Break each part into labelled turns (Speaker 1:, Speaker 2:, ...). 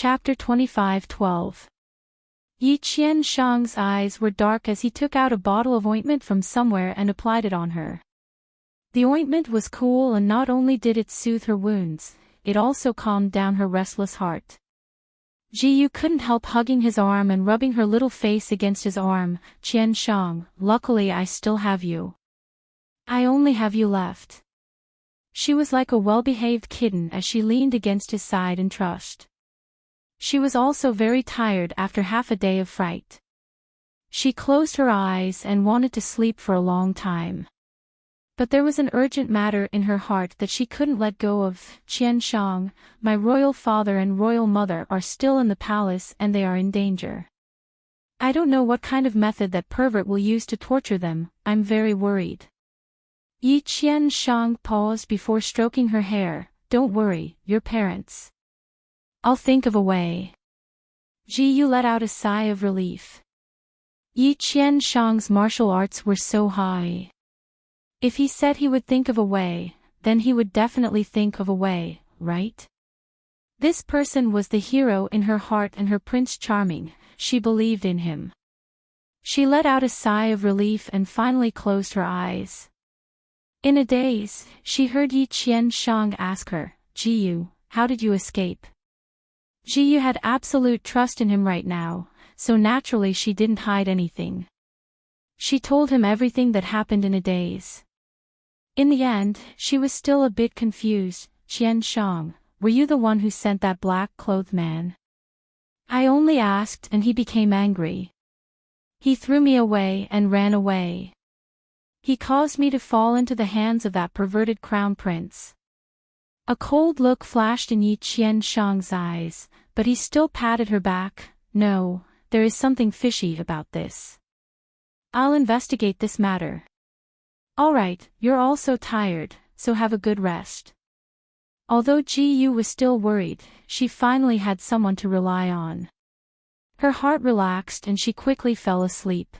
Speaker 1: Chapter 25:12. Yi Qianshang's eyes were dark as he took out a bottle of ointment from somewhere and applied it on her. The ointment was cool, and not only did it soothe her wounds, it also calmed down her restless heart. Ji Yu couldn't help hugging his arm and rubbing her little face against his arm. "Qianshang, luckily I still have you. I only have you left." She was like a well-behaved kitten as she leaned against his side in trust. She was also very tired after half a day of fright. She closed her eyes and wanted to sleep for a long time. But there was an urgent matter in her heart that she couldn't let go of. "Qianshang, my royal father and royal mother are still in the palace and they are in danger. I don't know what kind of method that pervert will use to torture them. I'm very worried." Yi Qianshang paused before stroking her hair. "Don't worry, your parents. I'll think of a way." Ji Yu let out a sigh of relief. Yi Qianshang's martial arts were so high. If he said he would think of a way, then he would definitely think of a way, right? This person was the hero in her heart and her Prince Charming. She believed in him. She let out a sigh of relief and finally closed her eyes. In a daze, she heard Yi Qianshang ask her, "Ji Yu, how did you escape?" Ji Yu had absolute trust in him right now, so naturally she didn't hide anything. She told him everything that happened in a daze. In the end, she was still a bit confused. "Qianshang, were you the one who sent that black-clothed man?" "I only asked and he became angry. He threw me away and ran away. He caused me to fall into the hands of that perverted crown prince." A cold look flashed in Yi Qianshang's eyes, but he still patted her back. "No, there is something fishy about this. I'll investigate this matter." "All right, you're all so tired, so have a good rest." Although Ji Yu was still worried, she finally had someone to rely on. Her heart relaxed and she quickly fell asleep.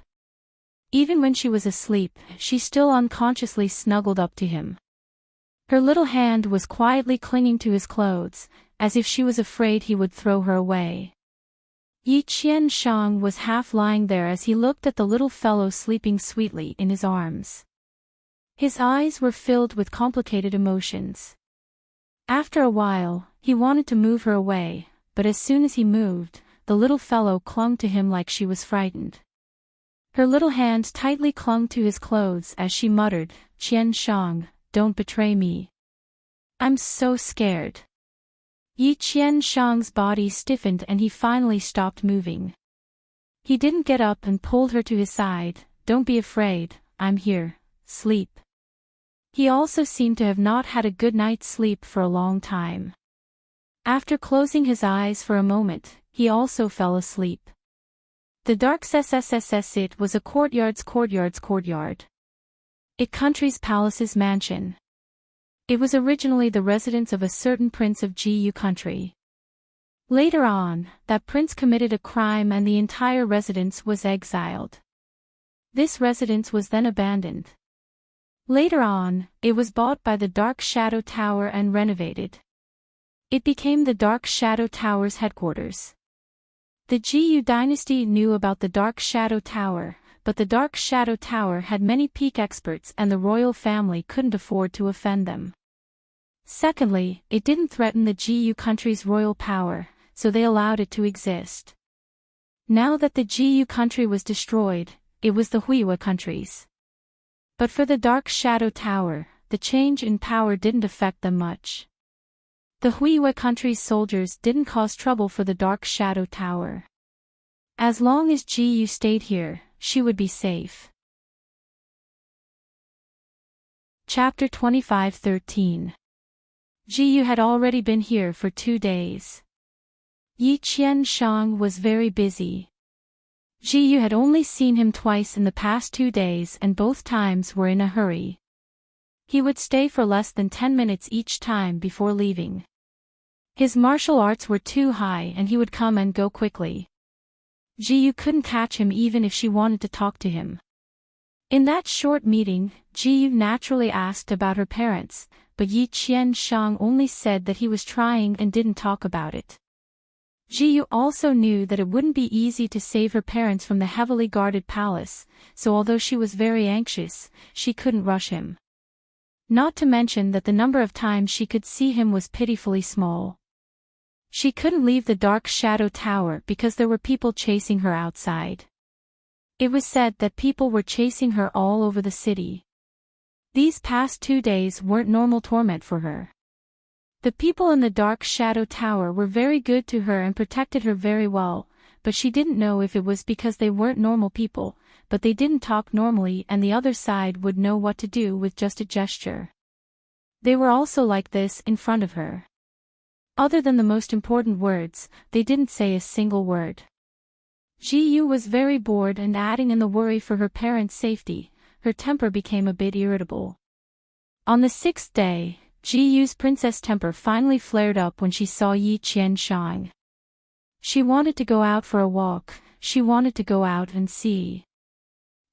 Speaker 1: Even when she was asleep, she still unconsciously snuggled up to him. Her little hand was quietly clinging to his clothes, as if she was afraid he would throw her away. Yi Qianshang was half lying there as he looked at the little fellow sleeping sweetly in his arms. His eyes were filled with complicated emotions. After a while, he wanted to move her away, but as soon as he moved, the little fellow clung to him like she was frightened. Her little hand tightly clung to his clothes as she muttered, "Qianshang, don't betray me. I'm so scared." Yi Qianshang's body stiffened and he finally stopped moving. He didn't get up and pulled her to his side. "Don't be afraid, I'm here, sleep." He also seemed to have not had a good night's sleep for a long time. After closing his eyes for a moment, he also fell asleep. The dark it was a courtyard. It country's palace's mansion. It was originally the residence of a certain prince of Ji Yu country. Later on, that prince committed a crime and the entire residence was exiled. This residence was then abandoned. Later on, it was bought by the Dark Shadow Tower and renovated. It became the Dark Shadow Tower's headquarters. The Ji Yu dynasty knew about the Dark Shadow Tower, but the Dark Shadow Tower had many peak experts and the royal family couldn't afford to offend them. Secondly, it didn't threaten the Ji Yu country's royal power, so they allowed it to exist. Now that the Ji Yu country was destroyed, it was the Huiyue country's. But for the Dark Shadow Tower, the change in power didn't affect them much. The Huiyue country's soldiers didn't cause trouble for the Dark Shadow Tower. As long as Ji Yu stayed here, she would be safe. Chapter 25:13. Ji Yu had already been here for 2 days. Yi Qianshang was very busy. Ji Yu had only seen him twice in the past 2 days and both times were in a hurry. He would stay for less than 10 minutes each time before leaving. His martial arts were too high and he would come and go quickly. Ji Yu couldn't catch him even if she wanted to talk to him. In that short meeting, Ji Yu naturally asked about her parents, but Yi Qianshang only said that he was trying and didn't talk about it. Ji-yu also knew that it wouldn't be easy to save her parents from the heavily guarded palace, so although she was very anxious, she couldn't rush him. Not to mention that the number of times she could see him was pitifully small. She couldn't leave the dark shadow tower because there were people chasing her outside. It was said that people were chasing her all over the city. These past 2 days weren't normal torment for her. The people in the dark shadow tower were very good to her and protected her very well, but she didn't know if it was because they weren't normal people, but they didn't talk normally and the other side would know what to do with just a gesture. They were also like this in front of her. Other than the most important words, they didn't say a single word. Ji-yu was very bored and adding in the worry for her parents' safety, her temper became a bit irritable. On the 6th day, Ji-yu's princess temper finally flared up when she saw Yi Qianshang. She wanted to go out for a walk, she wanted to go out and see.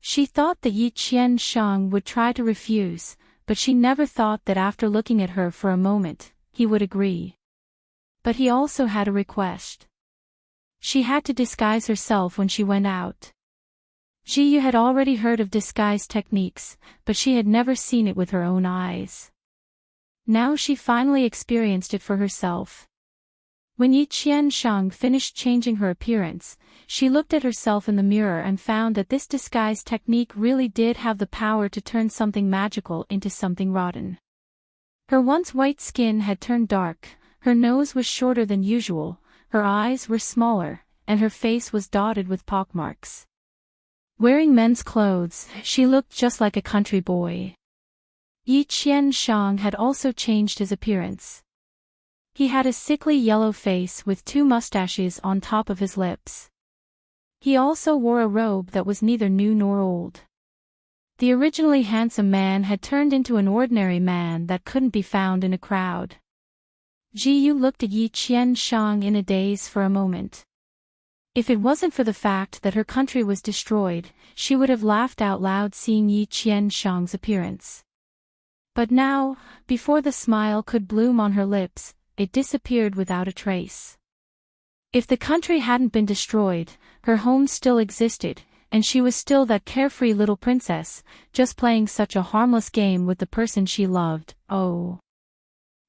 Speaker 1: She thought that Yi Qianshang would try to refuse, but she never thought that after looking at her for a moment, he would agree. But he also had a request. She had to disguise herself when she went out. Ji-yu had already heard of disguise techniques, but she had never seen it with her own eyes. Now she finally experienced it for herself. When Yi Qianshang finished changing her appearance, she looked at herself in the mirror and found that this disguise technique really did have the power to turn something magical into something rotten. Her once white skin had turned dark, her nose was shorter than usual, her eyes were smaller, and her face was dotted with pockmarks. Wearing men's clothes, she looked just like a country boy. Yi Qianshang had also changed his appearance. He had a sickly yellow face with 2 mustaches on top of his lips. He also wore a robe that was neither new nor old. The originally handsome man had turned into an ordinary man that couldn't be found in a crowd. Ji-yu looked at Yi Qianshang in a daze for a moment. If it wasn't for the fact that her country was destroyed, she would have laughed out loud seeing Yi Qianshang's appearance. But now, before the smile could bloom on her lips, it disappeared without a trace. If the country hadn't been destroyed, her home still existed, and she was still that carefree little princess, just playing such a harmless game with the person she loved. Oh.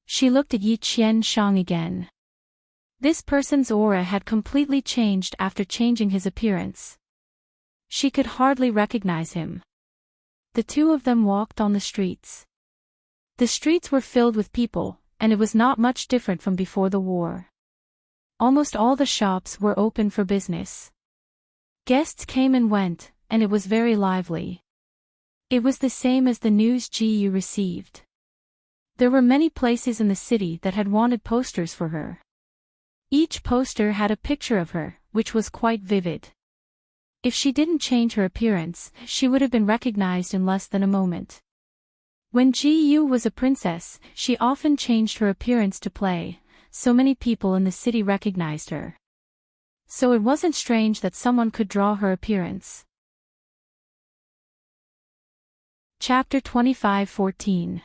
Speaker 1: She looked at Yi Qianshang again. This person's aura had completely changed after changing his appearance. She could hardly recognize him. The two of them walked on the streets. The streets were filled with people, and it was not much different from before the war. Almost all the shops were open for business. Guests came and went, and it was very lively. It was the same as the news Ji-yu received. There were many places in the city that had wanted posters for her. Each poster had a picture of her, which was quite vivid. If she didn't change her appearance, she would have been recognized in less than a moment. When Ji-yu was a princess, she often changed her appearance to play, so many people in the city recognized her. So it wasn't strange that someone could draw her appearance. Chapter 25:14.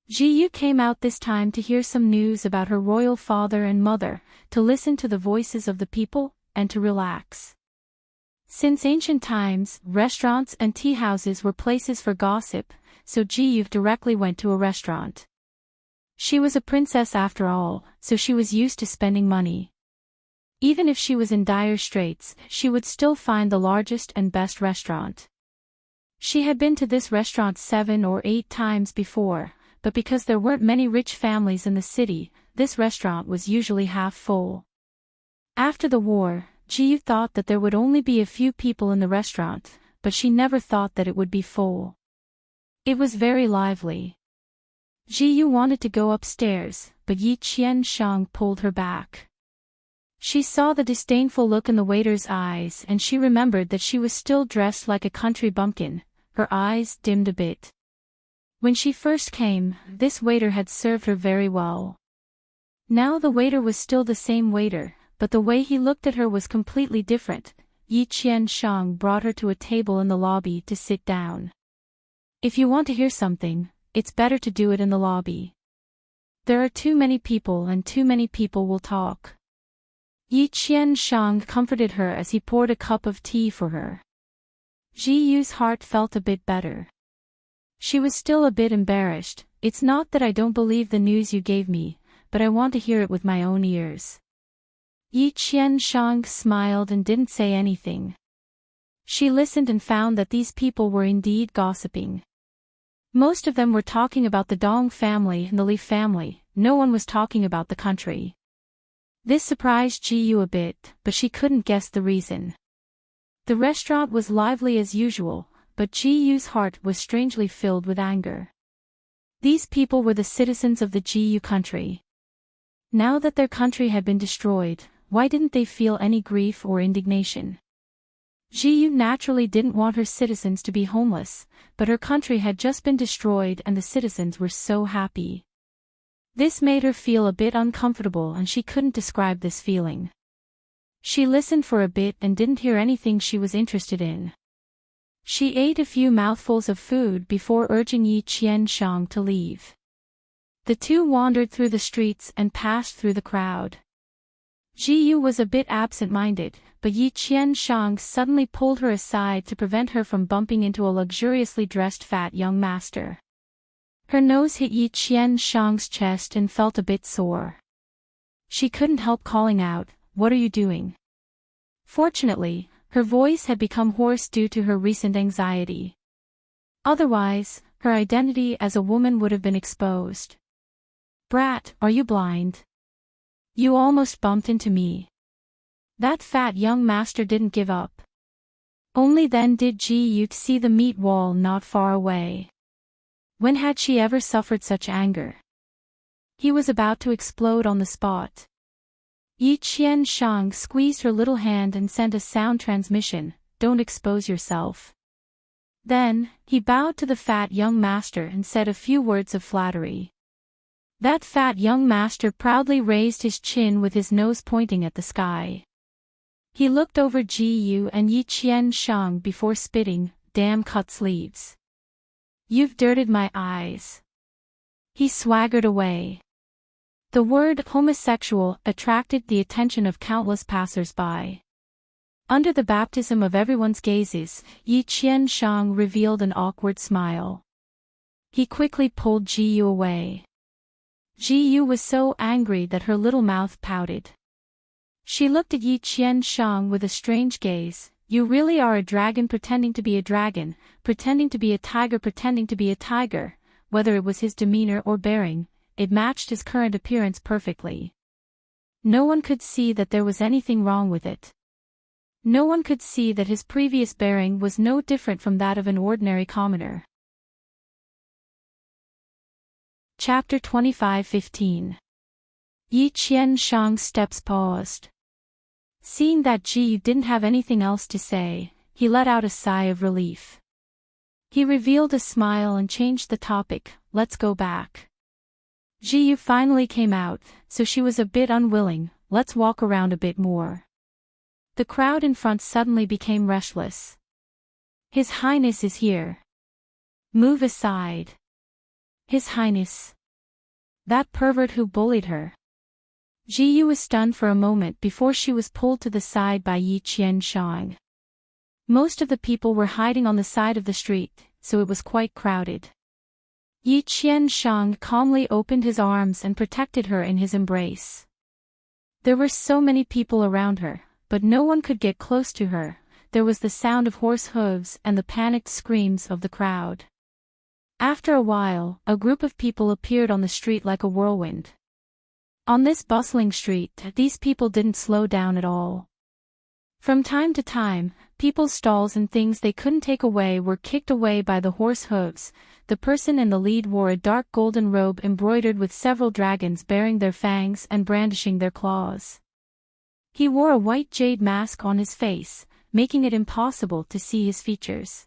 Speaker 1: Ji-yu came out this time to hear some news about her royal father and mother, to listen to the voices of the people, and to relax. Since ancient times, restaurants and tea houses were places for gossip, so Ji-yu directly went to a restaurant. She was a princess after all, so she was used to spending money. Even if she was in dire straits, she would still find the largest and best restaurant. She had been to this restaurant 7 or 8 times before, but because there weren't many rich families in the city, this restaurant was usually half full. After the war, Ji-yu thought that there would only be a few people in the restaurant, but she never thought that it would be full. It was very lively. Ji-yu wanted to go upstairs, but Yi Qianshang pulled her back. She saw the disdainful look in the waiter's eyes and she remembered that she was still dressed like a country bumpkin, her eyes dimmed a bit. When she first came, this waiter had served her very well. Now the waiter was still the same waiter, but the way he looked at her was completely different. Yi Qianshang brought her to a table in the lobby to sit down. If you want to hear something, it's better to do it in the lobby. There are too many people and too many people will talk. Yi Qianshang comforted her as he poured a cup of tea for her. Ji Yu's heart felt a bit better. She was still a bit embarrassed. It's not that I don't believe the news you gave me, but I want to hear it with my own ears. Yi Qianshang smiled and didn't say anything. She listened and found that these people were indeed gossiping. Most of them were talking about the Dong family and the Li family. No one was talking about the country. This surprised Ji Yu a bit, but she couldn't guess the reason. The restaurant was lively as usual, but Ji Yu's heart was strangely filled with anger. These people were the citizens of the Ji Yu country. Now that their country had been destroyed, why didn't they feel any grief or indignation? Ji Yu naturally didn't want her citizens to be homeless, but her country had just been destroyed and the citizens were so happy. This made her feel a bit uncomfortable and she couldn't describe this feeling. She listened for a bit and didn't hear anything she was interested in. She ate a few mouthfuls of food before urging Yi Qianshang to leave. The two wandered through the streets and passed through the crowd. Ji Yu was a bit absent-minded, but Yi Qianshang suddenly pulled her aside to prevent her from bumping into a luxuriously dressed fat young master. Her nose hit Yi Qianshang's chest and felt a bit sore. She couldn't help calling out, "What are you doing?" Fortunately, her voice had become hoarse due to her recent anxiety. Otherwise, her identity as a woman would have been exposed. "Brat, are you blind? You almost bumped into me." That fat young master didn't give up. Only then did Ji Yu see the meat wall not far away. When had she ever suffered such anger? He was about to explode on the spot. Yi Qianshang squeezed her little hand and sent a sound transmission, "Don't expose yourself." Then, he bowed to the fat young master and said a few words of flattery. That fat young master proudly raised his chin with his nose pointing at the sky. He looked over Ji Yu and Yi Qianshang before spitting, "Damn cut sleeves. You've dirted my eyes." He swaggered away. The word homosexual attracted the attention of countless passers-by. Under the baptism of everyone's gazes, Yi Qianshang revealed an awkward smile. He quickly pulled Ji Yu away. Ji Yu was so angry that her little mouth pouted. She looked at Yi Qianshang with a strange gaze. "You really are a dragon pretending to be a dragon, pretending to be a tiger pretending to be a tiger." Whether it was his demeanor or bearing, it matched his current appearance perfectly. No one could see that there was anything wrong with it. No one could see that his previous bearing was no different from that of an ordinary commoner. Chapter 25:15. Yi Qianshang's steps paused. Seeing that Ji Yu didn't have anything else to say, he let out a sigh of relief. He revealed a smile and changed the topic, "Let's go back." Ji Yu finally came out, so she was a bit unwilling. "Let's walk around a bit more." The crowd in front suddenly became restless. "His Highness is here. Move aside." His Highness. That pervert who bullied her. Ji Yu was stunned for a moment before she was pulled to the side by Yi Qianshang. Most of the people were hiding on the side of the street, so it was quite crowded. Yi Qianshang calmly opened his arms and protected her in his embrace. There were so many people around her, but no one could get close to her. There was the sound of horse hooves and the panicked screams of the crowd. After a while, a group of people appeared on the street like a whirlwind. On this bustling street, these people didn't slow down at all. From time to time, people's stalls and things they couldn't take away were kicked away by the horse hooves. The person in the lead wore a dark golden robe embroidered with several dragons bearing their fangs and brandishing their claws. He wore a white jade mask on his face, making it impossible to see his features.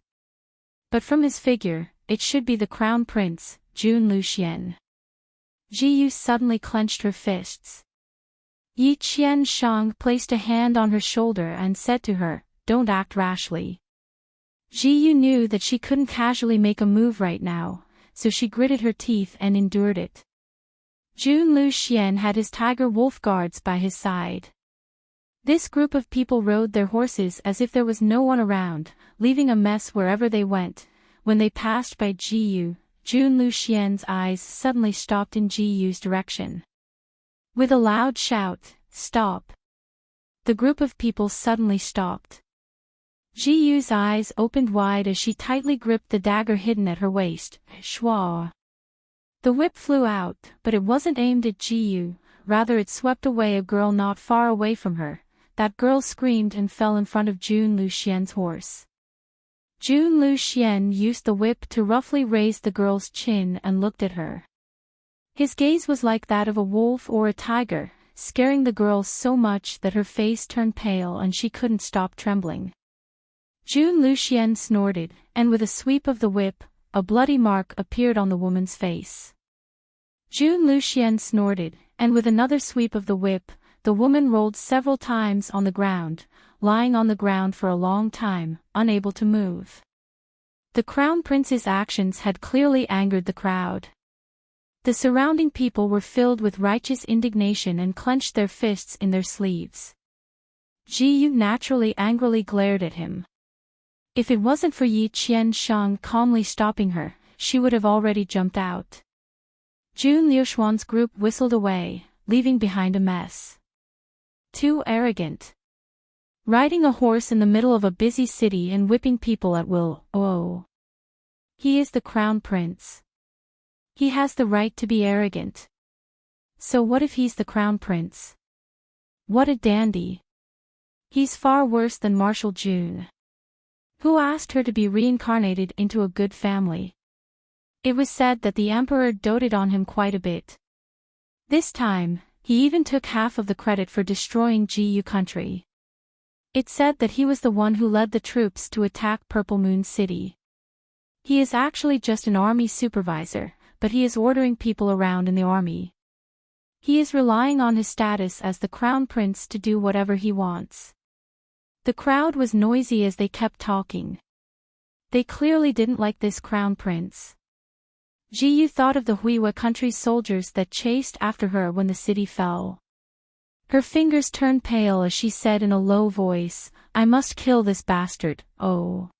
Speaker 1: But from his figure, it should be the crown prince, Jun Luxian. Ji Yu suddenly clenched her fists. Yi Qianshang placed a hand on her shoulder and said to her, "Don't act rashly." Ji Yu knew that she couldn't casually make a move right now, so she gritted her teeth and endured it. Jun Luxian had his tiger wolf guards by his side. This group of people rode their horses as if there was no one around, leaving a mess wherever they went. When they passed by Jiyu, Jun Luxian's eyes suddenly stopped in Jiyu's direction. With a loud shout, "Stop!" The group of people suddenly stopped. Jiyu's eyes opened wide as she tightly gripped the dagger hidden at her waist. Shwa! The whip flew out, but it wasn't aimed at Jiyu, rather it swept away a girl not far away from her. That girl screamed and fell in front of Jun Luxian's horse. Jun Luxian used the whip to roughly raise the girl's chin and looked at her. His gaze was like that of a wolf or a tiger, scaring the girl so much that her face turned pale and she couldn't stop trembling. Jun Luxian snorted, and with a sweep of the whip, a bloody mark appeared on the woman's face. Jun Luxian snorted, and with another sweep of the whip, the woman rolled several times on the ground, lying on the ground for a long time, unable to move. The crown prince's actions had clearly angered the crowd. The surrounding people were filled with righteous indignation and clenched their fists in their sleeves. Jiyu naturally angrily glared at him. If it wasn't for Yi Qianshang calmly stopping her, she would have already jumped out. Jun Liuxuan's group whistled away, leaving behind a mess. Too arrogant. Riding a horse in the middle of a busy city and whipping people at will, oh. He is the crown prince. He has the right to be arrogant. So what if he's the crown prince? What a dandy. He's far worse than Marshal Jun. Who asked her to be reincarnated into a good family? It was said that the emperor doted on him quite a bit. This time, he even took half of the credit for destroying Jiyu country. It said that he was the one who led the troops to attack Purple Moon City. He is actually just an army supervisor, but he is ordering people around in the army. He is relying on his status as the crown prince to do whatever he wants. The crowd was noisy as they kept talking. They clearly didn't like this crown prince. Jiyu thought of the Huiwa country's soldiers that chased after her when the city fell. Her fingers turned pale as she said in a low voice, "I must kill this bastard, oh."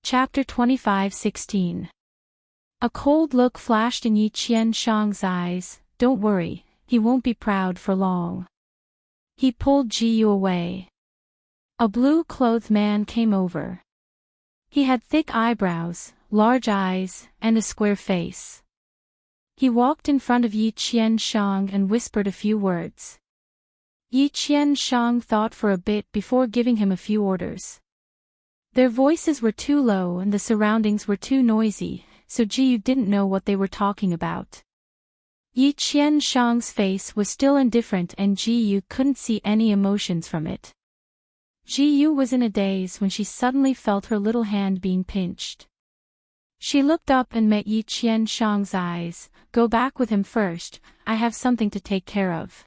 Speaker 1: Chapter 25:16. A cold look flashed in Yi Qianshang's eyes. "Don't worry, he won't be proud for long." He pulled Jiyu away. A blue-clothed man came over. He had thick eyebrows, large eyes, and a square face. He walked in front of Yi Qianshang and whispered a few words. Yi Qianshang thought for a bit before giving him a few orders. Their voices were too low and the surroundings were too noisy, so Jiyu didn't know what they were talking about. Yi Qianshang's face was still indifferent and Jiyu couldn't see any emotions from it. Jiyu was in a daze when she suddenly felt her little hand being pinched. She looked up and met Yi Qianshang's eyes. "Go back with him first, I have something to take care of."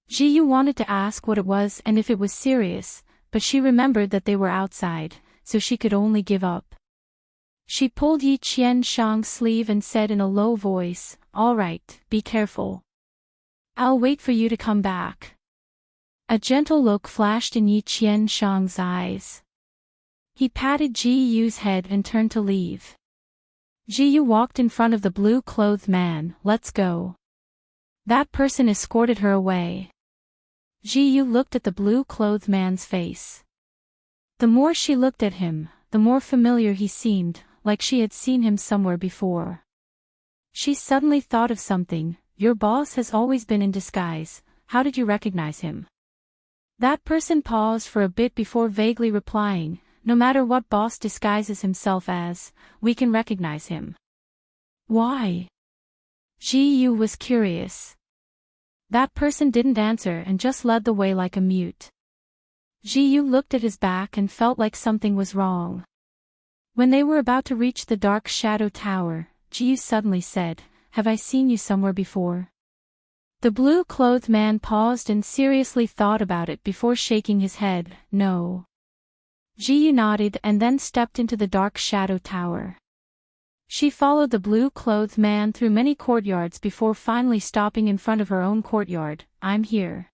Speaker 1: Jiyu wanted to ask what it was and if it was serious, but she remembered that they were outside, so she could only give up. She pulled Yi Qianshang's sleeve and said in a low voice, "All right, be careful. I'll wait for you to come back." A gentle look flashed in Yi Qianshang's eyes. He patted Jiyu's head and turned to leave. Jiyu walked in front of the blue-clothed man. "Let's go." That person escorted her away. Jiyu looked at the blue-clothed man's face. The more she looked at him, the more familiar he seemed, like she had seen him somewhere before. She suddenly thought of something. "Your boss has always been in disguise, how did you recognize him?" That person paused for a bit before vaguely replying, "No matter what boss disguises himself as, we can recognize him." "Why?" Jiyu was curious. That person didn't answer and just led the way like a mute. Jiyu looked at his back and felt like something was wrong. When they were about to reach the dark shadow tower, Jiyu suddenly said, "Have I seen you somewhere before?" The blue-clothed man paused and seriously thought about it before shaking his head. "No." Jiyu nodded and then stepped into the dark shadow tower. She followed the blue-clothed man through many courtyards before finally stopping in front of her own courtyard. "I'm here."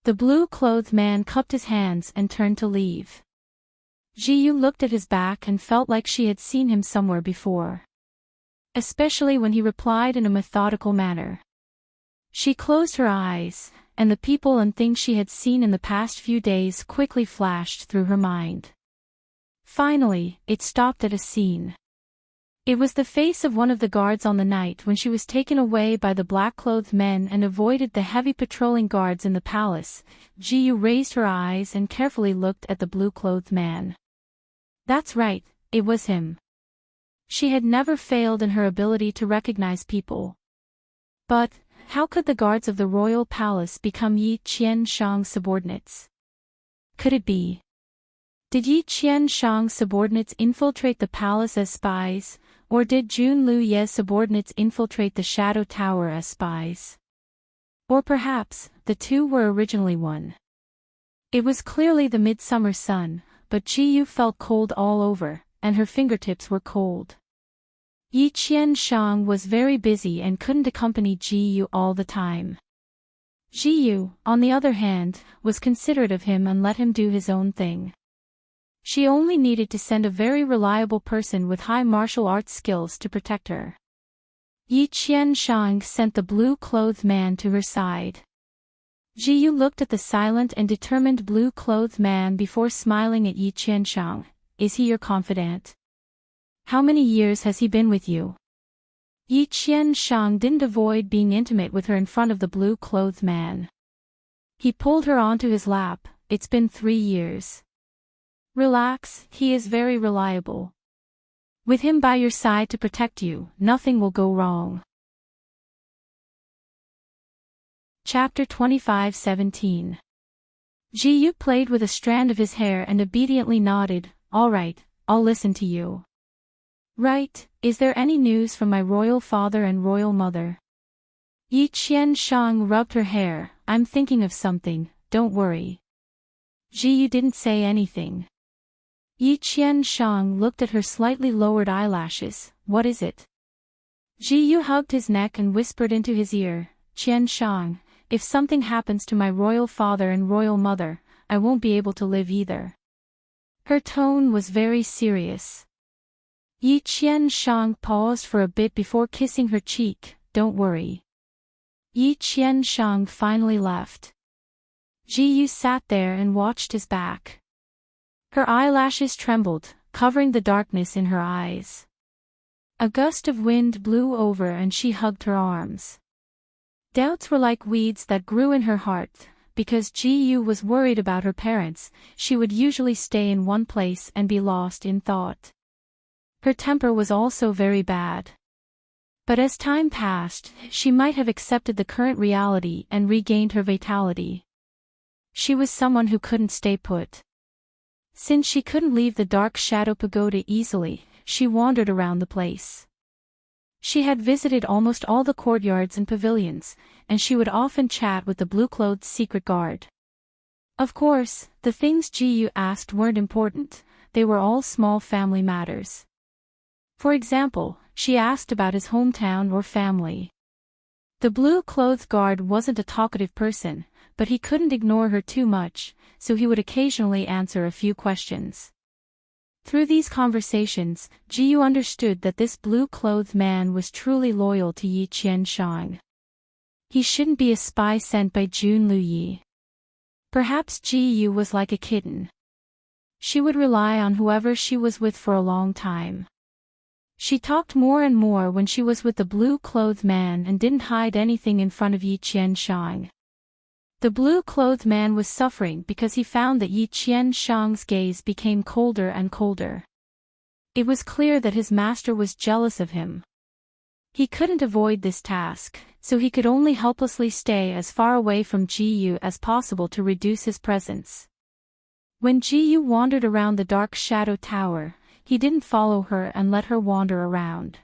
Speaker 1: The blue-clothed man cupped his hands and turned to leave. Ji-yu looked at his back and felt like she had seen him somewhere before. Especially when he replied in a methodical manner. She closed her eyes, and the people and things she had seen in the past few days quickly flashed through her mind. Finally, it stopped at a scene. It was the face of one of the guards on the night when she was taken away by the black-clothed men and avoided the heavy patrolling guards in the palace. Ji-yu raised her eyes and carefully looked at the blue-clothed man. That's right, it was him. She had never failed in her ability to recognize people. But, how could the guards of the royal palace become Yi Qianshang's subordinates? Could it be? Did Yi Qianshang's subordinates infiltrate the palace as spies, or did Jun Lu Ye's subordinates infiltrate the Shadow Tower as spies? Or perhaps, the two were originally one. It was clearly the midsummer sun, but Ji-yu felt cold all over, and her fingertips were cold. Yi Qianshang was very busy and couldn't accompany Ji-yu all the time. Ji-yu, on the other hand, was considerate of him and let him do his own thing. She only needed to send a very reliable person with high martial arts skills to protect her. Yi Qianshang sent the blue-clothed man to her side. Ji-yu looked at the silent and determined blue-clothed man before smiling at Yi Qianshang. "Is he your confidant? How many years has he been with you?" Yi Qianshang didn't avoid being intimate with her in front of the blue-clothed man. He pulled her onto his lap. "It's been 3 years. Relax, he is very reliable. With him by your side to protect you, nothing will go wrong." Chapter 25:17. Ji-yu played with a strand of his hair and obediently nodded. "All right, I'll listen to you." "Right, is there any news from my royal father and royal mother?" Yi Qianshang rubbed her hair. "I'm thinking of something, don't worry." Ji-yu didn't say anything. Yi Qianshang looked at her slightly lowered eyelashes. "What is it?" Ji-yu hugged his neck and whispered into his ear. "Qianshang, if something happens to my royal father and royal mother, I won't be able to live either." Her tone was very serious. Yi Qianshang paused for a bit before kissing her cheek. "Don't worry." Yi Qianshang finally left. Ji-yu sat there and watched his back. Her eyelashes trembled, covering the darkness in her eyes. A gust of wind blew over and she hugged her arms. Doubts were like weeds that grew in her heart. Because Ji-yu was worried about her parents, she would usually stay in one place and be lost in thought. Her temper was also very bad. But as time passed, she might have accepted the current reality and regained her vitality. She was someone who couldn't stay put. Since she couldn't leave the dark shadow pagoda easily, she wandered around the place. She had visited almost all the courtyards and pavilions, and she would often chat with the blue-clothed secret guard. Of course, the things Ji-yu asked weren't important, they were all small family matters. For example, she asked about his hometown or family. The blue-clothed guard wasn't a talkative person, but he couldn't ignore her too much, so he would occasionally answer a few questions. Through these conversations, Ji-yu understood that this blue-clothed man was truly loyal to Yi Qianshang. He shouldn't be a spy sent by Jun Lu Yi. Perhaps Ji-yu was like a kitten. She would rely on whoever she was with for a long time. She talked more and more when she was with the blue-clothed man and didn't hide anything in front of Yi Qianshang. The blue-clothed man was suffering because he found that Yi Qianshang's gaze became colder and colder. It was clear that his master was jealous of him. He couldn't avoid this task, so he could only helplessly stay as far away from Ji-yu as possible to reduce his presence. When Ji-yu wandered around the dark shadow tower, he didn't follow her and let her wander around.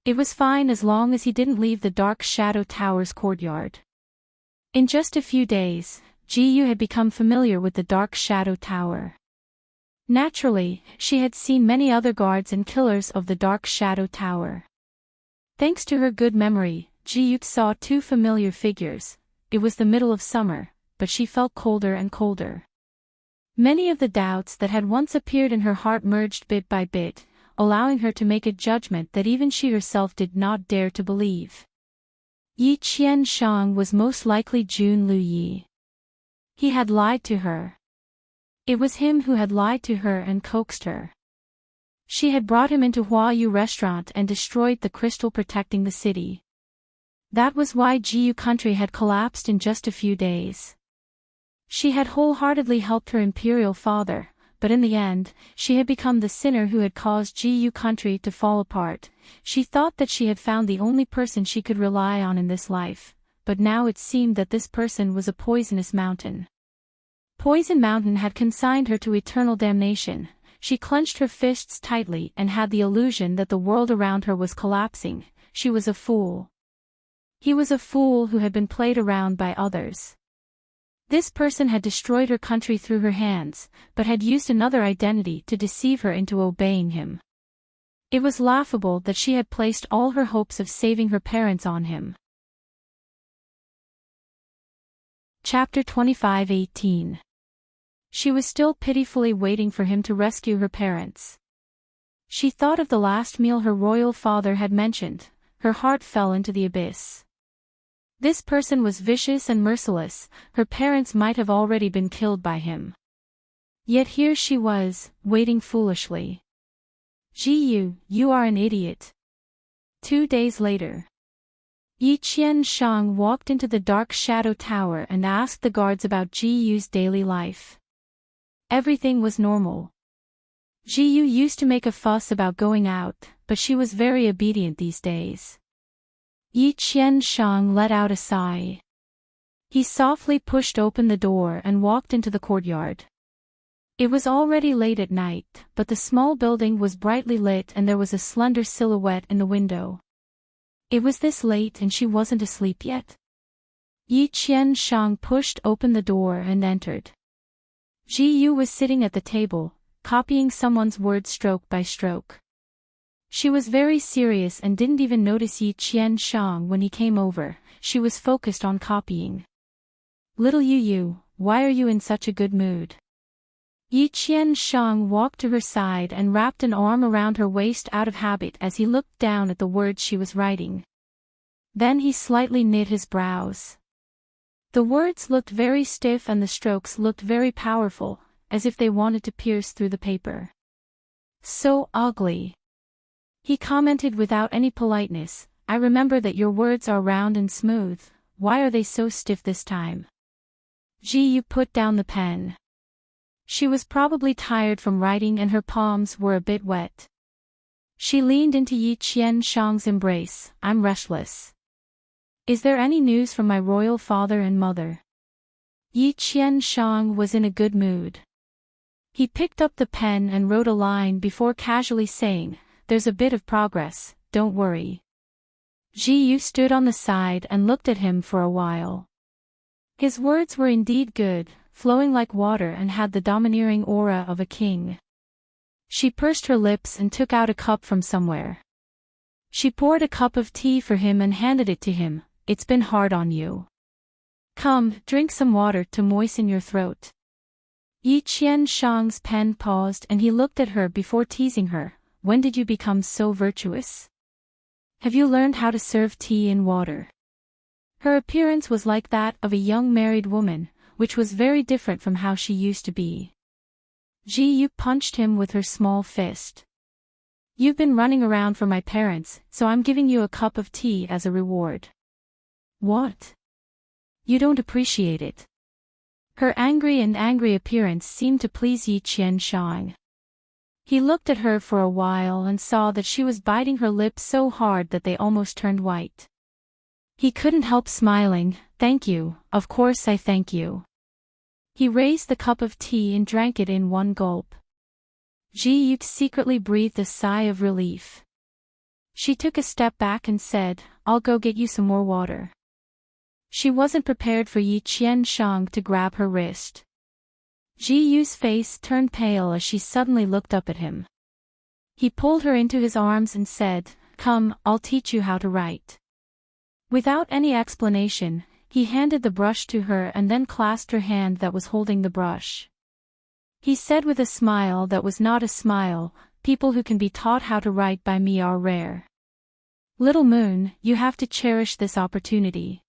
Speaker 1: It was fine as long as he didn't leave the dark shadow tower's courtyard. In just a few days, Ji-yu had become familiar with the dark shadow tower. Naturally, she had seen many other guards and killers of the Dark Shadow Tower. Thanks to her good memory, Ji-Yuk saw two familiar figures. It was the middle of summer, but she felt colder and colder. Many of the doubts that had once appeared in her heart merged bit by bit, allowing her to make a judgment that even she herself did not dare to believe. Yi Qianshang was most likely Jun Luyi. He had lied to her. It was him who had lied to her and coaxed her. She had brought him into Huayu restaurant and destroyed the crystal protecting the city. That was why Jiyu country had collapsed in just a few days. She had wholeheartedly helped her imperial father, but in the end, she had become the sinner who had caused Jiyu country to fall apart. She thought that she had found the only person she could rely on in this life, but now it seemed that this person was a poisonous mountain. Poison Mountain had consigned her to eternal damnation. She clenched her fists tightly and had the illusion that the world around her was collapsing. She was a fool. He was a fool who had been played around by others. This person had destroyed her country through her hands, but had used another identity to deceive her into obeying him. It was laughable that she had placed all her hopes of saving her parents on him. Chapter 25:18. She was still pitifully waiting for him to rescue her parents. She thought of the last meal her royal father had mentioned. Her heart fell into the abyss. This person was vicious and merciless. Her parents might have already been killed by him. Yet here she was, waiting foolishly. Ji-Yu, you are an idiot. 2 days later. Yi Qianshang walked into the Dark Shadow Tower and asked the guards about Ji-Yu's daily life. Everything was normal. Ji-Yu used to make a fuss about going out, but she was very obedient these days. Yi Qianshang let out a sigh. He softly pushed open the door and walked into the courtyard. It was already late at night, but the small building was brightly lit and there was a slender silhouette in the window. It was this late and she wasn't asleep yet. Yi Qianshang pushed open the door and entered. Ji-Yu was sitting at the table, copying someone's words stroke by stroke. She was very serious and didn't even notice Yi Qianshang when he came over. She was focused on copying. Little Yu, why are you in such a good mood? Yi Qianshang walked to her side and wrapped an arm around her waist out of habit as he looked down at the words she was writing. Then he slightly knit his brows. The words looked very stiff and the strokes looked very powerful, as if they wanted to pierce through the paper. So ugly. He commented without any politeness, I remember that your words are round and smooth, why are they so stiff this time? Ji-Yu put down the pen. She was probably tired from writing and her palms were a bit wet. She leaned into Yi Qianshang's embrace, I'm restless. Is there any news from my royal father and mother? Yi Qianshang was in a good mood. He picked up the pen and wrote a line before casually saying, there's a bit of progress, don't worry. Ji-Yu stood on the side and looked at him for a while. His words were indeed good, flowing like water and had the domineering aura of a king. She pursed her lips and took out a cup from somewhere. She poured a cup of tea for him and handed it to him. It's been hard on you. Come, drink some water to moisten your throat. Yi Qianshang's pen paused and he looked at her before teasing her. When did you become so virtuous? Have you learned how to serve tea in water? Her appearance was like that of a young married woman, which was very different from how she used to be. Ji-Yu punched him with her small fist. You've been running around for my parents, so I'm giving you a cup of tea as a reward. What? You don't appreciate it. Her angry appearance seemed to please Yi Qianshang. He looked at her for a while and saw that she was biting her lips so hard that they almost turned white. He couldn't help smiling. Thank you, of course I thank you. He raised the cup of tea and drank it in one gulp. Ji-Yu secretly breathed a sigh of relief. She took a step back and said, I'll go get you some more water. She wasn't prepared for Yi Qianshang to grab her wrist. Ji Yu's face turned pale as she suddenly looked up at him. He pulled her into his arms and said, "Come, I'll teach you how to write." Without any explanation, he handed the brush to her and then clasped her hand that was holding the brush. He said with a smile that was not a smile, "People who can be taught how to write by me are rare. Little Moon, you have to cherish this opportunity."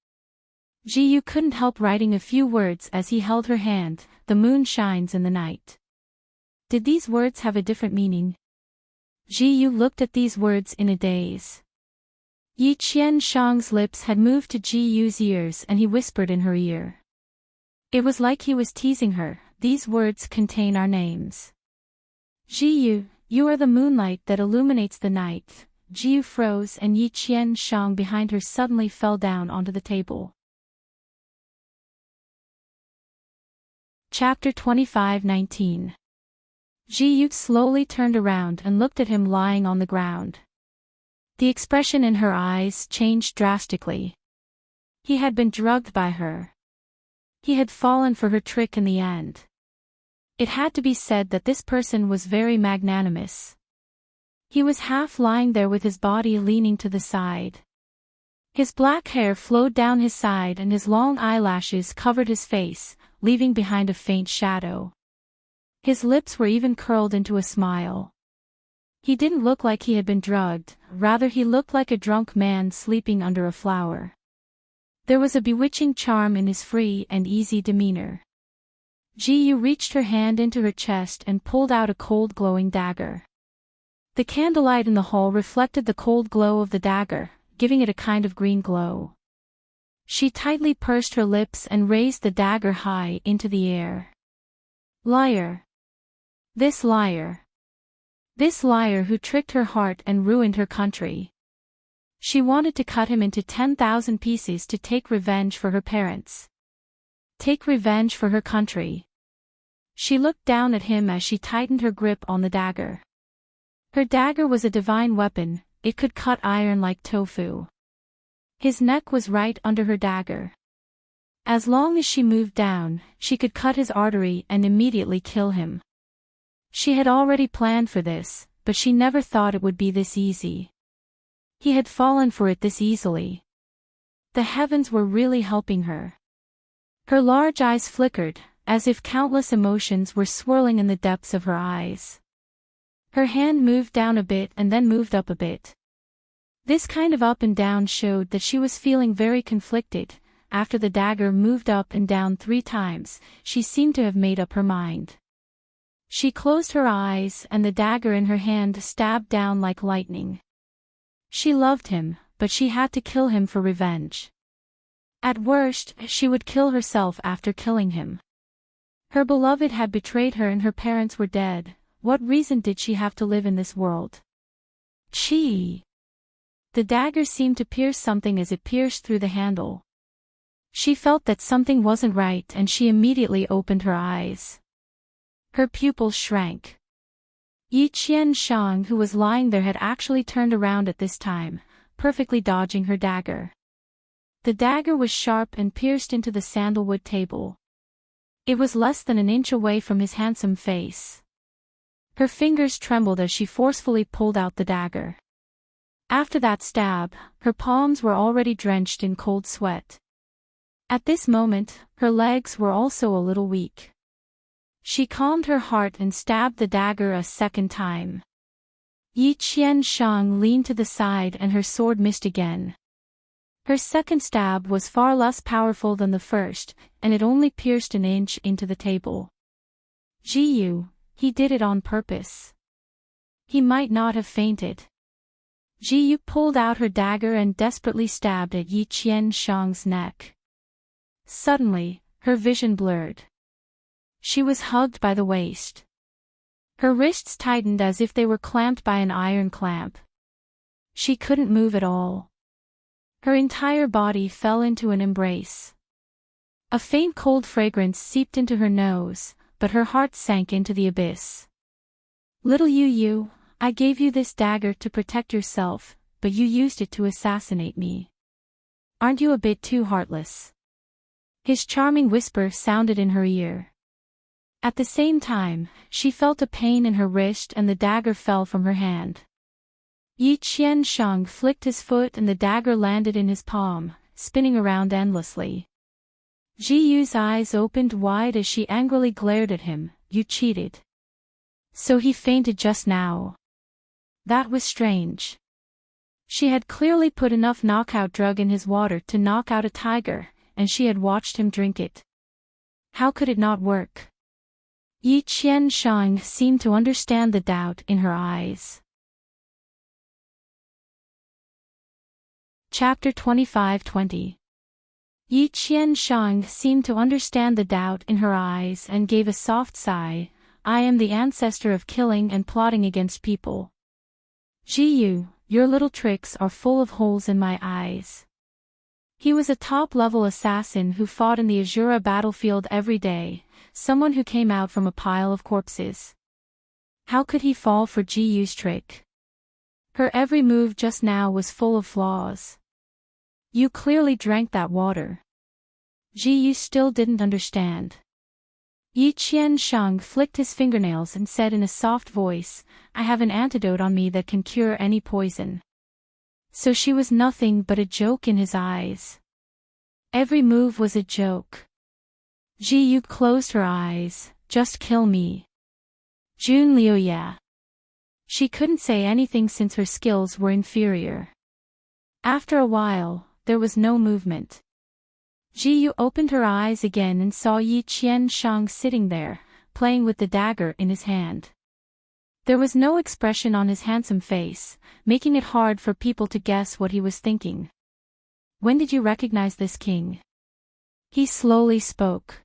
Speaker 1: Ji Yu couldn't help writing a few words as he held her hand. "The moon shines in the night." Did these words have a different meaning? Ji Yu looked at these words in a daze. Yi Qianshang's lips had moved to Ji Yu's ears and he whispered in her ear. It was like he was teasing her. "These words contain our names. Ji Yu, you are the moonlight that illuminates the night." Ji Yu froze and Yi Qianshang behind her suddenly fell down onto the table. Chapter 25:19. Ji Yu slowly turned around and looked at him lying on the ground. The expression in her eyes changed drastically. He had been drugged by her. He had fallen for her trick in the end. It had to be said that this person was very magnanimous. He was half lying there with his body leaning to the side. His black hair flowed down his side and his long eyelashes covered his face, leaving behind a faint shadow. His lips were even curled into a smile. He didn't look like he had been drugged, rather he looked like a drunk man sleeping under a flower. There was a bewitching charm in his free and easy demeanor. Ji Yu reached her hand into her chest and pulled out a cold glowing dagger. The candlelight in the hall reflected the cold glow of the dagger, giving it a kind of green glow. She tightly pursed her lips and raised the dagger high into the air. Liar! This liar! This liar who tricked her heart and ruined her country. She wanted to cut him into 10,000 pieces to take revenge for her parents. Take revenge for her country. She looked down at him as she tightened her grip on the dagger. Her dagger was a divine weapon, it could cut iron like tofu. His neck was right under her dagger. As long as she moved down, she could cut his artery and immediately kill him. She had already planned for this, but she never thought it would be this easy. He had fallen for it this easily. The heavens were really helping her. Her large eyes flickered, as if countless emotions were swirling in the depths of her eyes. Her hand moved down a bit and then moved up a bit. This kind of up and down showed that she was feeling very conflicted. After the dagger moved up and down 3 times, she seemed to have made up her mind. She closed her eyes and the dagger in her hand stabbed down like lightning. She loved him, but she had to kill him for revenge. At worst, she would kill herself after killing him. Her beloved had betrayed her and her parents were dead. What reason did she have to live in this world? Chi! The dagger seemed to pierce something as it pierced through the handle. She felt that something wasn't right and she immediately opened her eyes. Her pupils shrank. Yi Qianshang, who was lying there, had actually turned around at this time, perfectly dodging her dagger. The dagger was sharp and pierced into the sandalwood table. It was less than an inch away from his handsome face. Her fingers trembled as she forcefully pulled out the dagger. After that stab, her palms were already drenched in cold sweat. At this moment, her legs were also a little weak. She calmed her heart and stabbed the dagger a second time. Yi Qianshang leaned to the side and her sword missed again. Her second stab was far less powerful than the first, and it only pierced an inch into the table. Ji Yu, he did it on purpose. He might not have fainted. Ji Yu pulled out her dagger and desperately stabbed at Yi Qianshang's neck. Suddenly, her vision blurred. She was hugged by the waist. Her wrists tightened as if they were clamped by an iron clamp. She couldn't move at all. Her entire body fell into an embrace. A faint cold fragrance seeped into her nose, but her heart sank into the abyss. Little Yu, I gave you this dagger to protect yourself, but you used it to assassinate me. Aren't you a bit too heartless? His charming whisper sounded in her ear. At the same time, she felt a pain in her wrist and the dagger fell from her hand. Yi Qiansheng flicked his foot and the dagger landed in his palm, spinning around endlessly. Ji Yu's eyes opened wide as she angrily glared at him. You cheated. So he fainted just now. That was strange. She had clearly put enough knockout drug in his water to knock out a tiger, and she had watched him drink it. How could it not work? Yi Qiansheng seemed to understand the doubt in her eyes. Chapter 25-20. Yi Qiansheng seemed to understand the doubt in her eyes and gave a soft sigh. I am the ancestor of killing and plotting against people. Ji Yu, your little tricks are full of holes in my eyes. He was a top-level assassin who fought in the Azura battlefield every day, someone who came out from a pile of corpses. How could he fall for Ji Yu's trick? Her every move just now was full of flaws. You clearly drank that water. Ji Yu still didn't understand. Yi Qiansheng flicked his fingernails and said in a soft voice, I have an antidote on me that can cure any poison. So she was nothing but a joke in his eyes. Every move was a joke. Ji Yu closed her eyes. Just kill me. Jun Liuye. She couldn't say anything since her skills were inferior. After a while, there was no movement. Ji Yu opened her eyes again and saw Yi Qiansheng sitting there, playing with the dagger in his hand. There was no expression on his handsome face, making it hard for people to guess what he was thinking. When did you recognize this king? He slowly spoke.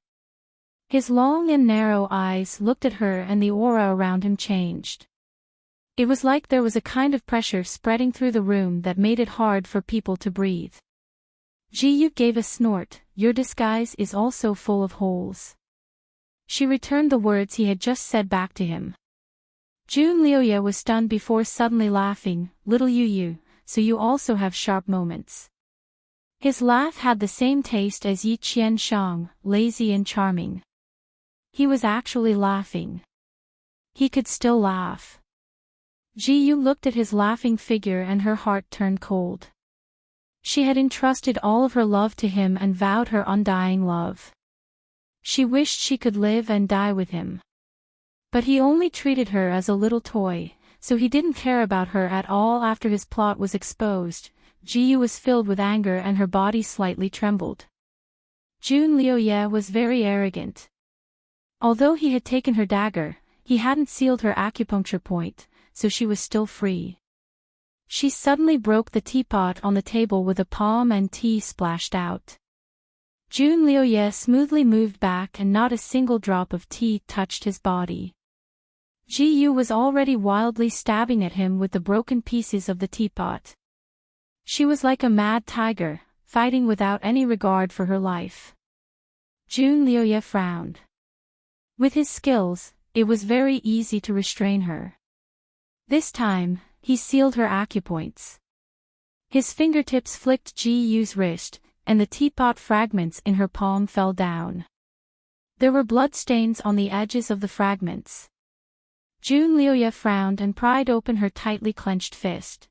Speaker 1: His long and narrow eyes looked at her and the aura around him changed. It was like there was a kind of pressure spreading through the room that made it hard for people to breathe. Ji Yu gave a snort. Your disguise is also full of holes. She returned the words he had just said back to him. Jun Liuye was stunned before suddenly laughing. Little Yu, so you also have sharp moments. His laugh had the same taste as Yi Qiansheng, lazy and charming. He was actually laughing. He could still laugh. Ji Yu looked at his laughing figure and her heart turned cold. She had entrusted all of her love to him and vowed her undying love. She wished she could live and die with him. But he only treated her as a little toy, so he didn't care about her at all. After his plot was exposed, Ji Yu was filled with anger and her body slightly trembled. Jun Liuye was very arrogant. Although he had taken her dagger, he hadn't sealed her acupuncture point, so she was still free. She suddenly broke the teapot on the table with a palm and tea splashed out. Jun Liuye smoothly moved back and not a single drop of tea touched his body. Ji Yu was already wildly stabbing at him with the broken pieces of the teapot. She was like a mad tiger, fighting without any regard for her life. Jun Liuye frowned. With his skills, it was very easy to restrain her. This time, he sealed her acupoints. His fingertips flicked Ji Yu's wrist, and the teapot fragments in her palm fell down. There were bloodstains on the edges of the fragments. Jun Liuye frowned and pried open her tightly clenched fist.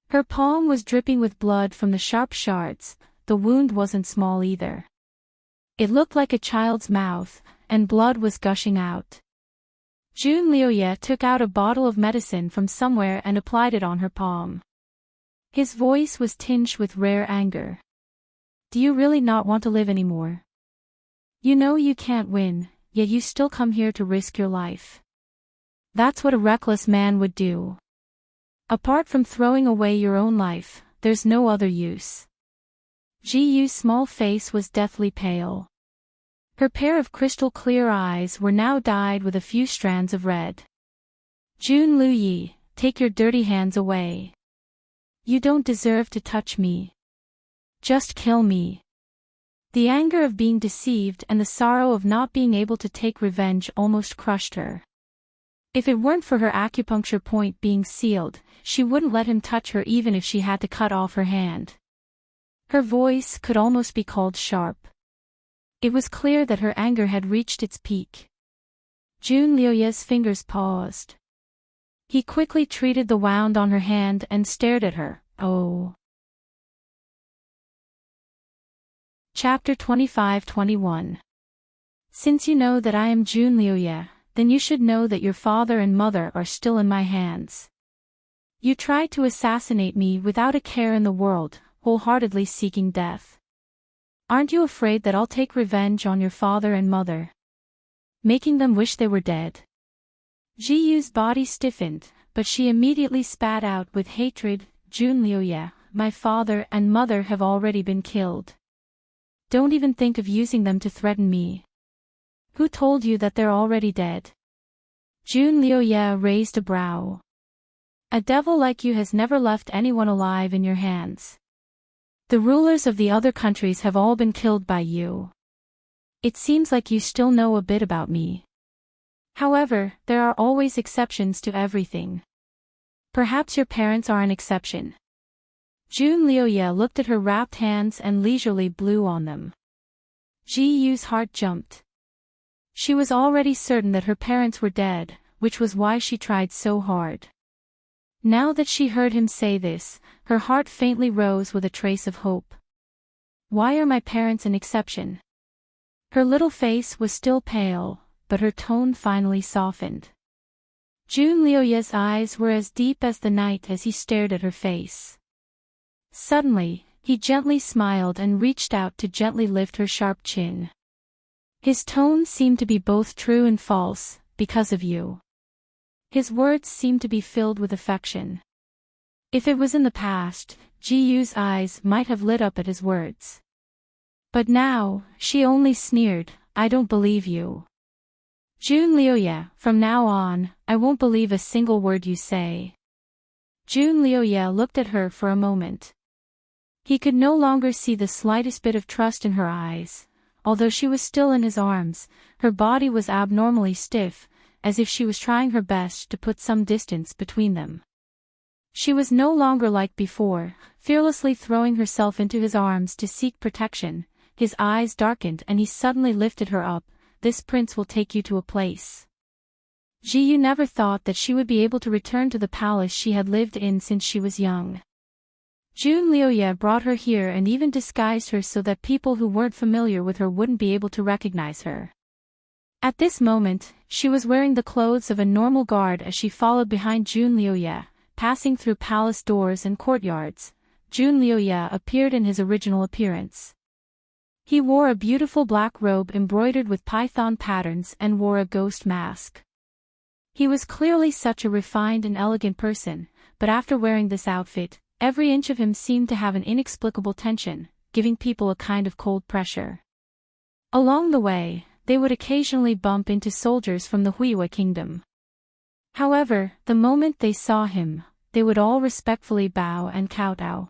Speaker 1: Her palm was dripping with blood from the sharp shards. The wound wasn't small either. It looked like a child's mouth, and blood was gushing out. Jun Liuye took out a bottle of medicine from somewhere and applied it on her palm. His voice was tinged with rare anger. Do you really not want to live anymore? You know you can't win, yet you still come here to risk your life. That's what a reckless man would do. Apart from throwing away your own life, there's no other use. Ji Yu's small face was deathly pale. Her pair of crystal-clear eyes were now dyed with a few strands of red. Jun Liuye, take your dirty hands away. You don't deserve to touch me. Just kill me. The anger of being deceived and the sorrow of not being able to take revenge almost crushed her. If it weren't for her acupuncture point being sealed, she wouldn't let him touch her even if she had to cut off her hand. Her voice could almost be called sharp. It was clear that her anger had reached its peak. Jun Liuye's fingers paused. He quickly treated the wound on her hand and stared at her. Oh. Chapter 25-21. Since you know that I am Jun Liuye, then you should know that your father and mother are still in my hands. You tried to assassinate me without a care in the world, wholeheartedly seeking death. Aren't you afraid that I'll take revenge on your father and mother, making them wish they were dead? Ji Yu's body stiffened, but she immediately spat out with hatred, Jun Liuye, my father and mother have already been killed. Don't even think of using them to threaten me. Who told you that they're already dead? Jun Liuye raised a brow. A devil like you has never left anyone alive in your hands. The rulers of the other countries have all been killed by you. It seems like you still know a bit about me. However, there are always exceptions to everything. Perhaps your parents are an exception. Jun Liuye looked at her wrapped hands and leisurely blew on them. Ji Yu's heart jumped. She was already certain that her parents were dead, which was why she tried so hard. Now that she heard him say this, her heart faintly rose with a trace of hope. Why are my parents an exception? Her little face was still pale, but her tone finally softened. Jun Liuye's eyes were as deep as the night as he stared at her face. Suddenly, he gently smiled and reached out to gently lift her sharp chin. His tone seemed to be both true and false, because of you. His words seemed to be filled with affection. If it was in the past, Ji Yu's eyes might have lit up at his words. But now, she only sneered, I don't believe you. Jun Liuye, from now on, I won't believe a single word you say. Jun Liuye looked at her for a moment. He could no longer see the slightest bit of trust in her eyes. Although she was still in his arms, her body was abnormally stiff, as if she was trying her best to put some distance between them. She was no longer like before, fearlessly throwing herself into his arms to seek protection. His eyes darkened and he suddenly lifted her up. This prince will take you to a place. Ji Yu never thought that she would be able to return to the palace she had lived in since she was young. Jun Liuye brought her here and even disguised her so that people who weren't familiar with her wouldn't be able to recognize her. At this moment, she was wearing the clothes of a normal guard as she followed behind Jun Liuye, passing through palace doors and courtyards. Jun Liuye appeared in his original appearance. He wore a beautiful black robe embroidered with python patterns and wore a ghost mask. He was clearly such a refined and elegant person, but after wearing this outfit, every inch of him seemed to have an inexplicable tension, giving people a kind of cold pressure. Along the way, they would occasionally bump into soldiers from the Huiyue kingdom. However, the moment they saw him, they would all respectfully bow and kowtow.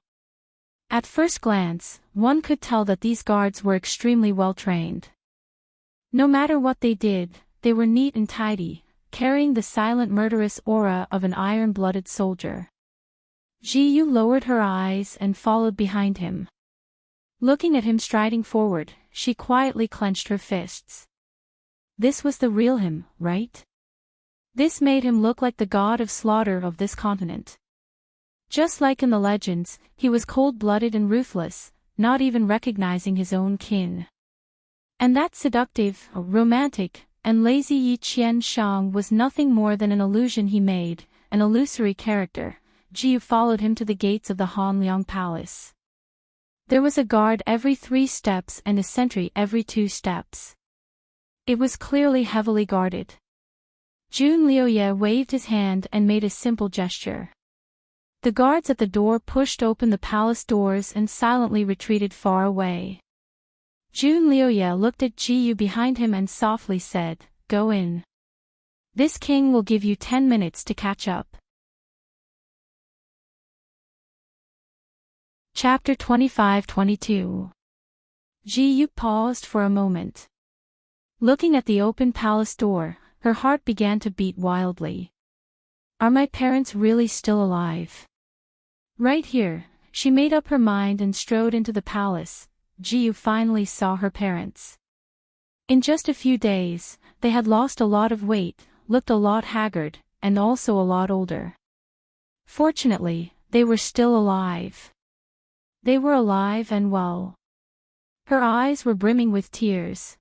Speaker 1: At first glance, one could tell that these guards were extremely well trained. No matter what they did, they were neat and tidy, carrying the silent murderous aura of an iron-blooded soldier. Ji Yu lowered her eyes and followed behind him. Looking at him striding forward, she quietly clenched her fists. This was the real him, right? This made him look like the god of slaughter of this continent. Just like in the legends, he was cold-blooded and ruthless, not even recognizing his own kin. And that seductive, romantic, and lazy Yi Qian Shang was nothing more than an illusion he made, an illusory character. Ji Yu followed him to the gates of the Hanliang Palace. There was a guard every 3 steps and a sentry every 2 steps. It was clearly heavily guarded. Jun Liuye waved his hand and made a simple gesture. The guards at the door pushed open the palace doors and silently retreated far away. Jun Liuye looked at Ji Yu behind him and softly said, "Go in. This king will give you 10 minutes to catch up." Chapter 25-22. Ji Yu paused for a moment. Looking at the open palace door, her heart began to beat wildly. Are my parents really still alive? Right here, she made up her mind and strode into the palace. Ji Yu finally saw her parents. In just a few days, they had lost a lot of weight, looked a lot haggard, and also a lot older. Fortunately, they were still alive. They were alive and well. Her eyes were brimming with tears.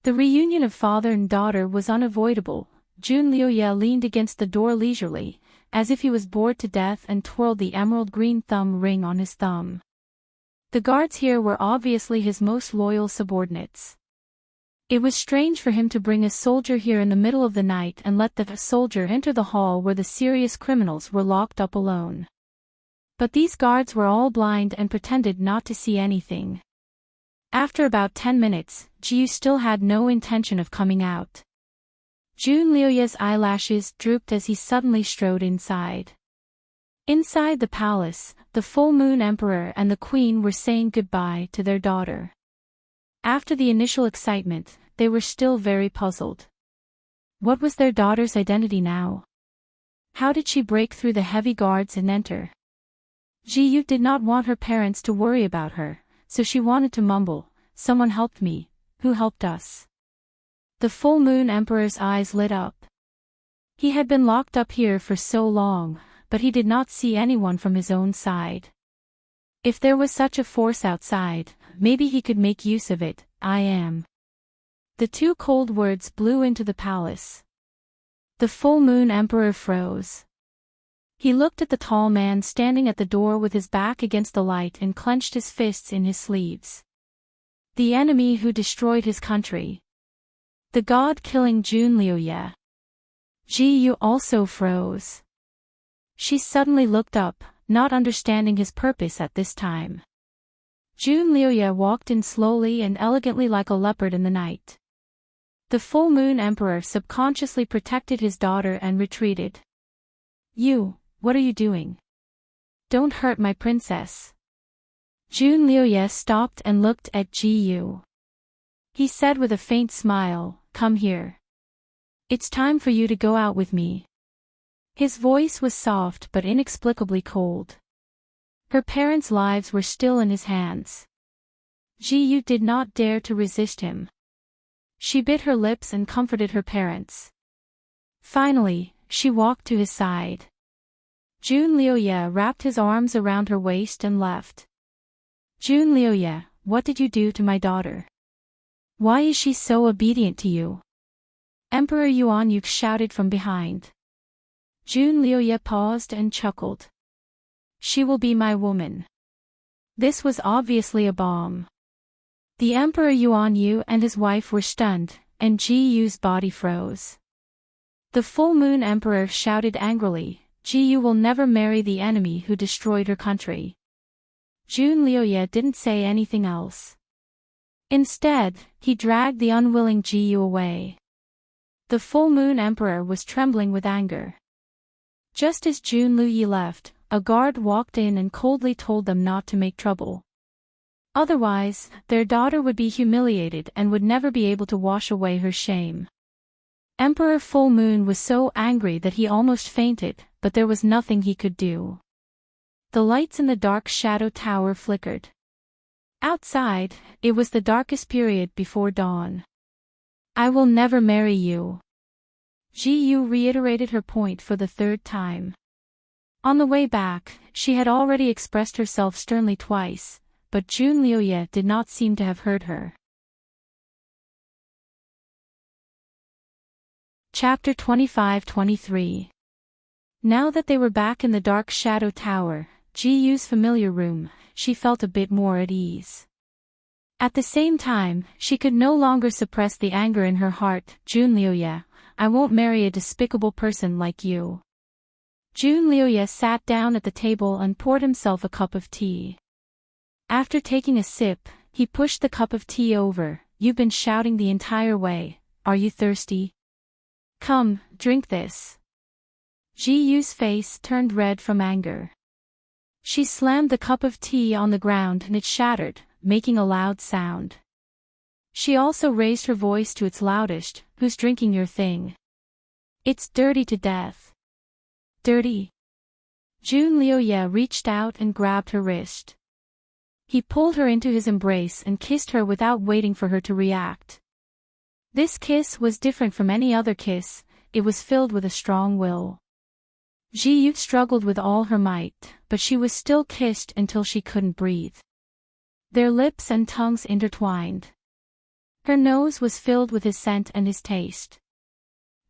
Speaker 1: The reunion of father and daughter was unavoidable. Jun Liuye leaned against the door leisurely, as if he was bored to death, and twirled the emerald green thumb ring on his thumb. The guards here were obviously his most loyal subordinates. It was strange for him to bring a soldier here in the middle of the night and let the soldier enter the hall where the serious criminals were locked up alone. But these guards were all blind and pretended not to see anything. After about 10 minutes, Jiyu still had no intention of coming out. Jun Liuye's eyelashes drooped as he suddenly strode inside. Inside the palace, the full moon emperor and the queen were saying goodbye to their daughter. After the initial excitement, they were still very puzzled. What was their daughter's identity now? How did she break through the heavy guards and enter? Jiyu did not want her parents to worry about her, so she wanted to mumble, "Someone helped me. Who helped us?" The full moon emperor's eyes lit up. He had been locked up here for so long, but he did not see anyone from his own side. If there was such a force outside, maybe he could make use of it. I am. The two cold words blew into the palace. The full moon emperor froze. He looked at the tall man standing at the door with his back against the light and clenched his fists in his sleeves. The enemy who destroyed his country. The god-killing Jun Liuye. Jiyu also froze. She suddenly looked up, not understanding his purpose at this time. Jun Liuye walked in slowly and elegantly like a leopard in the night. The full moon emperor subconsciously protected his daughter and retreated. "You, what are you doing? Don't hurt my princess." Jun Liuye stopped and looked at Jiyu. He said with a faint smile, "Come here. It's time for you to go out with me." His voice was soft but inexplicably cold. Her parents' lives were still in his hands. Jiyu did not dare to resist him. She bit her lips and comforted her parents. Finally, she walked to his side. Jun Liuye wrapped his arms around her waist and left. "Jun Liuye, what did you do to my daughter? Why is she so obedient to you?" Emperor Yuanyuk shouted from behind. Jun Liuye paused and chuckled. "She will be my woman." This was obviously a bomb. The Emperor Yuanyu and his wife were stunned, and Jiyu's body froze. The full moon emperor shouted angrily, "Jiyu will never marry the enemy who destroyed her country." Jun Liuye didn't say anything else. Instead, he dragged the unwilling Jiyu away. The full moon emperor was trembling with anger. Just as Jun Liuye left, a guard walked in and coldly told them not to make trouble. Otherwise, their daughter would be humiliated and would never be able to wash away her shame. Emperor Full Moon was so angry that he almost fainted, but there was nothing he could do. The lights in the dark shadow tower flickered. Outside, it was the darkest period before dawn. "I will never marry you." Jiyu reiterated her point for the third time. On the way back, she had already expressed herself sternly twice, but Jun Liuye did not seem to have heard her. Chapter 25-23. Now that they were back in the dark shadow tower, Jiyu's familiar room, she felt a bit more at ease. At the same time, she could no longer suppress the anger in her heart. "Jun Liuye, I won't marry a despicable person like you." Jun Liuye sat down at the table and poured himself a cup of tea. After taking a sip, he pushed the cup of tea over. "You've been shouting the entire way. Are you thirsty? Come, drink this." Jiyu's face turned red from anger. She slammed the cup of tea on the ground and it shattered, making a loud sound. She also raised her voice to its loudest. "Who's drinking your thing? It's dirty to death." "Dirty?" Jun Liuye reached out and grabbed her wrist. He pulled her into his embrace and kissed her without waiting for her to react. This kiss was different from any other kiss, it was filled with a strong will. Ji Yu struggled with all her might, but she was still kissed until she couldn't breathe. Their lips and tongues intertwined. Her nose was filled with his scent and his taste.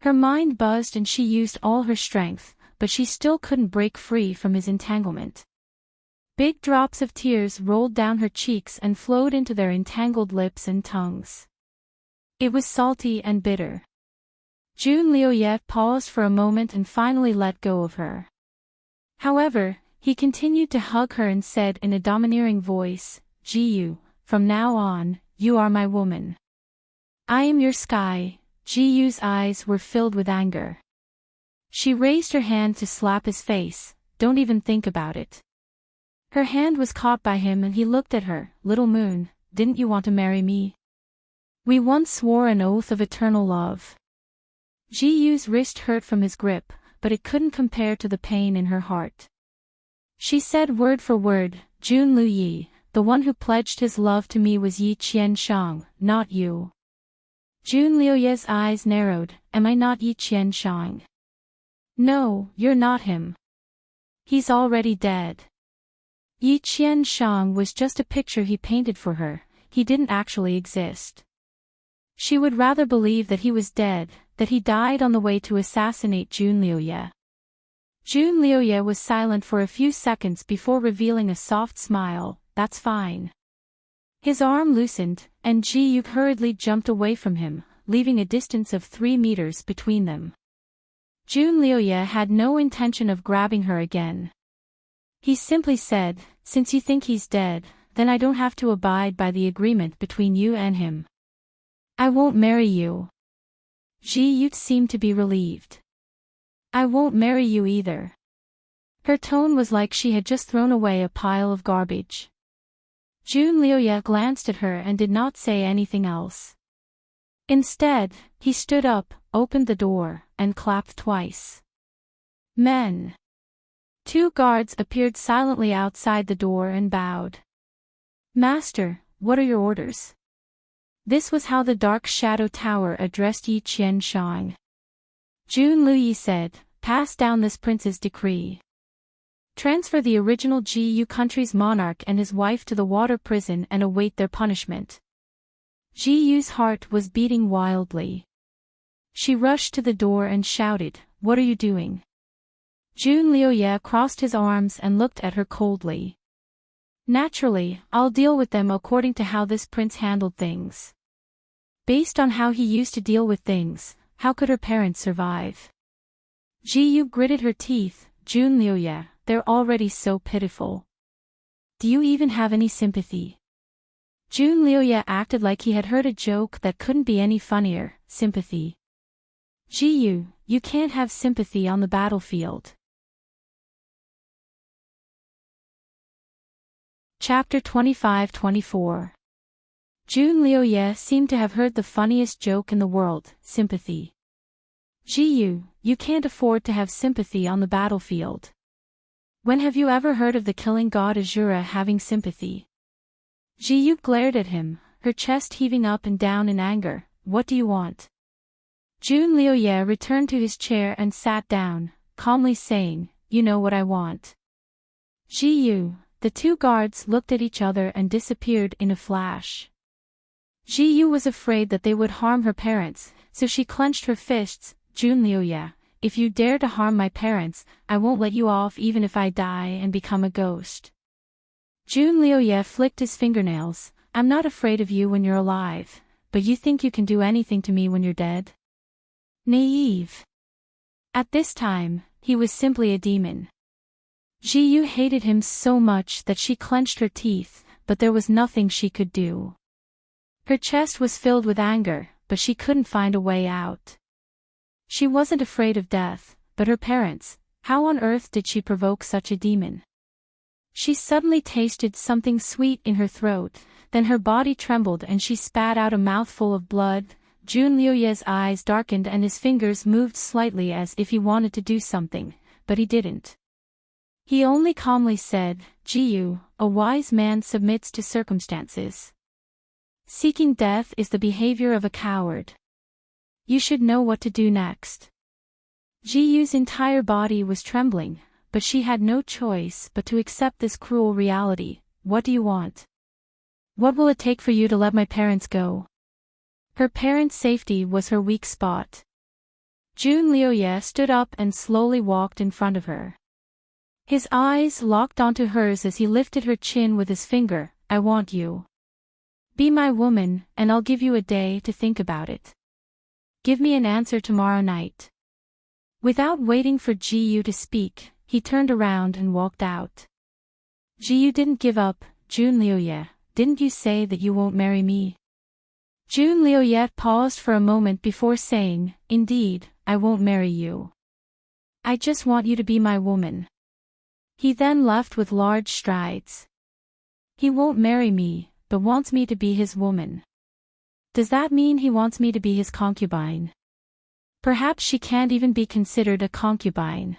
Speaker 1: Her mind buzzed and she used all her strength, but she still couldn't break free from his entanglement. Big drops of tears rolled down her cheeks and flowed into their entangled lips and tongues. It was salty and bitter. Jun Liuye paused for a moment and finally let go of her. However, he continued to hug her and said in a domineering voice, "Ji Yu, from now on, you are my woman. I am your sky." Ji Yu's eyes were filled with anger. She raised her hand to slap his face. "Don't even think about it." Her hand was caught by him and he looked at her. "Little moon, didn't you want to marry me? We once swore an oath of eternal love." Ji Yu's wrist hurt from his grip, but it couldn't compare to the pain in her heart. She said word for word, "Jun Liuye, the one who pledged his love to me was Yi Qianshang, not you." Jun Liuye's eyes narrowed. "Am I not Yi Qianshang?" "No, you're not him. He's already dead." Yi Qianshang was just a picture he painted for her, he didn't actually exist. She would rather believe that he was dead, that he died on the way to assassinate Jun Liuye. Jun Liuye was silent for a few seconds before revealing a soft smile. "That's fine." His arm loosened, and Ji Yu hurriedly jumped away from him, leaving a distance of 3 meters between them. Jun Liuye had no intention of grabbing her again. He simply said, "Since you think he's dead, then I don't have to abide by the agreement between you and him. I won't marry you." Ji Yu seemed to be relieved. "I won't marry you either." Her tone was like she had just thrown away a pile of garbage. Jun Liuye glanced at her and did not say anything else. Instead, he stood up, opened the door, and clapped twice. "Men." 2 guards appeared silently outside the door and bowed. "Master, what are your orders?" This was how the Dark Shadow Tower addressed Yi Qianshang. Jun Liuye said, "Pass down this prince's decree. Transfer the original Ji Yu country's monarch and his wife to the water prison and await their punishment." Ji Yu's heart was beating wildly. She rushed to the door and shouted, "What are you doing?" Jun Liuye crossed his arms and looked at her coldly. "Naturally, I'll deal with them according to how this prince handled things." Based on how he used to deal with things, how could her parents survive? Ji Yu gritted her teeth. "Jun Liuye, they're already so pitiful. Do you even have any sympathy?" Jun Liuye acted like he had heard a joke that couldn't be any funnier. "Sympathy? Ji Yu, you can't have sympathy on the battlefield." Chapter 25-24. Jun Liuye seemed to have heard the funniest joke in the world. Sympathy? Ji Yu, you can't afford to have sympathy on the battlefield. When have you ever heard of the killing god Azura having sympathy? Ji Yu glared at him, her chest heaving up and down in anger. "What do you want?" Jun Liuye returned to his chair and sat down, calmly saying, "You know what I want." Ji Yu. The 2 guards looked at each other and disappeared in a flash. Ji Yu was afraid that they would harm her parents, so she clenched her fists. "Jun Liuye, if you dare to harm my parents, I won't let you off even if I die and become a ghost." Jun Liuye flicked his fingernails. "I'm not afraid of you when you're alive, but you think you can do anything to me when you're dead? Naive." At this time, he was simply a demon. Ji Yu hated him so much that she clenched her teeth, but there was nothing she could do. Her chest was filled with anger, but she couldn't find a way out. She wasn't afraid of death, but her parents, how on earth did she provoke such a demon? She suddenly tasted something sweet in her throat, then her body trembled and she spat out a mouthful of blood. Jun Liuye's eyes darkened and his fingers moved slightly as if he wanted to do something, but he didn't. He only calmly said, "Ji Yu, a wise man submits to circumstances. Seeking death is the behavior of a coward." You should know what to do next. Ji-Yu's entire body was trembling, but she had no choice but to accept this cruel reality. What do you want? What will it take for you to let my parents go? Her parents' safety was her weak spot. Jun Liuye stood up and slowly walked in front of her. His eyes locked onto hers as he lifted her chin with his finger. I want you. Be my woman, and I'll give you a day to think about it. Give me an answer tomorrow night. Without waiting for Ji-Yu to speak, he turned around and walked out. Ji-Yu didn't give up. Jun Liuye, didn't you say that you won't marry me? Jun Liuye paused for a moment before saying, Indeed, I won't marry you. I just want you to be my woman. He then left with large strides. He won't marry me, but wants me to be his woman. Does that mean he wants me to be his concubine? Perhaps she can't even be considered a concubine.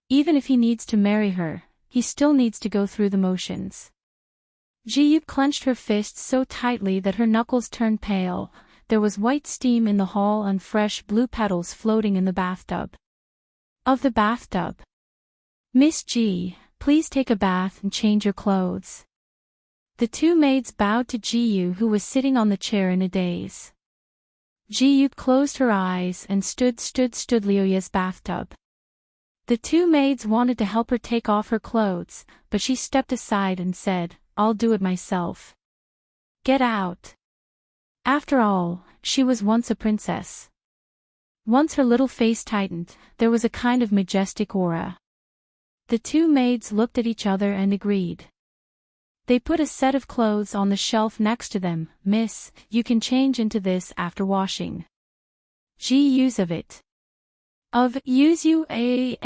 Speaker 1: Even if he needs to marry her, he still needs to go through the motions. Ji-Yu clenched her fists so tightly that her knuckles turned pale. There was white steam in the hall and fresh blue petals floating in the bathtub. Of the bathtub. Miss Ji, please take a bath and change your clothes. The two maids bowed to Ji-Yu, who was sitting on the chair in a daze. Ji-Yu closed her eyes and stood Liuye's bathtub. The two maids wanted to help her take off her clothes, but she stepped aside and said, I'll do it myself. Get out. After all, she was once a princess. Once her little face tightened, there was a kind of majestic aura. The two maids looked at each other and agreed. They put a set of clothes on the shelf next to them. Miss, you can change into this after washing. Use of it. Of use you a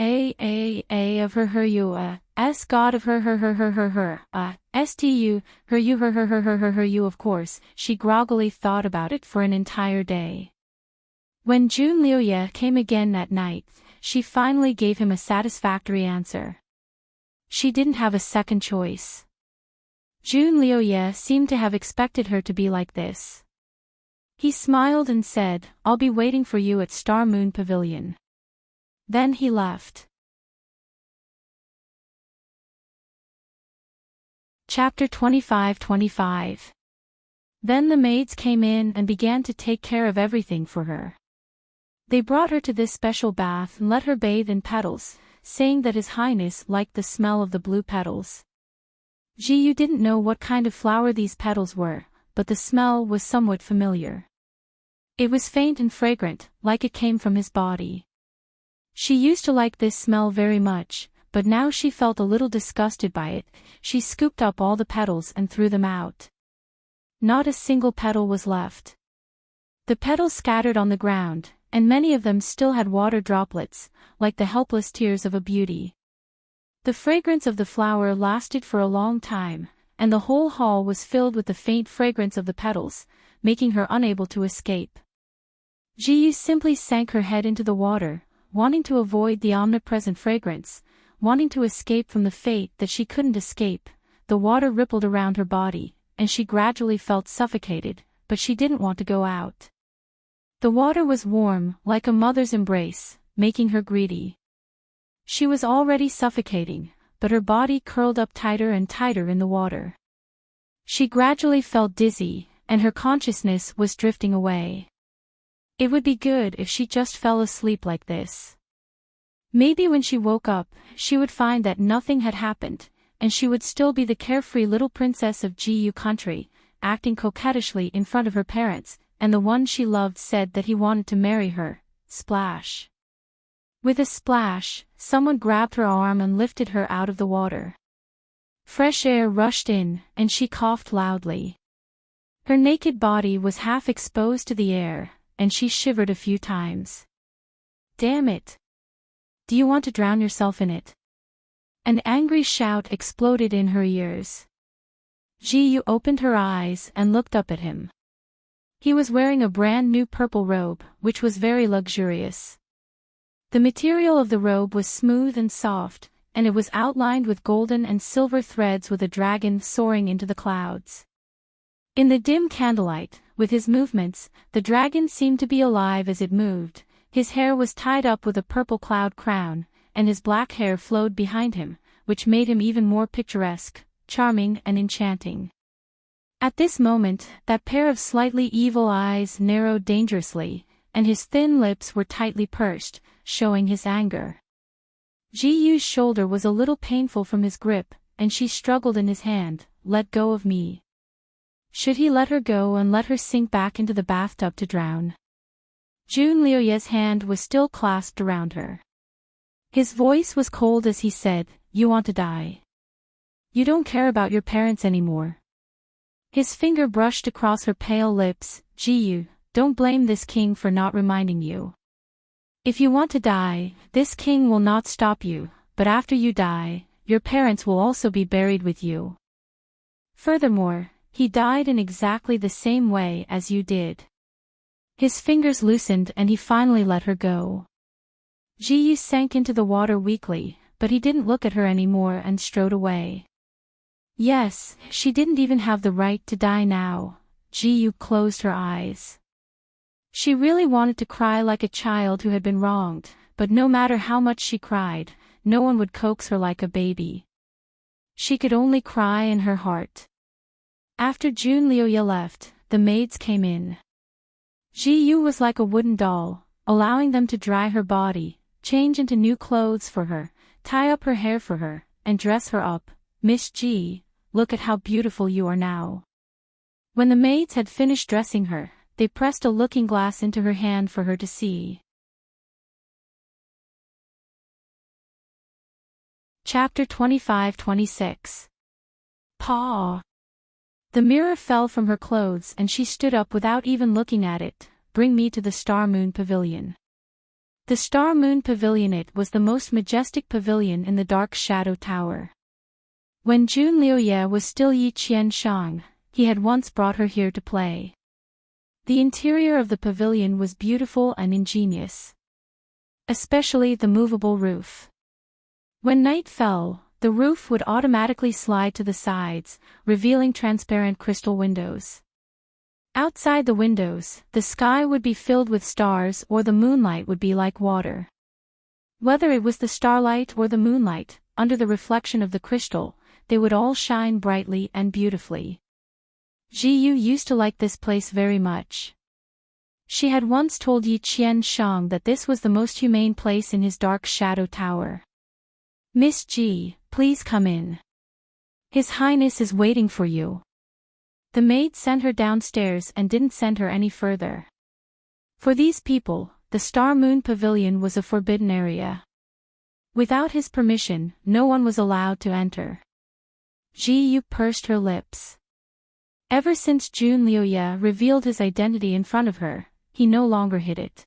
Speaker 1: of her you s god of her stu her you of course. She groggily thought about it for an entire day. When Jun Liuye came again that night, she finally gave him a satisfactory answer. She didn't have a second choice. Jun Liuye seemed to have expected her to be like this. He smiled and said, I'll be waiting for you at Star Moon Pavilion. Then he left. Chapter 25-25. Then the maids came in and began to take care of everything for her. They brought her to this special bath and let her bathe in petals, saying that His Highness liked the smell of the blue petals. Ji-Yu didn't know what kind of flower these petals were, but the smell was somewhat familiar. It was faint and fragrant, like it came from his body. She used to like this smell very much, but now she felt a little disgusted by it. She scooped up all the petals and threw them out. Not a single petal was left. The petals scattered on the ground, and many of them still had water droplets, like the helpless tears of a beauty. The fragrance of the flower lasted for a long time, and the whole hall was filled with the faint fragrance of the petals, making her unable to escape. Ji-Yu simply sank her head into the water, wanting to avoid the omnipresent fragrance, wanting to escape from the fate that she couldn't escape. The water rippled around her body, and she gradually felt suffocated, but she didn't want to go out. The water was warm, like a mother's embrace, making her greedy. She was already suffocating, but her body curled up tighter and tighter in the water. She gradually felt dizzy, and her consciousness was drifting away. It would be good if she just fell asleep like this. Maybe when she woke up, she would find that nothing had happened, and she would still be the carefree little princess of Ji-Yu country, acting coquettishly in front of her parents, and the one she loved said that he wanted to marry her. Splash. With a splash, someone grabbed her arm and lifted her out of the water. Fresh air rushed in, and she coughed loudly. Her naked body was half exposed to the air, and she shivered a few times. Damn it! Do you want to drown yourself in it? An angry shout exploded in her ears. Ji-Yu opened her eyes and looked up at him. He was wearing a brand new purple robe, which was very luxurious. The material of the robe was smooth and soft, and it was outlined with golden and silver threads with a dragon soaring into the clouds. In the dim candlelight, With his movements, the dragon seemed to be alive as it moved. His hair was tied up with a purple cloud crown, and his black hair flowed behind him, which made him even more picturesque, charming and enchanting. At this moment, that pair of slightly evil eyes narrowed dangerously, and his thin lips were tightly pursed, showing his anger. Ji-Yu's shoulder was a little painful from his grip, and she struggled in his hand. "Let go of me." Should he let her go and let her sink back into the bathtub to drown? Jun Liuye's hand was still clasped around her. His voice was cold as he said, "You want to die. You don't care about your parents anymore." His finger brushed across her pale lips. "Ji-Yu, don't blame this king for not reminding you. If you want to die, this king will not stop you, but after you die, your parents will also be buried with you. Furthermore, he died in exactly the same way as you did." His fingers loosened and he finally let her go. Ji-Yu sank into the water weakly, but he didn't look at her anymore and strode away. Yes, she didn't even have the right to die now. Ji-Yu closed her eyes. She really wanted to cry like a child who had been wronged, but no matter how much she cried, no one would coax her like a baby. She could only cry in her heart. After Jun Liuye left, the maids came in. Ji-Yu was like a wooden doll, allowing them to dry her body, change into new clothes for her, tie up her hair for her, and dress her up. "Miss Ji, look at how beautiful you are now." When the maids had finished dressing her, they pressed a looking glass into her hand for her to see. Chapter 25-26. Paw. The mirror fell from her clothes and she stood up without even looking at it. "Bring me to the Star Moon Pavilion." The Star Moon Pavilion. It was the most majestic pavilion in the Dark Shadow Tower. When Jun Liuye was still Yi Qianshang, he had once brought her here to play. The interior of the pavilion was beautiful and ingenious. Especially the movable roof. When night fell, the roof would automatically slide to the sides, revealing transparent crystal windows. Outside the windows, the sky would be filled with stars or the moonlight would be like water. Whether it was the starlight or the moonlight, under the reflection of the crystal, they would all shine brightly and beautifully. Ji-Yu used to like this place very much. She had once told Yi Qianshang that this was the most humane place in his Dark Shadow Tower. "Miss Ji, please come in. His Highness is waiting for you." The maid sent her downstairs and didn't send her any further. For these people, the Star Moon Pavilion was a forbidden area. Without his permission, no one was allowed to enter. Ji-Yu pursed her lips. Ever since Jun Liuye revealed his identity in front of her, he no longer hid it.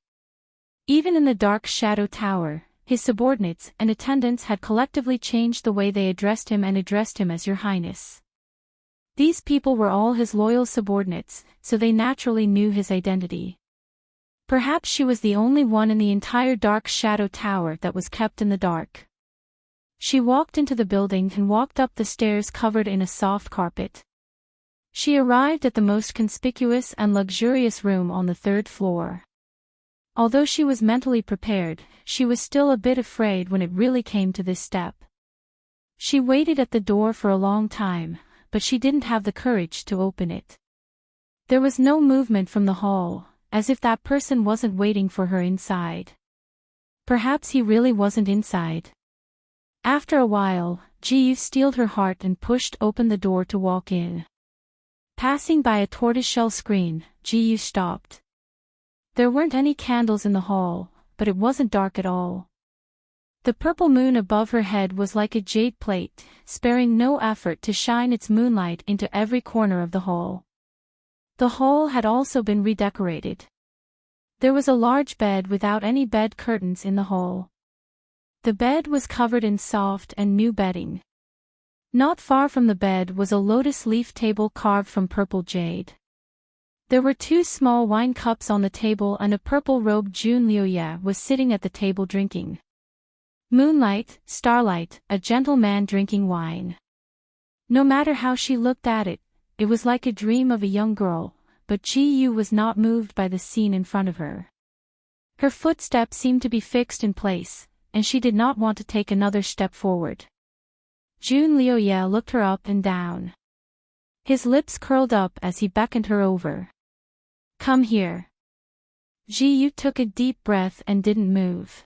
Speaker 1: Even in the Dark Shadow Tower, his subordinates and attendants had collectively changed the way they addressed him and addressed him as Your Highness. These people were all his loyal subordinates, so they naturally knew his identity. Perhaps she was the only one in the entire Dark Shadow Tower that was kept in the dark. She walked into the building and walked up the stairs covered in a soft carpet. She arrived at the most conspicuous and luxurious room on the 3rd floor. Although she was mentally prepared, she was still a bit afraid when it really came to this step. She waited at the door for a long time, but she didn't have the courage to open it. There was no movement from the hall, as if that person wasn't waiting for her inside. Perhaps he really wasn't inside. After a while, Ji-Yu steeled her heart and pushed open the door to walk in. Passing by a tortoiseshell screen, Ji-Yu stopped. There weren't any candles in the hall, but it wasn't dark at all. The purple moon above her head was like a jade plate, sparing no effort to shine its moonlight into every corner of the hall. The hall had also been redecorated. There was a large bed without any bed curtains in the hall. The bed was covered in soft and new bedding. Not far from the bed was a lotus leaf table carved from purple jade. There were 2 small wine cups on the table and a purple-robed Jun Liuye was sitting at the table drinking. Moonlight, starlight, a gentle man drinking wine. No matter how she looked at it, it was like a dream of a young girl, but Ji-yu was not moved by the scene in front of her. Her footsteps seemed to be fixed in place, and she did not want to take another step forward. Jun Lioye looked her up and down. His lips curled up as he beckoned her over. Come here. Ji-yu took a deep breath and didn't move.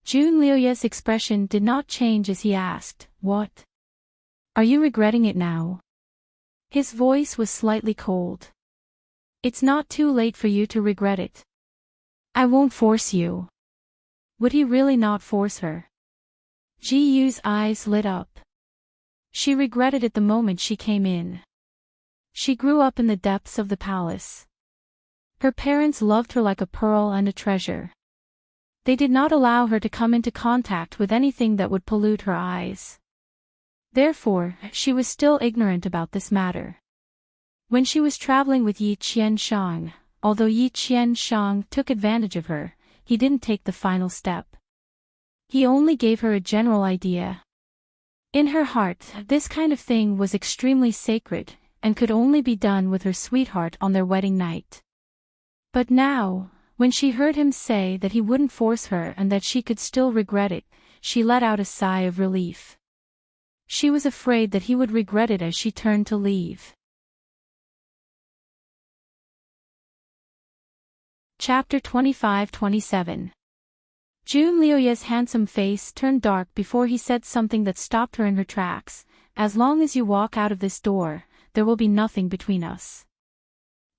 Speaker 1: Jun Lioye's expression did not change as he asked, What? Are you regretting it now? His voice was slightly cold. It's not too late for you to regret it. I won't force you. Would he really not force her? Ji-yu's eyes lit up. She regretted it the moment she came in. She grew up in the depths of the palace. Her parents loved her like a pearl and a treasure. They did not allow her to come into contact with anything that would pollute her eyes. Therefore, she was still ignorant about this matter. When she was traveling with Yi Qianshang, although Yi Qianshang took advantage of her, he didn't take the final step. He only gave her a general idea. In her heart, this kind of thing was extremely sacred, and could only be done with her sweetheart on their wedding night. But now, when she heard him say that he wouldn't force her and that she could still regret it, she let out a sigh of relief. She was afraid that he would regret it as she turned to leave. Chapter 25-27. Jun Lioye's handsome face turned dark before he said something that stopped her in her tracks. As long as you walk out of this door, there will be nothing between us.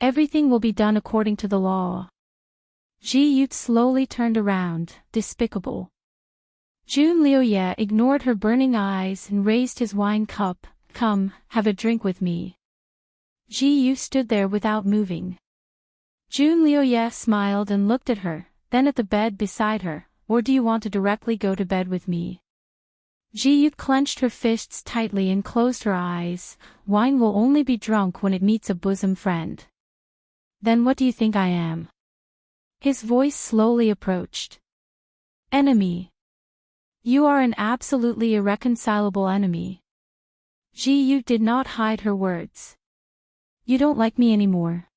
Speaker 1: Everything will be done according to the law. Ji-yu slowly turned around, despicable. Jun Lioye ignored her burning eyes and raised his wine cup. Come, have a drink with me. Ji-yu stood there without moving. Jun Lioye smiled and looked at her, then at the bed beside her. Or do you want to directly go to bed with me? Ji-yu clenched her fists tightly and closed her eyes. Wine will only be drunk when it meets a bosom friend. Then what do you think I am? His voice slowly approached. Enemy. You are an absolutely irreconcilable enemy. Ji-yu did not hide her words. You don't like me anymore.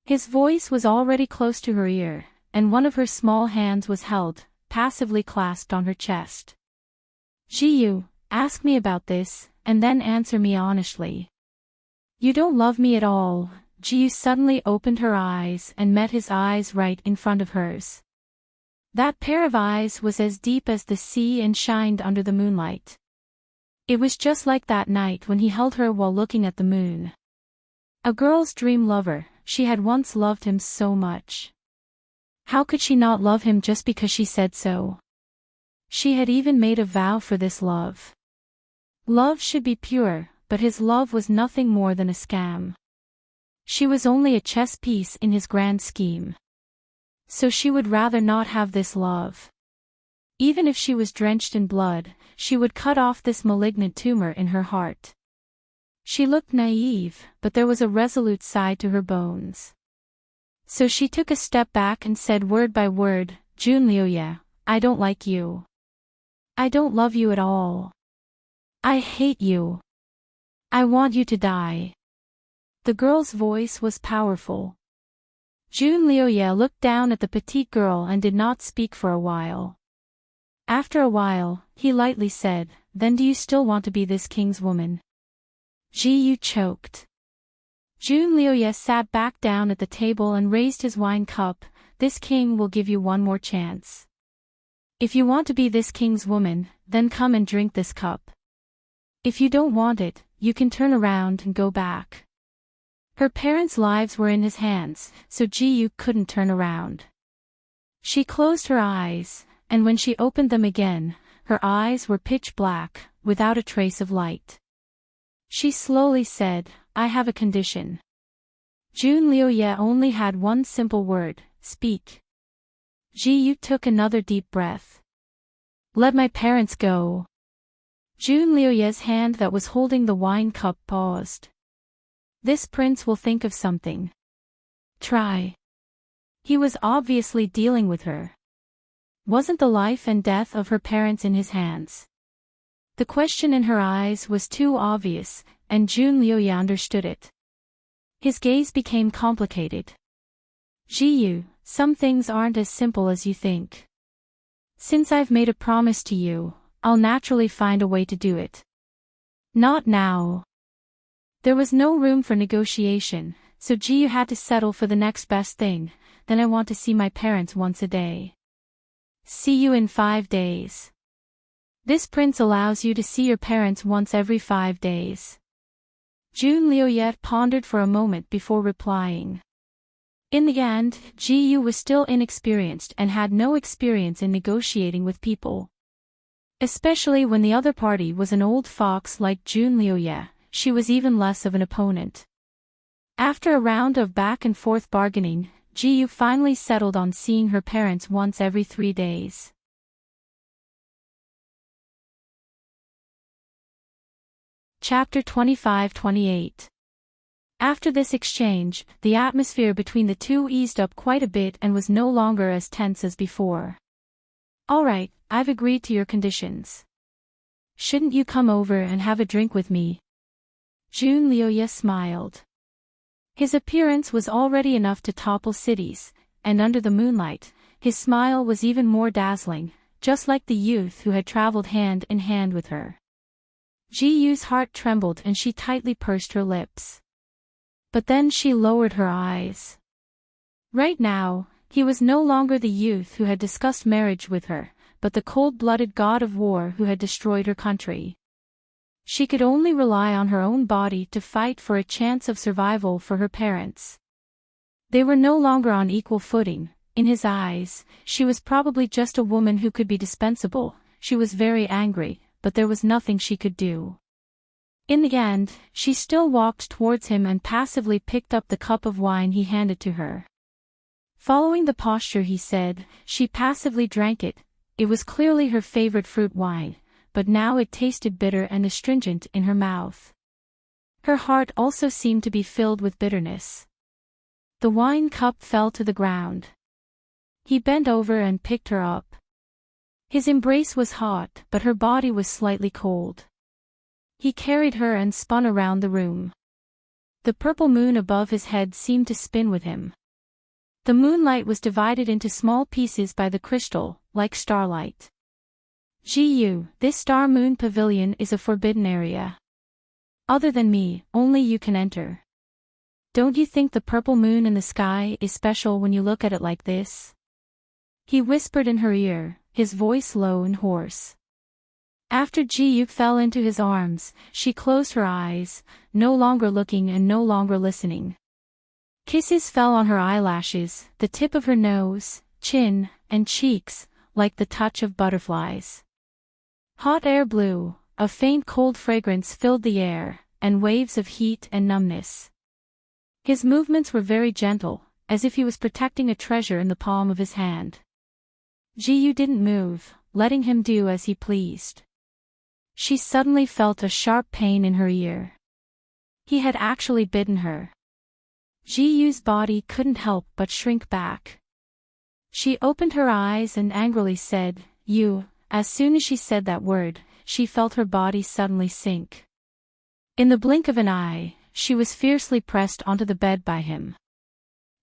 Speaker 1: His voice was already close to her ear, and one of her small hands was held, passively clasped on her chest. Ji-yu, ask me about this, and then answer me honestly. You don't love me at all. Ji-yu suddenly opened her eyes and met his eyes right in front of hers. That pair of eyes was as deep as the sea and shined under the moonlight. It was just like that night when he held her while looking at the moon. A girl's dream lover, she had once loved him so much. How could she not love him just because she said so? She had even made a vow for this love. Love should be pure, but his love was nothing more than a scam. She was only a chess piece in his grand scheme. So she would rather not have this love. Even if she was drenched in blood, she would cut off this malignant tumor in her heart. She looked naive, but there was a resolute side to her bones. So she took a step back and said word by word, Jun Lioye, I don't like you. I don't love you at all. I hate you. I want you to die. The girl's voice was powerful. Jun Lioye looked down at the petite girl and did not speak for a while. After a while, he lightly said, Then do you still want to be this king's woman? Ji-yu choked. Jun Lioye sat back down at the table and raised his wine cup. This king will give you one more chance. If you want to be this king's woman, then come and drink this cup. If you don't want it, you can turn around and go back. Her parents' lives were in his hands, so Ji-yu couldn't turn around. She closed her eyes, and when she opened them again, her eyes were pitch black, without a trace of light. She slowly said, I have a condition. Jun Lioye only had one simple word, speak. Ji-yu took another deep breath. Let my parents go. Jun Lioye's hand that was holding the wine cup paused. This prince will think of something. Try. He was obviously dealing with her. Wasn't the life and death of her parents in his hands? The question in her eyes was too obvious, and Jun Lioye understood it. His gaze became complicated. Ji-yu, some things aren't as simple as you think. Since I've made a promise to you, I'll naturally find a way to do it. Not now. There was no room for negotiation, so Ji-yu had to settle for the next best thing. Then I want to see my parents once a day. See you in 5 days. This prince allows you to see your parents once every 5 days. Jun Liuyet pondered for a moment before replying. In the end, Ji-yu was still inexperienced and had no experience in negotiating with people. Especially when the other party was an old fox like Jun Liuyet, she was even less of an opponent. After a round of back-and-forth bargaining, Ji-yu finally settled on seeing her parents once every 3 days. Chapter 25-28. After this exchange, the atmosphere between the two eased up quite a bit and was no longer as tense as before. Alright, I've agreed to your conditions. Shouldn't you come over and have a drink with me? Jun Liuyet smiled. His appearance was already enough to topple cities, and under the moonlight, his smile was even more dazzling, just like the youth who had traveled hand in hand with her. Ji-yu's heart trembled and she tightly pursed her lips. But then she lowered her eyes. Right now, he was no longer the youth who had discussed marriage with her, but the cold-blooded god of war who had destroyed her country. She could only rely on her own body to fight for a chance of survival for her parents. They were no longer on equal footing. In his eyes, she was probably just a woman who could be dispensable. She was very angry, but there was nothing she could do. In the end, she still walked towards him and passively picked up the cup of wine he handed to her. Following the posture he said, she passively drank it. It was clearly her favorite fruit wine, but now it tasted bitter and astringent in her mouth. Her heart also seemed to be filled with bitterness. The wine cup fell to the ground. He bent over and picked her up. His embrace was hot, but her body was slightly cold. He carried her and spun around the room. The purple moon above his head seemed to spin with him. The moonlight was divided into small pieces by the crystal, like starlight. Ji-yu, this star moon pavilion is a forbidden area. Other than me, only you can enter. Don't you think the purple moon in the sky is special when you look at it like this? He whispered in her ear, his voice low and hoarse. After Ji-yu fell into his arms, she closed her eyes, no longer looking and no longer listening. Kisses fell on her eyelashes, the tip of her nose, chin, and cheeks, like the touch of butterflies. Hot air blew, a faint cold fragrance filled the air, and waves of heat and numbness. His movements were very gentle, as if he was protecting a treasure in the palm of his hand. Ji-yu didn't move, letting him do as he pleased. She suddenly felt a sharp pain in her ear. He had actually bitten her. Ji-yu's body couldn't help but shrink back. She opened her eyes and angrily said, "You." As soon as she said that word, she felt her body suddenly sink. In the blink of an eye, she was fiercely pressed onto the bed by him.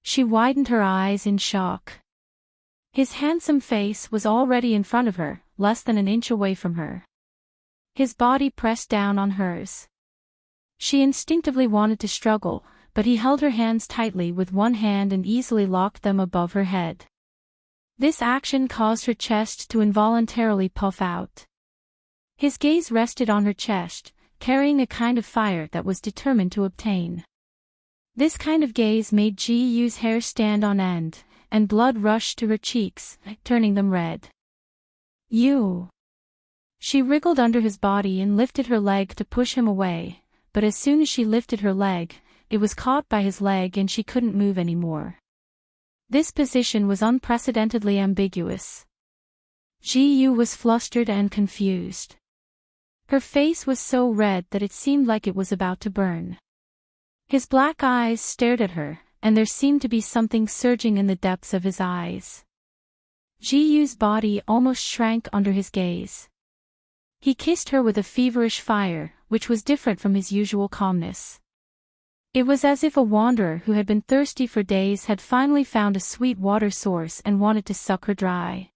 Speaker 1: She widened her eyes in shock. His handsome face was already in front of her, less than an inch away from her. His body pressed down on hers. She instinctively wanted to struggle, but he held her hands tightly with one hand and easily locked them above her head. This action caused her chest to involuntarily puff out. His gaze rested on her chest, carrying a kind of fire that was determined to obtain. This kind of gaze made Ji-yu's hair stand on end, and blood rushed to her cheeks, turning them red. "You." She wriggled under his body and lifted her leg to push him away, but as soon as she lifted her leg, it was caught by his leg and she couldn't move anymore. This position was unprecedentedly ambiguous. Ji-yu was flustered and confused. Her face was so red that it seemed like it was about to burn. His black eyes stared at her, and there seemed to be something surging in the depths of his eyes. Ji-yu's body almost shrank under his gaze. He kissed her with a feverish fire, which was different from his usual calmness. It was as if a wanderer who had been thirsty for days had finally found a sweet water source and wanted to suck her dry.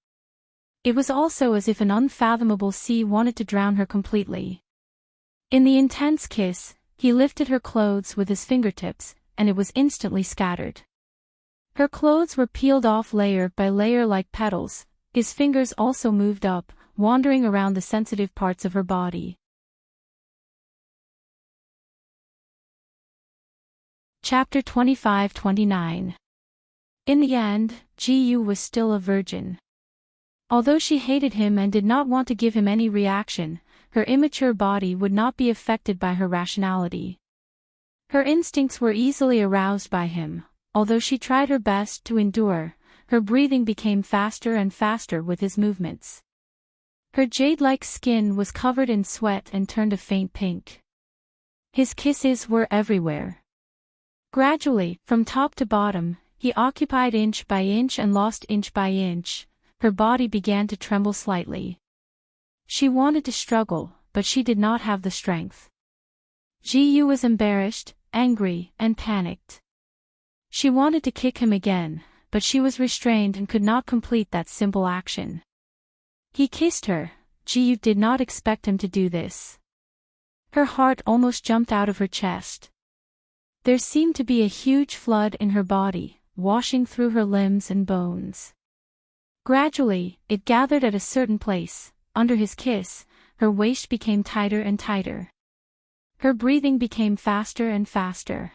Speaker 1: It was also as if an unfathomable sea wanted to drown her completely. In the intense kiss, he lifted her clothes with his fingertips, and it was instantly scattered. Her clothes were peeled off layer by layer like petals. His fingers also moved up, wandering around the sensitive parts of her body. Chapter 25-29. In the end, Ji-yu was still a virgin. Although she hated him and did not want to give him any reaction, her immature body would not be affected by her rationality. Her instincts were easily aroused by him. Although she tried her best to endure, her breathing became faster and faster with his movements. Her jade-like skin was covered in sweat and turned a faint pink. His kisses were everywhere. Gradually, from top to bottom, he occupied inch by inch and lost inch by inch. Her body began to tremble slightly. She wanted to struggle, but she did not have the strength. Ji-yu was embarrassed, angry, and panicked. She wanted to kick him again, but she was restrained and could not complete that simple action. He kissed her. Ji-yu did not expect him to do this. Her heart almost jumped out of her chest. There seemed to be a huge flood in her body, washing through her limbs and bones. Gradually, it gathered at a certain place. Under his kiss, her waist became tighter and tighter. Her breathing became faster and faster.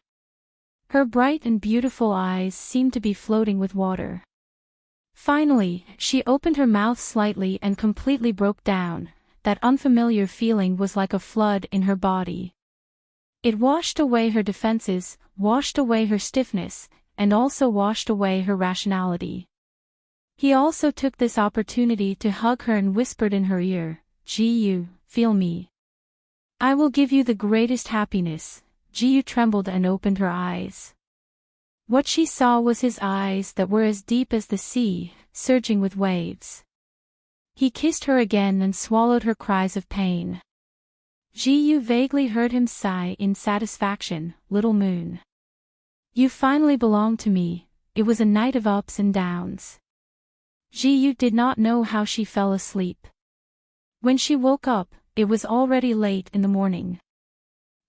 Speaker 1: Her bright and beautiful eyes seemed to be floating with water. Finally, she opened her mouth slightly and completely broke down. That unfamiliar feeling was like a flood in her body. It washed away her defenses, washed away her stiffness, and also washed away her rationality. He also took this opportunity to hug her and whispered in her ear, "Ji-yu, feel me. I will give you the greatest happiness." Ji-yu trembled and opened her eyes. What she saw was his eyes that were as deep as the sea, surging with waves. He kissed her again and swallowed her cries of pain. Ji-yu vaguely heard him sigh in satisfaction, "Little moon. You finally belong to me." It was a night of ups and downs. Ji-yu did not know how she fell asleep. When she woke up, it was already late in the morning.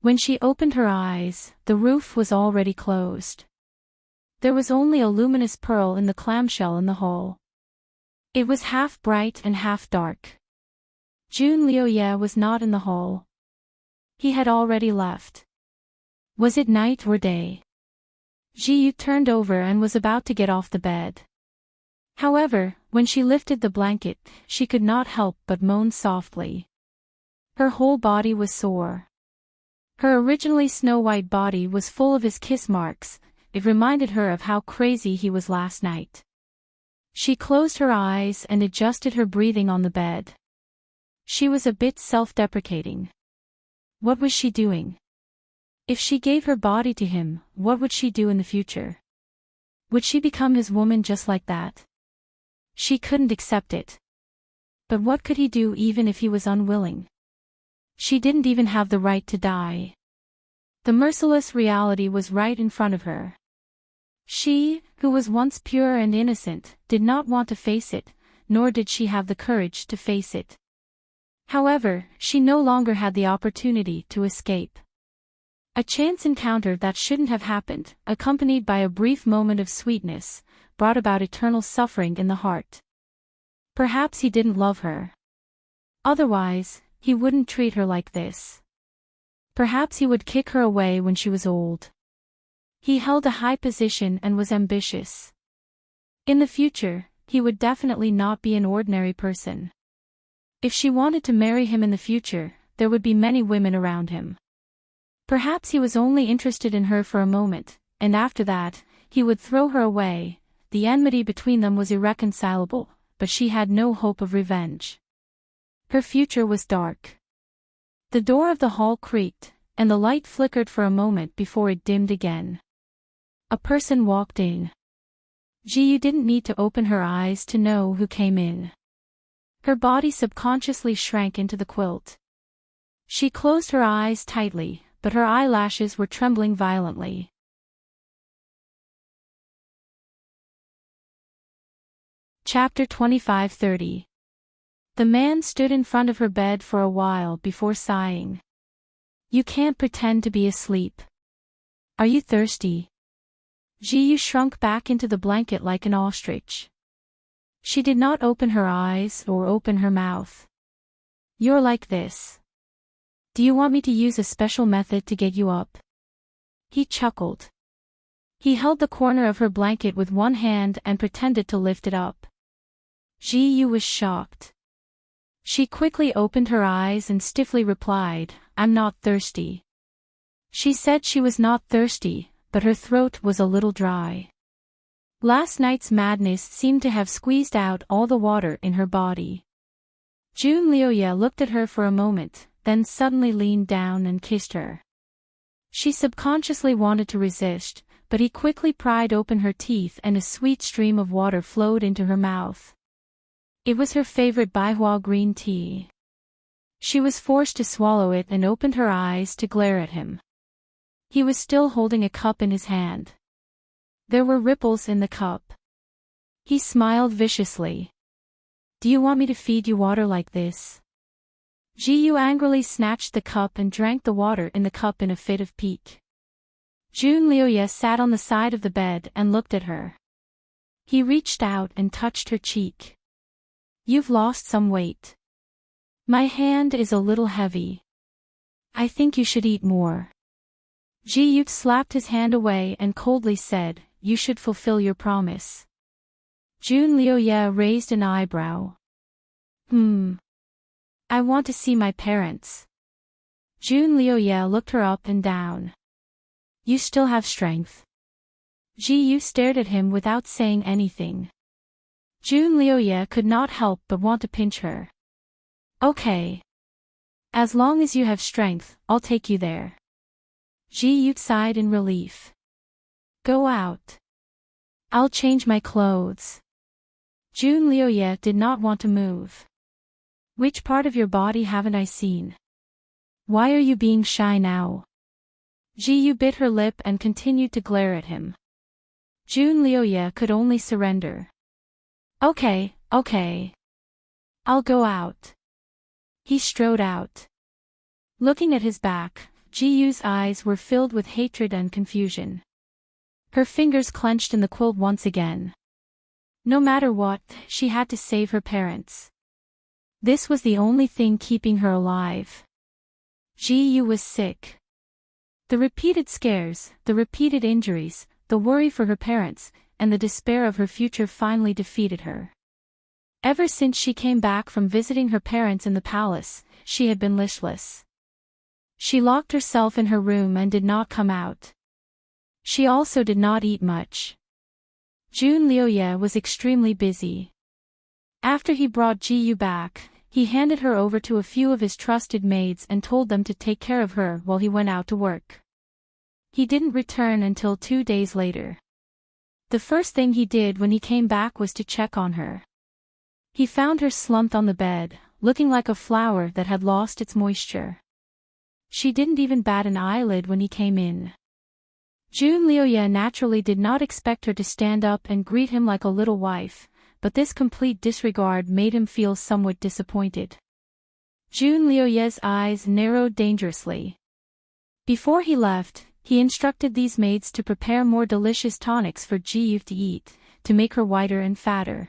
Speaker 1: When she opened her eyes, the roof was already closed. There was only a luminous pearl in the clamshell in the hole. It was half bright and half dark. Jun Liuye was not in the hole. He had already left. Was it night or day? Ji-yu turned over and was about to get off the bed. However, when she lifted the blanket, she could not help but moan softly. Her whole body was sore. Her originally snow-white body was full of his kiss marks. It reminded her of how crazy he was last night. She closed her eyes and adjusted her breathing on the bed. She was a bit self-deprecating. What was she doing? If she gave her body to him, what would she do in the future? Would she become his woman just like that? She couldn't accept it. But what could he do even if he was unwilling? She didn't even have the right to die. The merciless reality was right in front of her. She, who was once pure and innocent, did not want to face it, nor did she have the courage to face it. However, she no longer had the opportunity to escape. A chance encounter that shouldn't have happened, accompanied by a brief moment of sweetness, brought about eternal suffering in the heart. Perhaps he didn't love her. Otherwise, he wouldn't treat her like this. Perhaps he would kick her away when she was old. He held a high position and was ambitious. In the future, he would definitely not be an ordinary person. If she wanted to marry him in the future, there would be many women around him. Perhaps he was only interested in her for a moment, and after that, he would throw her away. The enmity between them was irreconcilable, but she had no hope of revenge. Her future was dark. The door of the hall creaked, and the light flickered for a moment before it dimmed again. A person walked in. Ji-yu didn't need to open her eyes to know who came in. Her body subconsciously shrank into the quilt. She closed her eyes tightly, but her eyelashes were trembling violently. Chapter 25:30. The man stood in front of her bed for a while before sighing. You can't pretend to be asleep. Are you thirsty? Ji shrunk back into the blanket like an ostrich. She did not open her eyes or open her mouth. You're like this. Do you want me to use a special method to get you up? He chuckled. He held the corner of her blanket with one hand and pretended to lift it up. Ji was shocked. She quickly opened her eyes and stiffly replied, I'm not thirsty. She said she was not thirsty, but her throat was a little dry. Last night's madness seemed to have squeezed out all the water in her body. Jun Liuye looked at her for a moment, then suddenly leaned down and kissed her. She subconsciously wanted to resist, but he quickly pried open her teeth and a sweet stream of water flowed into her mouth. It was her favorite Baihua green tea. She was forced to swallow it and opened her eyes to glare at him. He was still holding a cup in his hand. There were ripples in the cup. He smiled viciously. Do you want me to feed you water like this? Ji angrily snatched the cup and drank the water in the cup in a fit of pique. Jun Liuye sat on the side of the bed and looked at her. He reached out and touched her cheek. You've lost some weight. My hand is a little heavy. I think you should eat more. Ji slapped his hand away and coldly said, You should fulfill your promise. Jun Liuye raised an eyebrow. I want to see my parents. Jun Liuye looked her up and down. You still have strength. Ji stared at him without saying anything. Jun Liuye could not help but want to pinch her. Okay. As long as you have strength, I'll take you there. Ji sighed in relief. Go out. I'll change my clothes. Jun Liuye did not want to move. Which part of your body haven't I seen? Why are you being shy now? Ji bit her lip and continued to glare at him. Jun Liuye could only surrender. Okay. I'll go out. He strode out. Looking at his back, Ji's eyes were filled with hatred and confusion. Her fingers clenched in the quilt once again. No matter what, she had to save her parents. This was the only thing keeping her alive. Ji was sick. The repeated scares, the repeated injuries, the worry for her parents, and the despair of her future finally defeated her. Ever since she came back from visiting her parents in the palace, she had been listless. She locked herself in her room and did not come out. She also did not eat much. Jun Liuye was extremely busy. After he brought Ji back, he handed her over to a few of his trusted maids and told them to take care of her while he went out to work. He didn't return until 2 days later. The first thing he did when he came back was to check on her. He found her slumped on the bed, looking like a flower that had lost its moisture. She didn't even bat an eyelid when he came in. Jun Liuye naturally did not expect her to stand up and greet him like a little wife, but this complete disregard made him feel somewhat disappointed. Jun Liuye's eyes narrowed dangerously. Before he left, he instructed these maids to prepare more delicious tonics for Ji to eat, to make her whiter and fatter.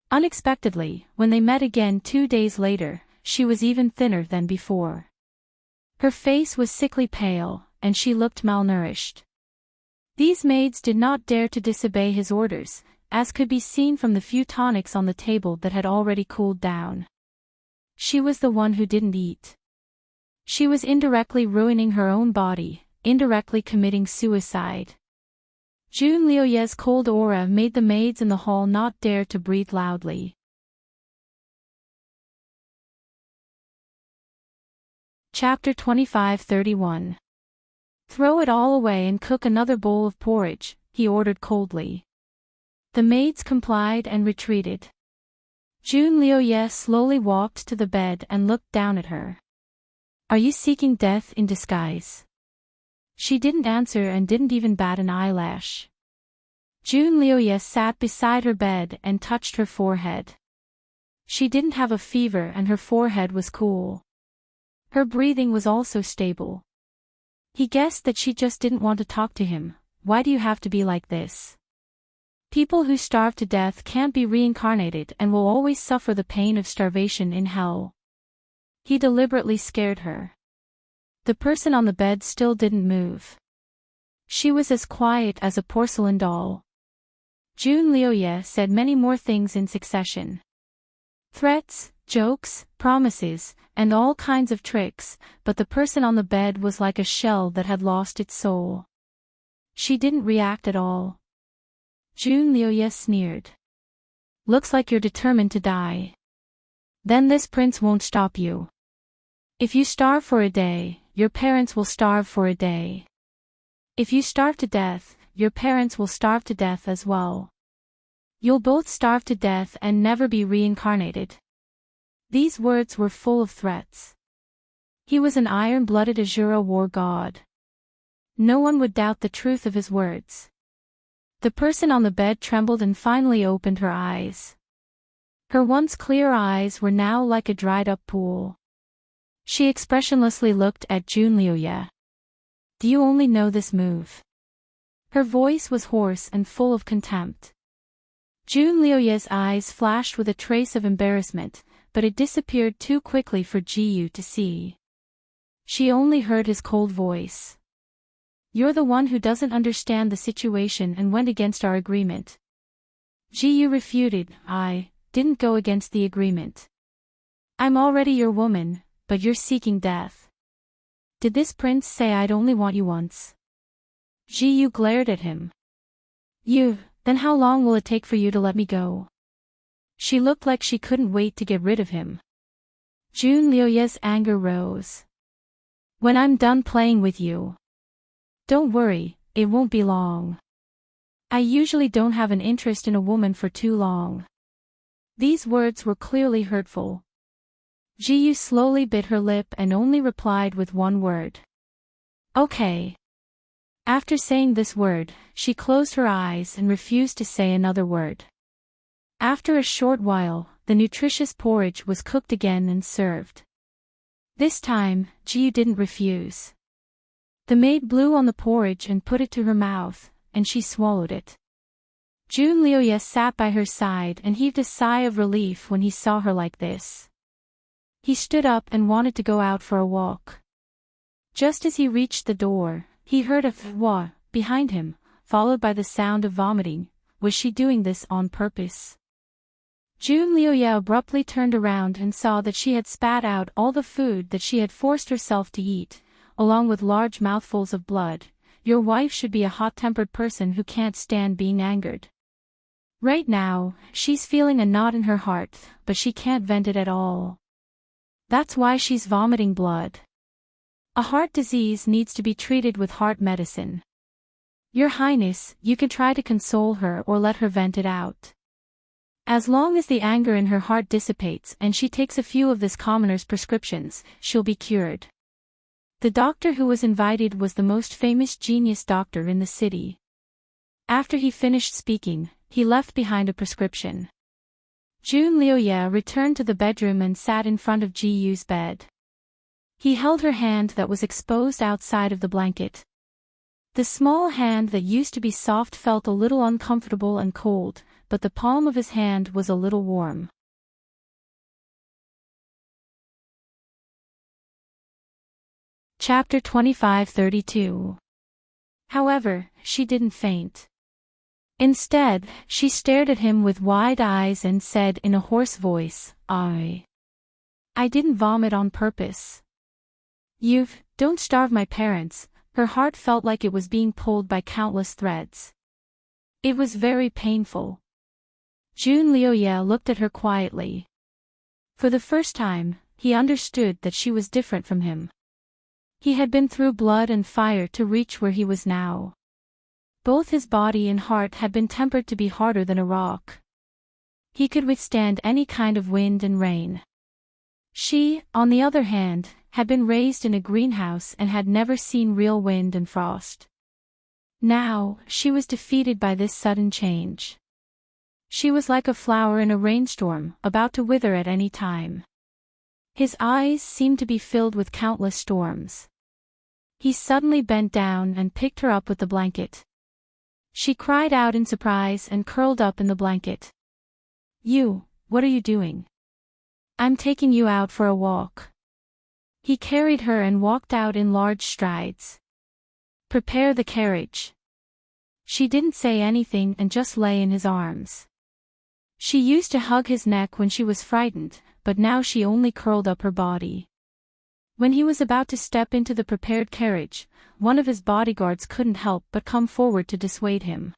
Speaker 1: Unexpectedly, when they met again 2 days later, she was even thinner than before. Her face was sickly pale, and she looked malnourished. These maids did not dare to disobey his orders, as could be seen from the few tonics on the table that had already cooled down. She was the one who didn't eat. She was indirectly ruining her own body, indirectly committing suicide. Jun Liuye's cold aura made the maids in the hall not dare to breathe loudly. Chapter 25:31. Throw it all away and cook another bowl of porridge, he ordered coldly. The maids complied and retreated. Jun Liuye slowly walked to the bed and looked down at her. Are you seeking death in disguise? She didn't answer and didn't even bat an eyelash. June Lioye sat beside her bed and touched her forehead. She didn't have a fever and her forehead was cool. Her breathing was also stable. He guessed that she just didn't want to talk to him. Why do you have to be like this? People who starve to death can't be reincarnated and will always suffer the pain of starvation in hell. He deliberately scared her. The person on the bed still didn't move. She was as quiet as a porcelain doll. June Lioye said many more things in succession. Threats, jokes, promises, and all kinds of tricks, but the person on the bed was like a shell that had lost its soul. She didn't react at all. June Lioye sneered. Looks like you're determined to die. Then this prince won't stop you. If you starve for a day, your parents will starve for a day. If you starve to death, your parents will starve to death as well. You'll both starve to death and never be reincarnated. These words were full of threats. He was an iron-blooded Azura war god. No one would doubt the truth of his words. The person on the bed trembled and finally opened her eyes. Her once clear eyes were now like a dried-up pool. She expressionlessly looked at June Lioye. Do you only know this move? Her voice was hoarse and full of contempt. June Lioye's eyes flashed with a trace of embarrassment, but it disappeared too quickly for Ji-yu to see. She only heard his cold voice. You're the one who doesn't understand the situation and went against our agreement. Ji-yu refuted. I didn't go against the agreement. I'm already your woman, but you're seeking death. Did this prince say I'd only want you once? Ji-yu glared at him. Then how long will it take for you to let me go? She looked like she couldn't wait to get rid of him. June Lioye's anger rose. When I'm done playing with you. Don't worry, it won't be long. I usually don't have an interest in a woman for too long. These words were clearly hurtful. Ji-yu slowly bit her lip and only replied with one word. Okay. After saying this word, she closed her eyes and refused to say another word. After a short while, the nutritious porridge was cooked again and served. This time, Ji-yu didn't refuse. The maid blew on the porridge and put it to her mouth, and she swallowed it. June Lioye sat by her side and heaved a sigh of relief when he saw her like this. He stood up and wanted to go out for a walk. Just as he reached the door, he heard a wah behind him, followed by the sound of vomiting. Was she doing this on purpose? June Lioye abruptly turned around and saw that she had spat out all the food that she had forced herself to eat, along with large mouthfuls of blood. Your wife should be a hot-tempered person who can't stand being angered. Right now, she's feeling a knot in her heart, but she can't vent it at all. That's why she's vomiting blood. A heart disease needs to be treated with heart medicine. Your Highness, you can try to console her or let her vent it out. As long as the anger in her heart dissipates and she takes a few of this commoner's prescriptions, she'll be cured. The doctor who was invited was the most famous genius doctor in the city. After he finished speaking, he left behind a prescription. June Lioye returned to the bedroom and sat in front of Ji-yu's bed. He held her hand that was exposed outside of the blanket. The small hand that used to be soft felt a little uncomfortable and cold, but the palm of his hand was a little warm. Chapter 25-32. However, she didn't faint. Instead, she stared at him with wide eyes and said in a hoarse voice, I didn't vomit on purpose. Don't starve my parents. Her heart felt like it was being pulled by countless threads. It was very painful. June Lioye looked at her quietly. For the first time, he understood that she was different from him. He had been through blood and fire to reach where he was now. Both his body and heart had been tempered to be harder than a rock. He could withstand any kind of wind and rain. She, on the other hand, had been raised in a greenhouse and had never seen real wind and frost. Now, she was defeated by this sudden change. She was like a flower in a rainstorm, about to wither at any time. His eyes seemed to be filled with countless storms. He suddenly bent down and picked her up with the blanket. She cried out in surprise and curled up in the blanket. What are you doing? I'm taking you out for a walk. He carried her and walked out in large strides. Prepare the carriage. She didn't say anything and just lay in his arms. She used to hug his neck when she was frightened, but now she only curled up her body. When he was about to step into the prepared carriage, one of his bodyguards couldn't help but come forward to dissuade him.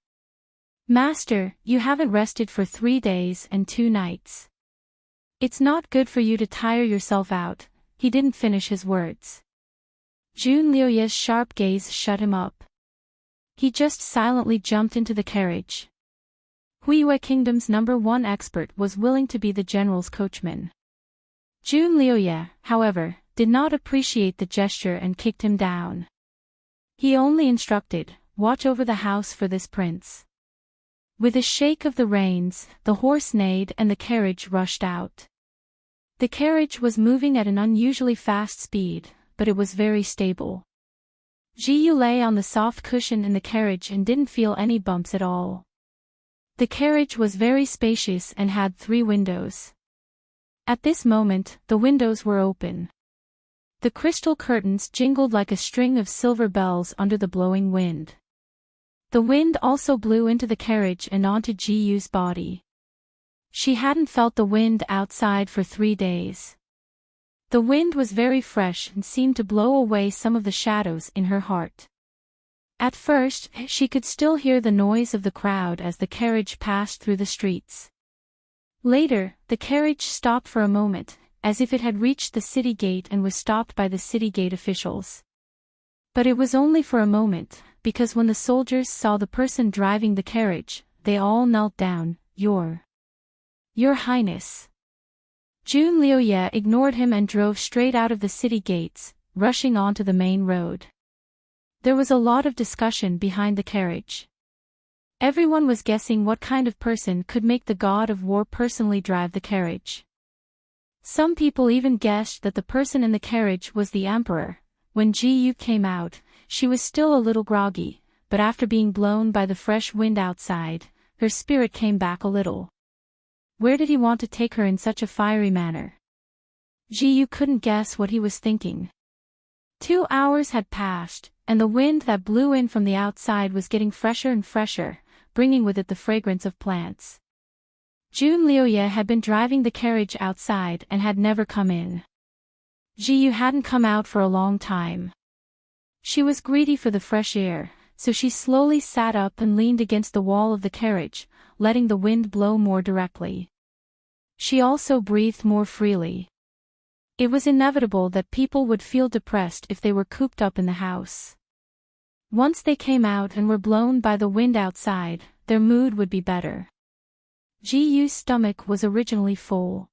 Speaker 1: Master, you haven't rested for 3 days and 2 nights. It's not good for you to tire yourself out. He didn't finish his words. Jun Liuye's sharp gaze shut him up. He just silently jumped into the carriage. Huiyue Kingdom's #1 expert was willing to be the general's coachman. Jun Liuye, however, did not appreciate the gesture and kicked him down. He only instructed, watch over the house for this prince. With a shake of the reins, the horse neighed and the carriage rushed out. The carriage was moving at an unusually fast speed, but it was very stable. Ji Yu lay on the soft cushion in the carriage and didn't feel any bumps at all. The carriage was very spacious and had 3 windows. At this moment, the windows were open. The crystal curtains jingled like a string of silver bells under the blowing wind. The wind also blew into the carriage and onto Ji Yu's body. She hadn't felt the wind outside for 3 days. The wind was very fresh and seemed to blow away some of the shadows in her heart. At first, she could still hear the noise of the crowd as the carriage passed through the streets. Later, the carriage stopped for a moment, as if it had reached the city gate and was stopped by the city gate officials. But it was only for a moment, because when the soldiers saw the person driving the carriage, they all knelt down. Your Highness. Jun Liuye ignored him and drove straight out of the city gates, rushing onto the main road. There was a lot of discussion behind the carriage. Everyone was guessing what kind of person could make the god of war personally drive the carriage. Some people even guessed that the person in the carriage was the emperor. When Ji Yu came out, she was still a little groggy, but after being blown by the fresh wind outside, her spirit came back a little. Where did he want to take her in such a fiery manner? Ji Yu couldn't guess what he was thinking. 2 hours had passed, and the wind that blew in from the outside was getting fresher and fresher, bringing with it the fragrance of plants. Jun Liuye had been driving the carriage outside and had never come in. Ji Yu hadn't come out for a long time. She was greedy for the fresh air, so she slowly sat up and leaned against the wall of the carriage, letting the wind blow more directly. She also breathed more freely. It was inevitable that people would feel depressed if they were cooped up in the house. Once they came out and were blown by the wind outside, their mood would be better. Ji Yu's stomach was originally full.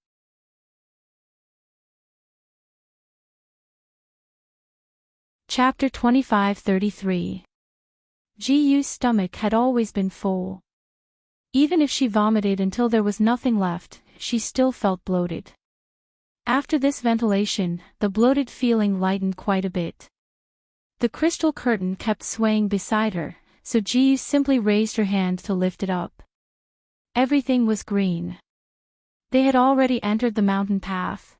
Speaker 1: Chapter 25-33. Ji Yu's stomach had always been full. Even if she vomited until there was nothing left, she still felt bloated. After this ventilation, the bloated feeling lightened quite a bit. The crystal curtain kept swaying beside her, so Ji Yu simply raised her hand to lift it up. Everything was green. They had already entered the mountain path.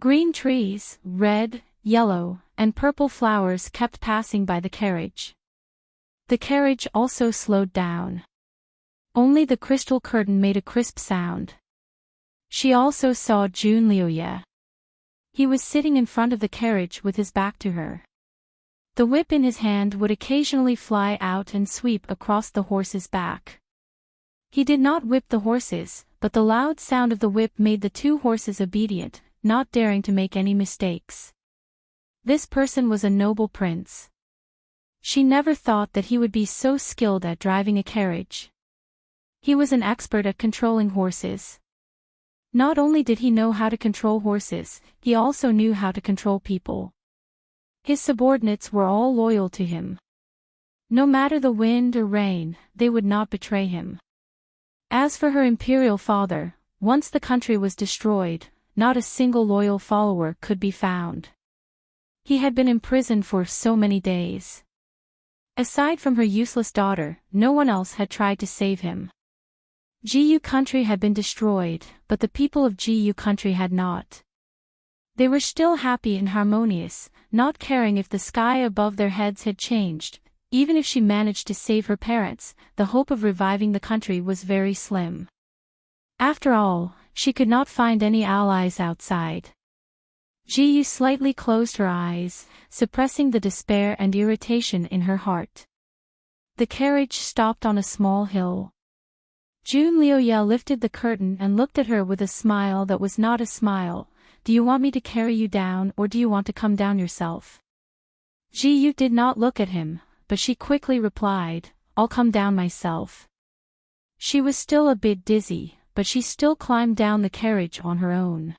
Speaker 1: Green trees, red, yellow, and purple flowers kept passing by the carriage. The carriage also slowed down. Only the crystal curtain made a crisp sound. She also saw Jun Liuye. He was sitting in front of the carriage with his back to her. The whip in his hand would occasionally fly out and sweep across the horse's back. He did not whip the horses, but the loud sound of the whip made the 2 horses obedient, not daring to make any mistakes. This person was a noble prince. She never thought that he would be so skilled at driving a carriage. He was an expert at controlling horses. Not only did he know how to control horses, he also knew how to control people. His subordinates were all loyal to him. No matter the wind or rain, they would not betray him. As for her imperial father, once the country was destroyed, not a single loyal follower could be found. He had been imprisoned for so many days. Aside from her useless daughter, no one else had tried to save him. Gu country had been destroyed, but the people of Gu country had not. They were still happy and harmonious, not caring if the sky above their heads had changed. Even if she managed to save her parents, the hope of reviving the country was very slim. After all, she could not find any allies outside. Gu slightly closed her eyes, suppressing the despair and irritation in her heart. The carriage stopped on a small hill. Jun Liuye lifted the curtain and looked at her with a smile that was not a smile. Do you want me to carry you down, or do you want to come down yourself? Gu did not look at him, but she quickly replied, I'll come down myself. She was still a bit dizzy, but she still climbed down the carriage on her own.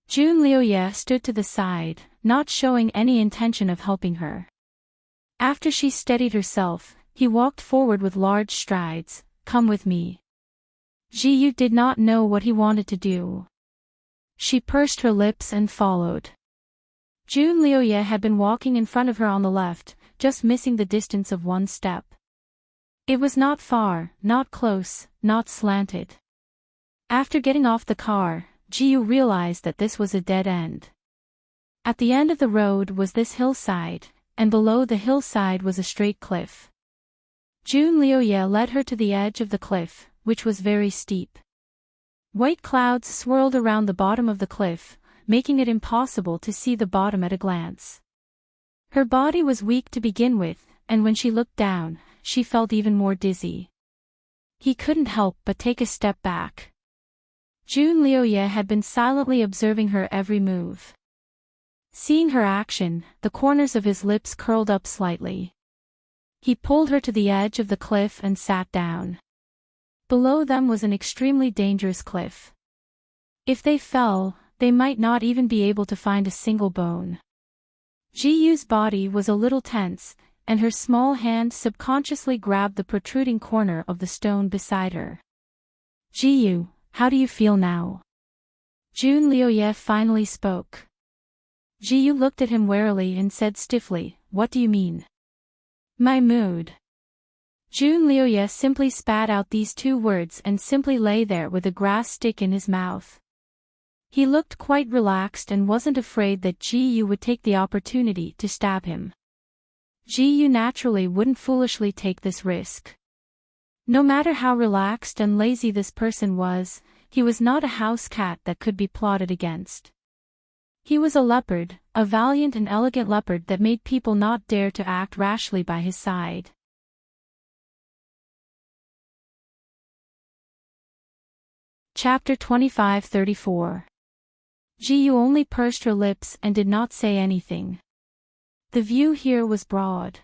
Speaker 1: Jun Liuye stood to the side, not showing any intention of helping her. After she steadied herself, he walked forward with large strides. Come with me. Gu did not know what he wanted to do. She pursed her lips and followed. Jun Liuye had been walking in front of her on the left, just missing the distance of one step. It was not far, not close, not slanted. After getting off the car, Gu realized that this was a dead end. At the end of the road was this hillside, and below the hillside was a straight cliff. Jun Liuye led her to the edge of the cliff, which was very steep. White clouds swirled around the bottom of the cliff, making it impossible to see the bottom at a glance. Her body was weak to begin with, and when she looked down, she felt even more dizzy. He couldn't help but take a step back. Jun Liuye had been silently observing her every move. Seeing her action, the corners of his lips curled up slightly. He pulled her to the edge of the cliff and sat down. Below them was an extremely dangerous cliff. If they fell, they might not even be able to find a single bone. Gu's body was a little tense, and her small hand subconsciously grabbed the protruding corner of the stone beside her. Gu, how do you feel now? Jun Liuye finally spoke. Gu looked at him warily and said stiffly, What do you mean? My mood. Jun Liuye simply spat out these two words and simply lay there with a grass stick in his mouth. He looked quite relaxed and wasn't afraid that Gu would take the opportunity to stab him. Gu naturally wouldn't foolishly take this risk. No matter how relaxed and lazy this person was, he was not a house cat that could be plotted against. He was a leopard, a valiant and elegant leopard that made people not dare to act rashly by his side. Chapter 25-34. Gu only pursed her lips and did not say anything. The view here was broad.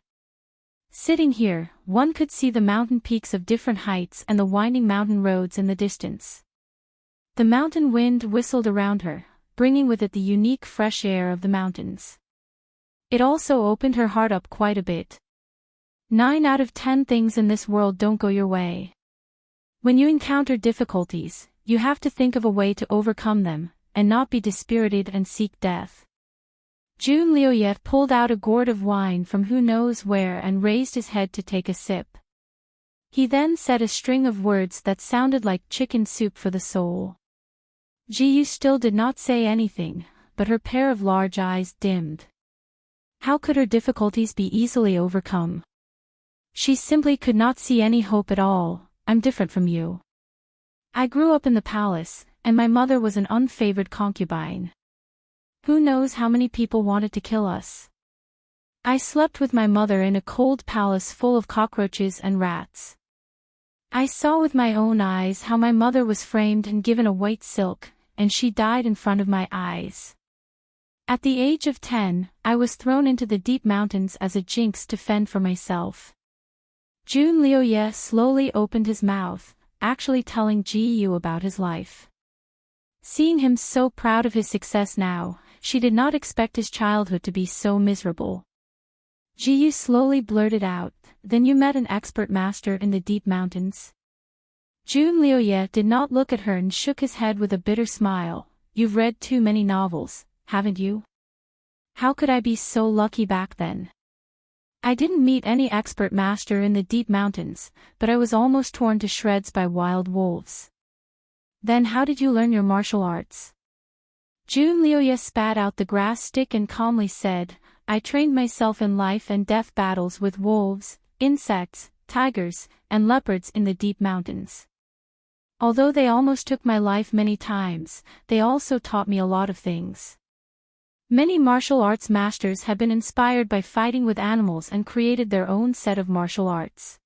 Speaker 1: Sitting here, one could see the mountain peaks of different heights and the winding mountain roads in the distance. The mountain wind whistled around her, bringing with it the unique fresh air of the mountains. It also opened her heart up quite a bit. 9 out of 10 things in this world don't go your way. When you encounter difficulties, you have to think of a way to overcome them, and not be dispirited and seek death. Jun Liuye pulled out a gourd of wine from who knows where and raised his head to take a sip. He then said a string of words that sounded like chicken soup for the soul. Gu still did not say anything, but her pair of large eyes dimmed. How could her difficulties be easily overcome? She simply could not see any hope at all. I'm different from you. I grew up in the palace, and my mother was an unfavored concubine. Who knows how many people wanted to kill us? I slept with my mother in a cold palace full of cockroaches and rats. I saw with my own eyes how my mother was framed and given a white silk, and she died in front of my eyes. At the age of 10, I was thrown into the deep mountains as a jinx to fend for myself. Jun Liuye slowly opened his mouth, actually telling Gu about his life. Seeing him so proud of his success now, she did not expect his childhood to be so miserable. Ji slowly blurted out, "Then you met an expert master in the deep mountains?" Jun Liuye did not look at her and shook his head with a bitter smile. "You've read too many novels, haven't you? How could I be so lucky back then? I didn't meet any expert master in the deep mountains, but I was almost torn to shreds by wild wolves." "Then how did you learn your martial arts?" Jun Liuye spat out the grass stick and calmly said, "I trained myself in life and death battles with wolves, insects, tigers, and leopards in the deep mountains. Although they almost took my life many times, they also taught me a lot of things." Many martial arts masters have been inspired by fighting with animals and created their own set of martial arts.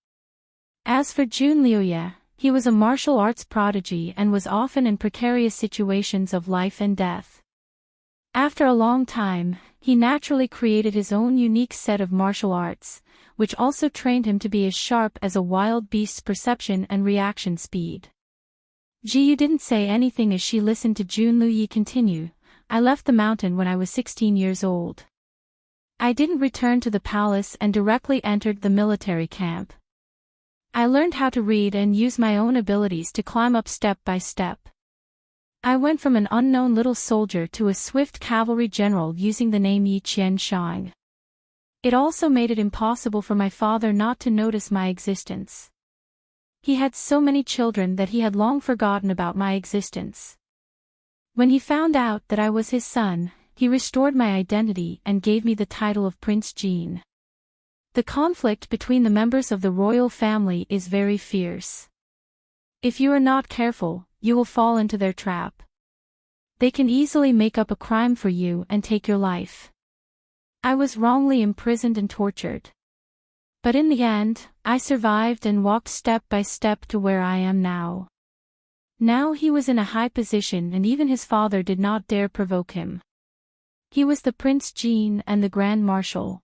Speaker 1: As for Jun Liuye, he was a martial arts prodigy and was often in precarious situations of life and death. After a long time, he naturally created his own unique set of martial arts, which also trained him to be as sharp as a wild beast's perception and reaction speed. Ji didn't say anything as she listened to Jun Liuye continue. "I left the mountain when I was 16 years old. I didn't return to the palace and directly entered the military camp. I learned how to read and use my own abilities to climb up step by step. I went from an unknown little soldier to a swift cavalry general using the name Yi Qian Shang. It also made it impossible for my father not to notice my existence. He had so many children that he had long forgotten about my existence. When he found out that I was his son, he restored my identity and gave me the title of Prince Jin. The conflict between the members of the royal family is very fierce. If you are not careful, you will fall into their trap. They can easily make up a crime for you and take your life. I was wrongly imprisoned and tortured. But in the end, I survived and walked step by step to where I am now." Now he was in a high position and even his father did not dare provoke him. He was the Prince Jin and the Grand Marshal.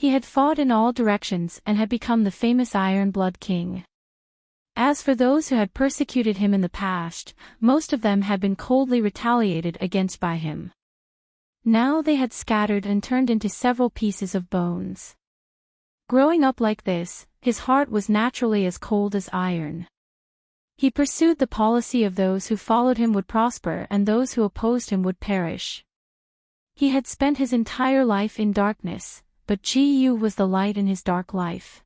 Speaker 1: He had fought in all directions and had become the famous Iron Blood King. As for those who had persecuted him in the past, most of them had been coldly retaliated against by him. Now they had scattered and turned into several pieces of bones. Growing up like this, his heart was naturally as cold as iron. He pursued the policy of those who followed him would prosper and those who opposed him would perish. He had spent his entire life in darkness, but Ji was the light in his dark life.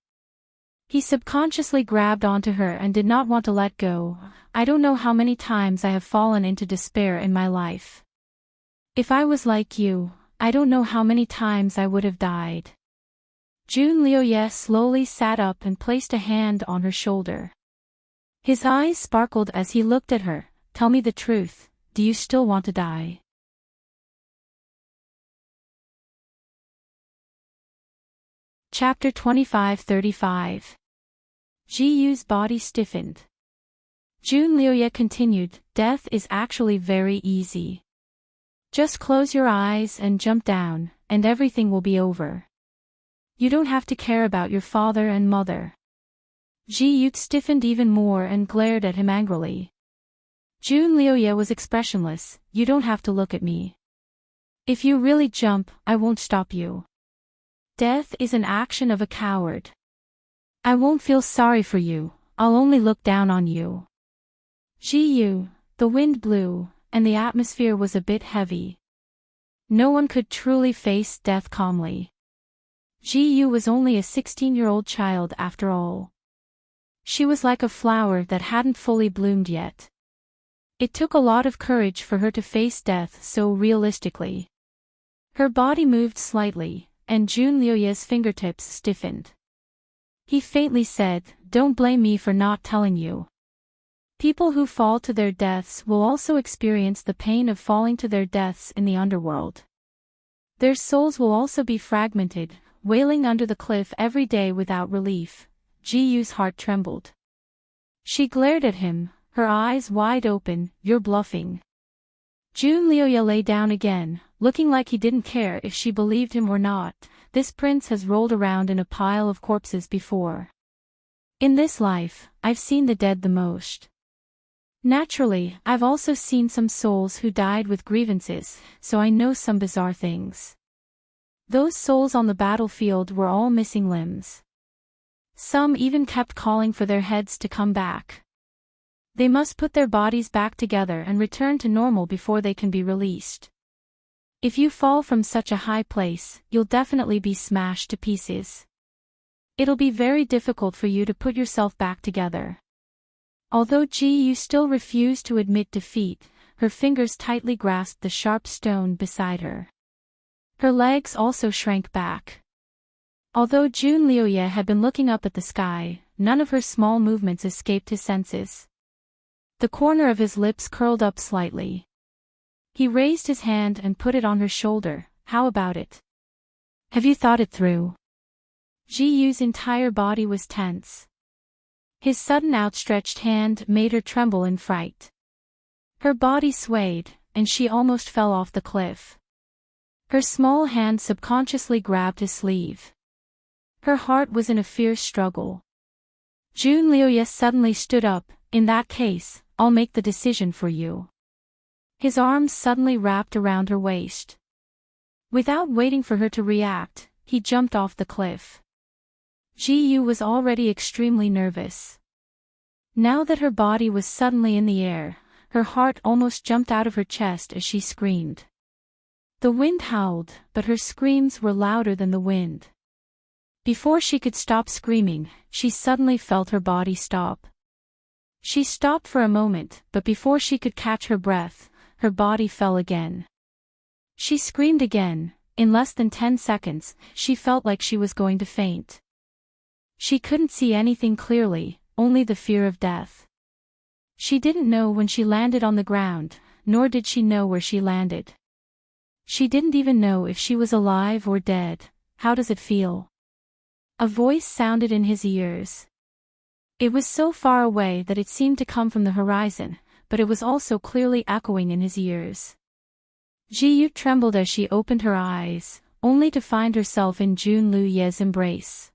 Speaker 1: He subconsciously grabbed onto her and did not want to let go. "I don't know how many times I have fallen into despair in my life. If I was like you, I don't know how many times I would have died." Jun Liuye slowly sat up and placed a hand on her shoulder. His eyes sparkled as he looked at her. "Tell me the truth, do you still want to die?" Chapter 25-35. Ji body stiffened. Jun Liuye continued, "Death is actually very easy. Just close your eyes and jump down, and everything will be over. You don't have to care about your father and mother." Ji stiffened even more and glared at him angrily. Jun Liuye was expressionless. "You don't have to look at me. If you really jump, I won't stop you. Death is an action of a coward. I won't feel sorry for you, I'll only look down on you." Ji, the wind blew, and the atmosphere was a bit heavy. No one could truly face death calmly. Ji was only a 16-year-old child after all. She was like a flower that hadn't fully bloomed yet. It took a lot of courage for her to face death so realistically. Her body moved slightly, and Jun Liuye's fingertips stiffened. He faintly said, "Don't blame me for not telling you. People who fall to their deaths will also experience the pain of falling to their deaths in the underworld. Their souls will also be fragmented, wailing under the cliff every day without relief." Ji's heart trembled. She glared at him, her eyes wide open. "You're bluffing." Jun Liuye lay down again, looking like he didn't care if she believed him or not. "This prince has rolled around in a pile of corpses before. In this life, I've seen the dead the most. Naturally, I've also seen some souls who died with grievances, so I know some bizarre things. Those souls on the battlefield were all missing limbs. Some even kept calling for their heads to come back. They must put their bodies back together and return to normal before they can be released. If you fall from such a high place, you'll definitely be smashed to pieces. It'll be very difficult for you to put yourself back together. Although Ji-yu still refused to admit defeat, her fingers tightly grasped the sharp stone beside her. Her legs also shrank back. Although Jun Liuye had been looking up at the sky, none of her small movements escaped his senses. The corner of his lips curled up slightly. He raised his hand and put it on her shoulder. How about it? Have you thought it through? Ji-yu's entire body was tense. His sudden outstretched hand made her tremble in fright. Her body swayed, and she almost fell off the cliff. Her small hand subconsciously grabbed his sleeve. Her heart was in a fierce struggle. Jun Liuye suddenly stood up. In that case, I'll make the decision for you. His arms suddenly wrapped around her waist. Without waiting for her to react, he jumped off the cliff. Ji-yu was already extremely nervous. Now that her body was suddenly in the air, her heart almost jumped out of her chest as she screamed. The wind howled, but her screams were louder than the wind. Before she could stop screaming, she suddenly felt her body stop. She stopped for a moment, but before she could catch her breath, her body fell again. She screamed again. In less than 10 seconds, she felt like she was going to faint. She couldn't see anything clearly, only the fear of death. She didn't know when she landed on the ground, nor did she know where she landed. She didn't even know if she was alive or dead. How does it feel? A voice sounded in his ears. It was so far away that it seemed to come from the horizon, but it was also clearly echoing in his ears. Ji-yu trembled as she opened her eyes, only to find herself in Jun Liuye's embrace.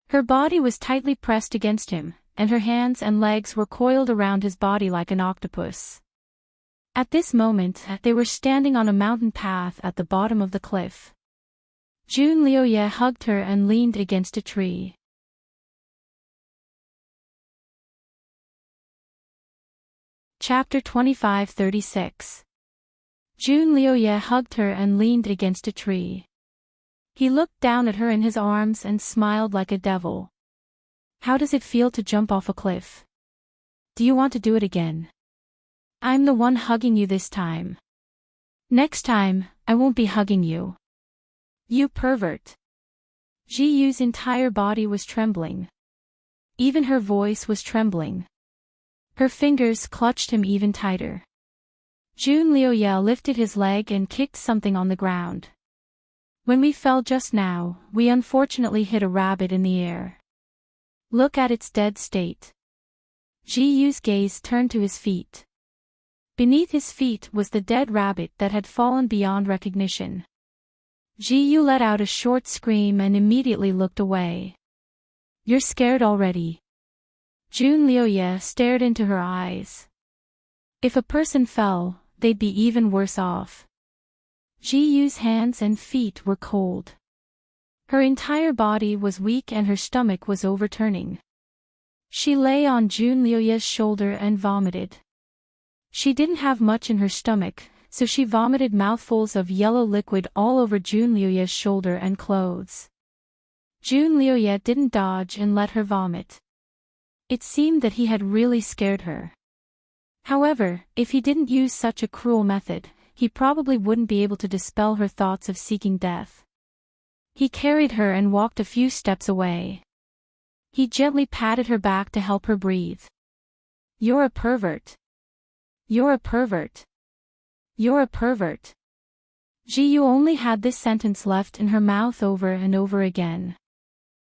Speaker 1: Her body was tightly pressed against him, and her hands and legs were coiled around his body like an octopus. At this moment, they were standing on a mountain path at the bottom of the cliff. Jun Liuye hugged her and leaned against a tree. Chapter 25-36. Jun Liuye hugged her and leaned against a tree. He looked down at her in his arms and smiled like a devil. How does it feel to jump off a cliff? Do you want to do it again? I'm the one hugging you this time. Next time, I won't be hugging you. You pervert. Ji-yu's entire body was trembling. Even her voice was trembling. Her fingers clutched him even tighter. Jun Liuye lifted his leg and kicked something on the ground. When we fell just now, we unfortunately hit a rabbit in the air. Look at its dead state. Ji-yu's gaze turned to his feet. Beneath his feet was the dead rabbit that had fallen beyond recognition. Ji-yu let out a short scream and immediately looked away. You're scared already? Jun Liuye stared into her eyes. If a person fell, they'd be even worse off. Ji-yu's hands and feet were cold. Her entire body was weak and her stomach was overturning. She lay on Jun Liuye's shoulder and vomited. She didn't have much in her stomach, so she vomited mouthfuls of yellow liquid all over Jun Liuye's shoulder and clothes. Jun Liuye didn't dodge and let her vomit. It seemed that he had really scared her. However, if he didn't use such a cruel method, he probably wouldn't be able to dispel her thoughts of seeking death. He carried her and walked a few steps away. He gently patted her back to help her breathe. You're a pervert. You're a pervert. You're a pervert. Ji-yu only had this sentence left in her mouth over and over again.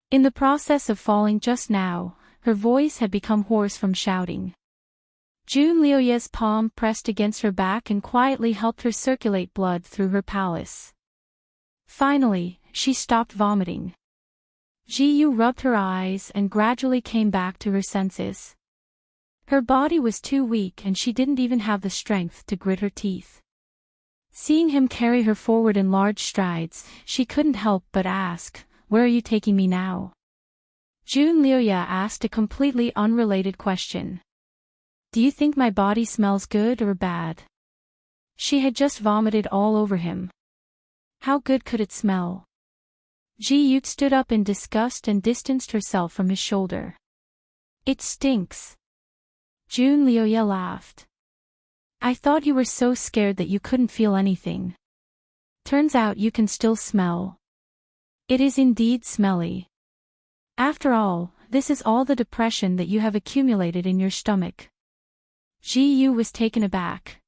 Speaker 1: In the process of falling just now, her voice had become hoarse from shouting. Jun Liuye's palm pressed against her back and quietly helped her circulate blood through her palace. Finally, she stopped vomiting. Ji-yu rubbed her eyes and gradually came back to her senses. Her body was too weak and she didn't even have the strength to grit her teeth. Seeing him carry her forward in large strides, she couldn't help but ask, "Where are you taking me now?" June Lioya asked a completely unrelated question. "Do you think my body smells good or bad?" She had just vomited all over him. How good could it smell? Ji Yute stood up in disgust and distanced herself from his shoulder. "It stinks." June Lioya laughed. "I thought you were so scared that you couldn't feel anything. Turns out you can still smell. It is indeed smelly. After all, this is all the depression that you have accumulated in your stomach." Ji Yu was taken aback.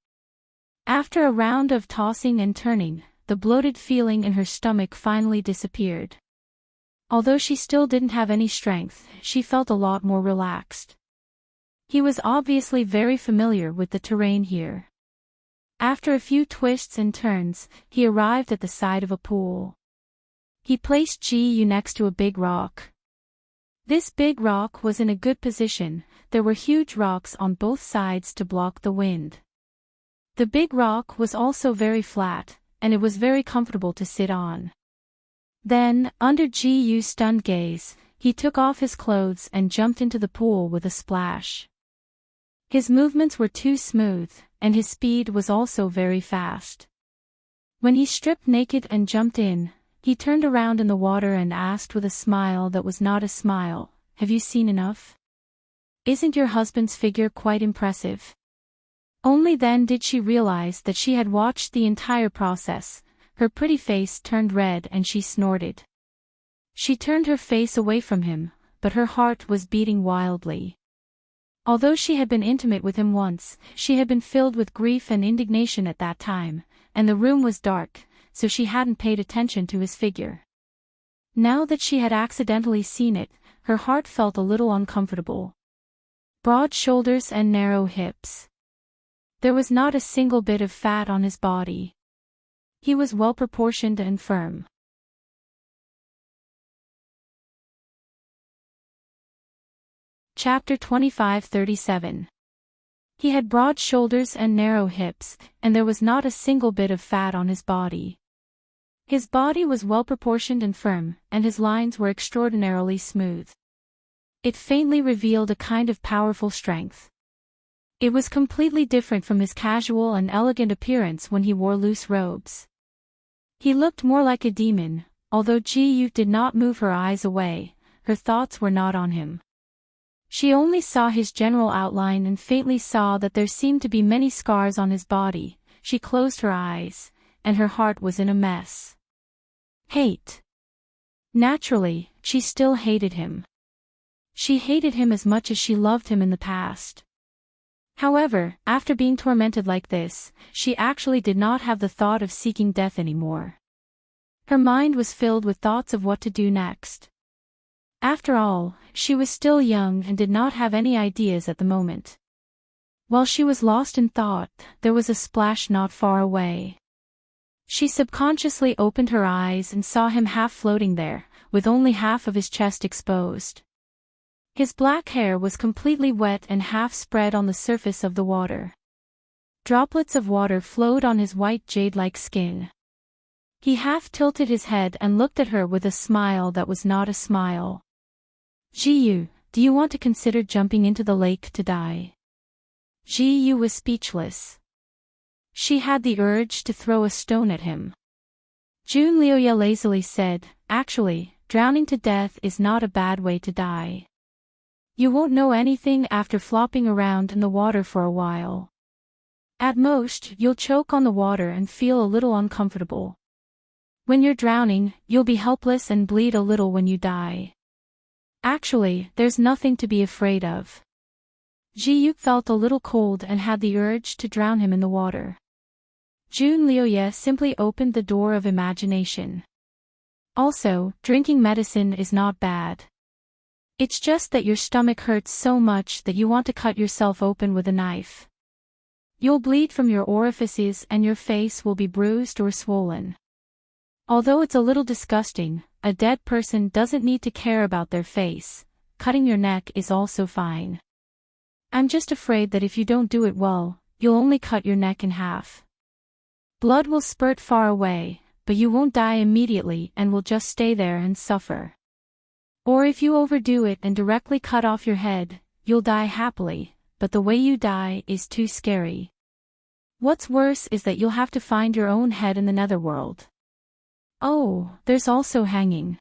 Speaker 1: After a round of tossing and turning, the bloated feeling in her stomach finally disappeared. Although she still didn't have any strength, she felt a lot more relaxed. He was obviously very familiar with the terrain here. After a few twists and turns, he arrived at the side of a pool. He placed Ji Yu next to a big rock. This big rock was in a good position. There were huge rocks on both sides to block the wind. The big rock was also very flat, and it was very comfortable to sit on. Then, under Ji Yu's stunned gaze, he took off his clothes and jumped into the pool with a splash. His movements were too smooth, and his speed was also very fast. When he stripped naked and jumped in, he turned around in the water and asked with a smile that was not a smile, "Have you seen enough? Isn't your husband's figure quite impressive?" Only then did she realize that she had watched the entire process. Her pretty face turned red and she snorted. She turned her face away from him, but her heart was beating wildly. Although she had been intimate with him once, she had been filled with grief and indignation at that time, and the room was dark, so she hadn't paid attention to his figure. Now that she had accidentally seen it, her heart felt a little uncomfortable. Broad shoulders and narrow hips. There was not a single bit of fat on his body. He was well proportioned and firm. Chapter 25-37. He had broad shoulders and narrow hips, and there was not a single bit of fat on his body. His body was well proportioned and firm, and his lines were extraordinarily smooth. It faintly revealed a kind of powerful strength. It was completely different from his casual and elegant appearance when he wore loose robes. He looked more like a demon. Although Ji Yu did not move her eyes away, her thoughts were not on him. She only saw his general outline and faintly saw that there seemed to be many scars on his body. She closed her eyes, and her heart was in a mess. Hate. Naturally, she still hated him. She hated him as much as she loved him in the past. However, after being tormented like this, she actually did not have the thought of seeking death anymore. Her mind was filled with thoughts of what to do next. After all, she was still young and did not have any ideas at the moment. While she was lost in thought, there was a splash not far away. She subconsciously opened her eyes and saw him half floating there, with only half of his chest exposed. His black hair was completely wet and half spread on the surface of the water. Droplets of water flowed on his white jade-like skin. He half tilted his head and looked at her with a smile that was not a smile. Ji Yu, do you want to consider jumping into the lake to die? Ji Yu was speechless. She had the urge to throw a stone at him. June Lioya lazily said, "Actually, drowning to death is not a bad way to die. You won't know anything after flopping around in the water for a while. At most, you'll choke on the water and feel a little uncomfortable. When you're drowning, you'll be helpless and bleed a little when you die. Actually, there's nothing to be afraid of." Ji Yu felt a little cold and had the urge to drown him in the water. June Lioya simply opened the door of imagination. Also, drinking medicine is not bad. It's just that your stomach hurts so much that you want to cut yourself open with a knife. You'll bleed from your orifices and your face will be bruised or swollen. Although it's a little disgusting, a dead person doesn't need to care about their face. Cutting your neck is also fine. I'm just afraid that if you don't do it well, you'll only cut your neck in half. Blood will spurt far away, but you won't die immediately and will just stay there and suffer. Or if you overdo it and directly cut off your head, you'll die happily, but the way you die is too scary. What's worse is that you'll have to find your own head in the netherworld. Oh, there's also hanging.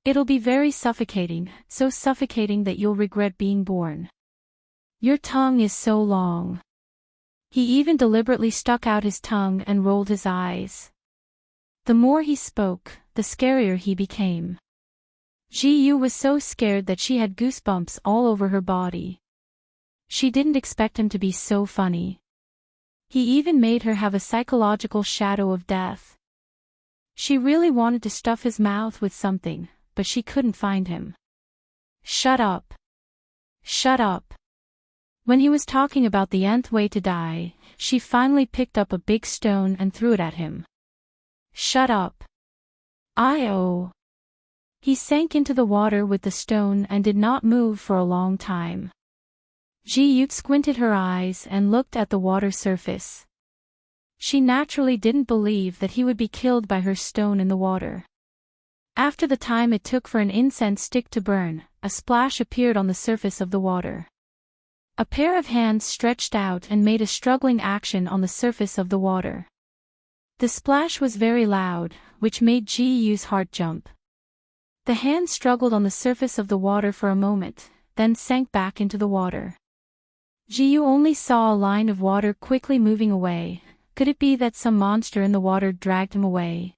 Speaker 1: It'll be very suffocating, so suffocating that you'll regret being born. Your tongue is so long. He even deliberately stuck out his tongue and rolled his eyes. The more he spoke, the scarier he became. Ji-yu was so scared that she had goosebumps all over her body. She didn't expect him to be so funny. He even made her have a psychological shadow of death. She really wanted to stuff his mouth with something, but she couldn't find him. Shut up. Shut up. When he was talking about the nth way to die, she finally picked up a big stone and threw it at him. Shut up. I-oh. He sank into the water with the stone and did not move for a long time. Ji-yu squinted her eyes and looked at the water surface. She naturally didn't believe that he would be killed by her stone in the water. After the time it took for an incense stick to burn, a splash appeared on the surface of the water. A pair of hands stretched out and made a struggling action on the surface of the water. The splash was very loud, which made Ji-yu's heart jump. The hand struggled on the surface of the water for a moment, then sank back into the water. Ji-yu only saw a line of water quickly moving away. Could it be that some monster in the water dragged him away?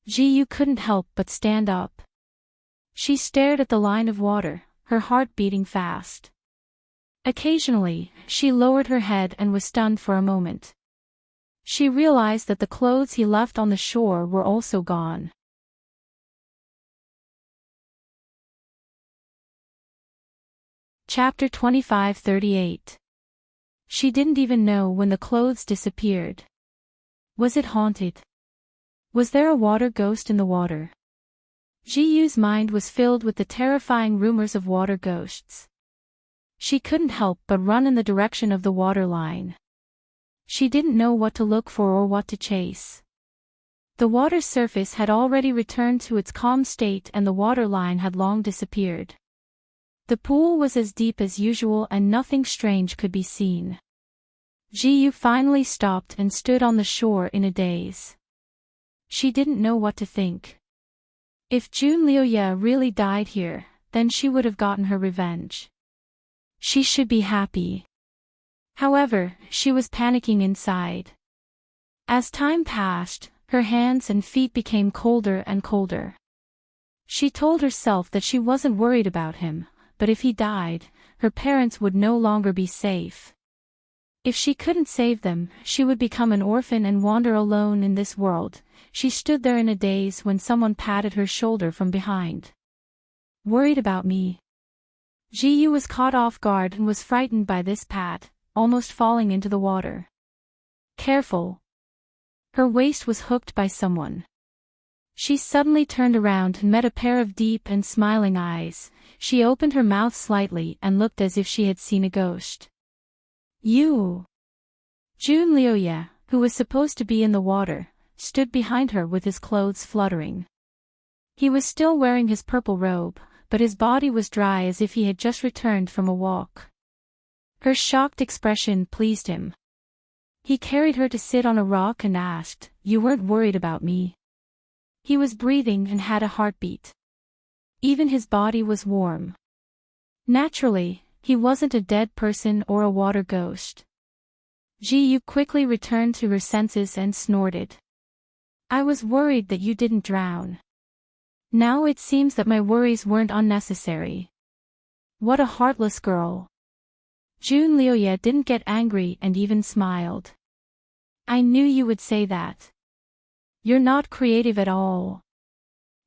Speaker 1: Ji-yu couldn't help but stand up. She stared at the line of water, her heart beating fast. Occasionally, she lowered her head and was stunned for a moment. She realized that the clothes he left on the shore were also gone. Chapter 25-38. She didn't even know when the clothes disappeared. Was it haunted? Was there a water ghost in the water? Ji-yu's mind was filled with the terrifying rumors of water ghosts. She couldn't help but run in the direction of the water line. She didn't know what to look for or what to chase. The water surface had already returned to its calm state and the water line had long disappeared. The pool was as deep as usual and nothing strange could be seen. Ji-yu finally stopped and stood on the shore in a daze. She didn't know what to think. If Jun Liu-ye really died here, then she would have gotten her revenge. She should be happy. However, she was panicking inside. As time passed, her hands and feet became colder and colder. She told herself that she wasn't worried about him, but if he died, her parents would no longer be safe. If she couldn't save them, she would become an orphan and wander alone in this world. She stood there in a daze when someone patted her shoulder from behind. Worried about me? Ji-yu was caught off guard and was frightened by this pat, almost falling into the water. Careful. Her waist was hooked by someone. She suddenly turned around and met a pair of deep and smiling eyes. She opened her mouth slightly and looked as if she had seen a ghost. You! Jun Liu-ye, who was supposed to be in the water, stood behind her with his clothes fluttering. He was still wearing his purple robe, but his body was dry as if he had just returned from a walk. Her shocked expression pleased him. He carried her to sit on a rock and asked, "You weren't worried about me?" He was breathing and had a heartbeat. Even his body was warm. Naturally, he wasn't a dead person or a water ghost. Ji-yu quickly returned to her senses and snorted. I was worried that you didn't drown. Now it seems that my worries weren't unnecessary. What a heartless girl. Jun Liu-ye didn't get angry and even smiled. I knew you would say that. You're not creative at all.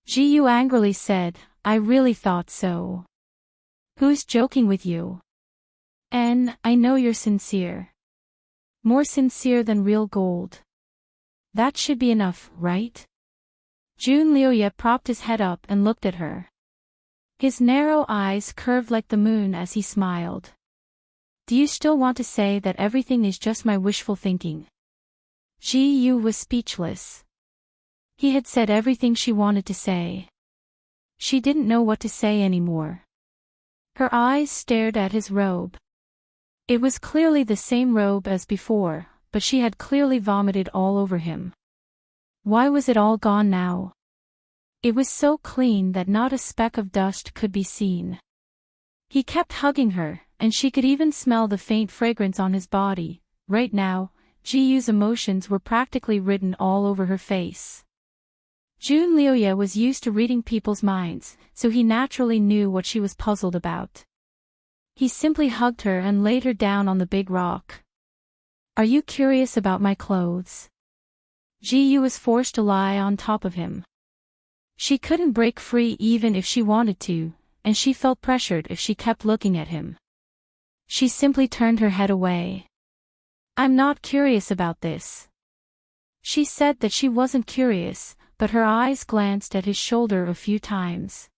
Speaker 1: Ji-yu angrily said, I really thought so. Who's joking with you? And I know you're sincere. More sincere than real gold. That should be enough, right? Jun Liu-ye propped his head up and looked at her. His narrow eyes curved like the moon as he smiled. do you still want to say that everything is just my wishful thinking? Ji-yu was speechless. He had said everything she wanted to say. She didn't know what to say anymore. Her eyes stared at his robe. It was clearly the same robe as before, but she had clearly vomited all over him. Why was it all gone now? It was so clean that not a speck of dust could be seen. He kept hugging her, and she could even smell the faint fragrance on his body. Right now, Ji-yu's emotions were practically written all over her face. Jun Liuye was used to reading people's minds, so he naturally knew what she was puzzled about. He simply hugged her and laid her down on the big rock. Are you curious about my clothes? Ji-yu was forced to lie on top of him. She couldn't break free even if she wanted to, and she felt pressured if she kept looking at him. She simply turned her head away. I'm not curious about this. She said that she wasn't curious, but her eyes glanced at his shoulder a few times.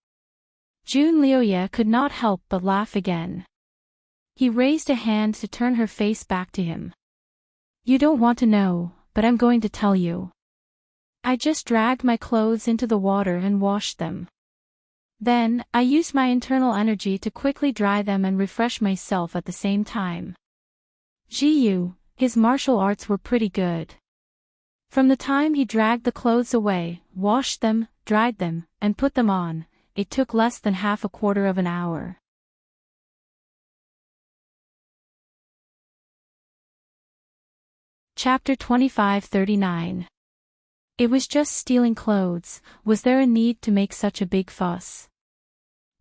Speaker 1: Jun Liuye could not help but laugh again. He raised a hand to turn her face back to him. You don't want to know, but I'm going to tell you. I just dragged my clothes into the water and washed them. Then, I used my internal energy to quickly dry them and refresh myself at the same time. Ji-yu, his martial arts were pretty good. From the time he dragged the clothes away, washed them, dried them, and put them on, it took less than half a quarter of an hour. Chapter 25-39. It was just stealing clothes. Was there a need to make such a big fuss?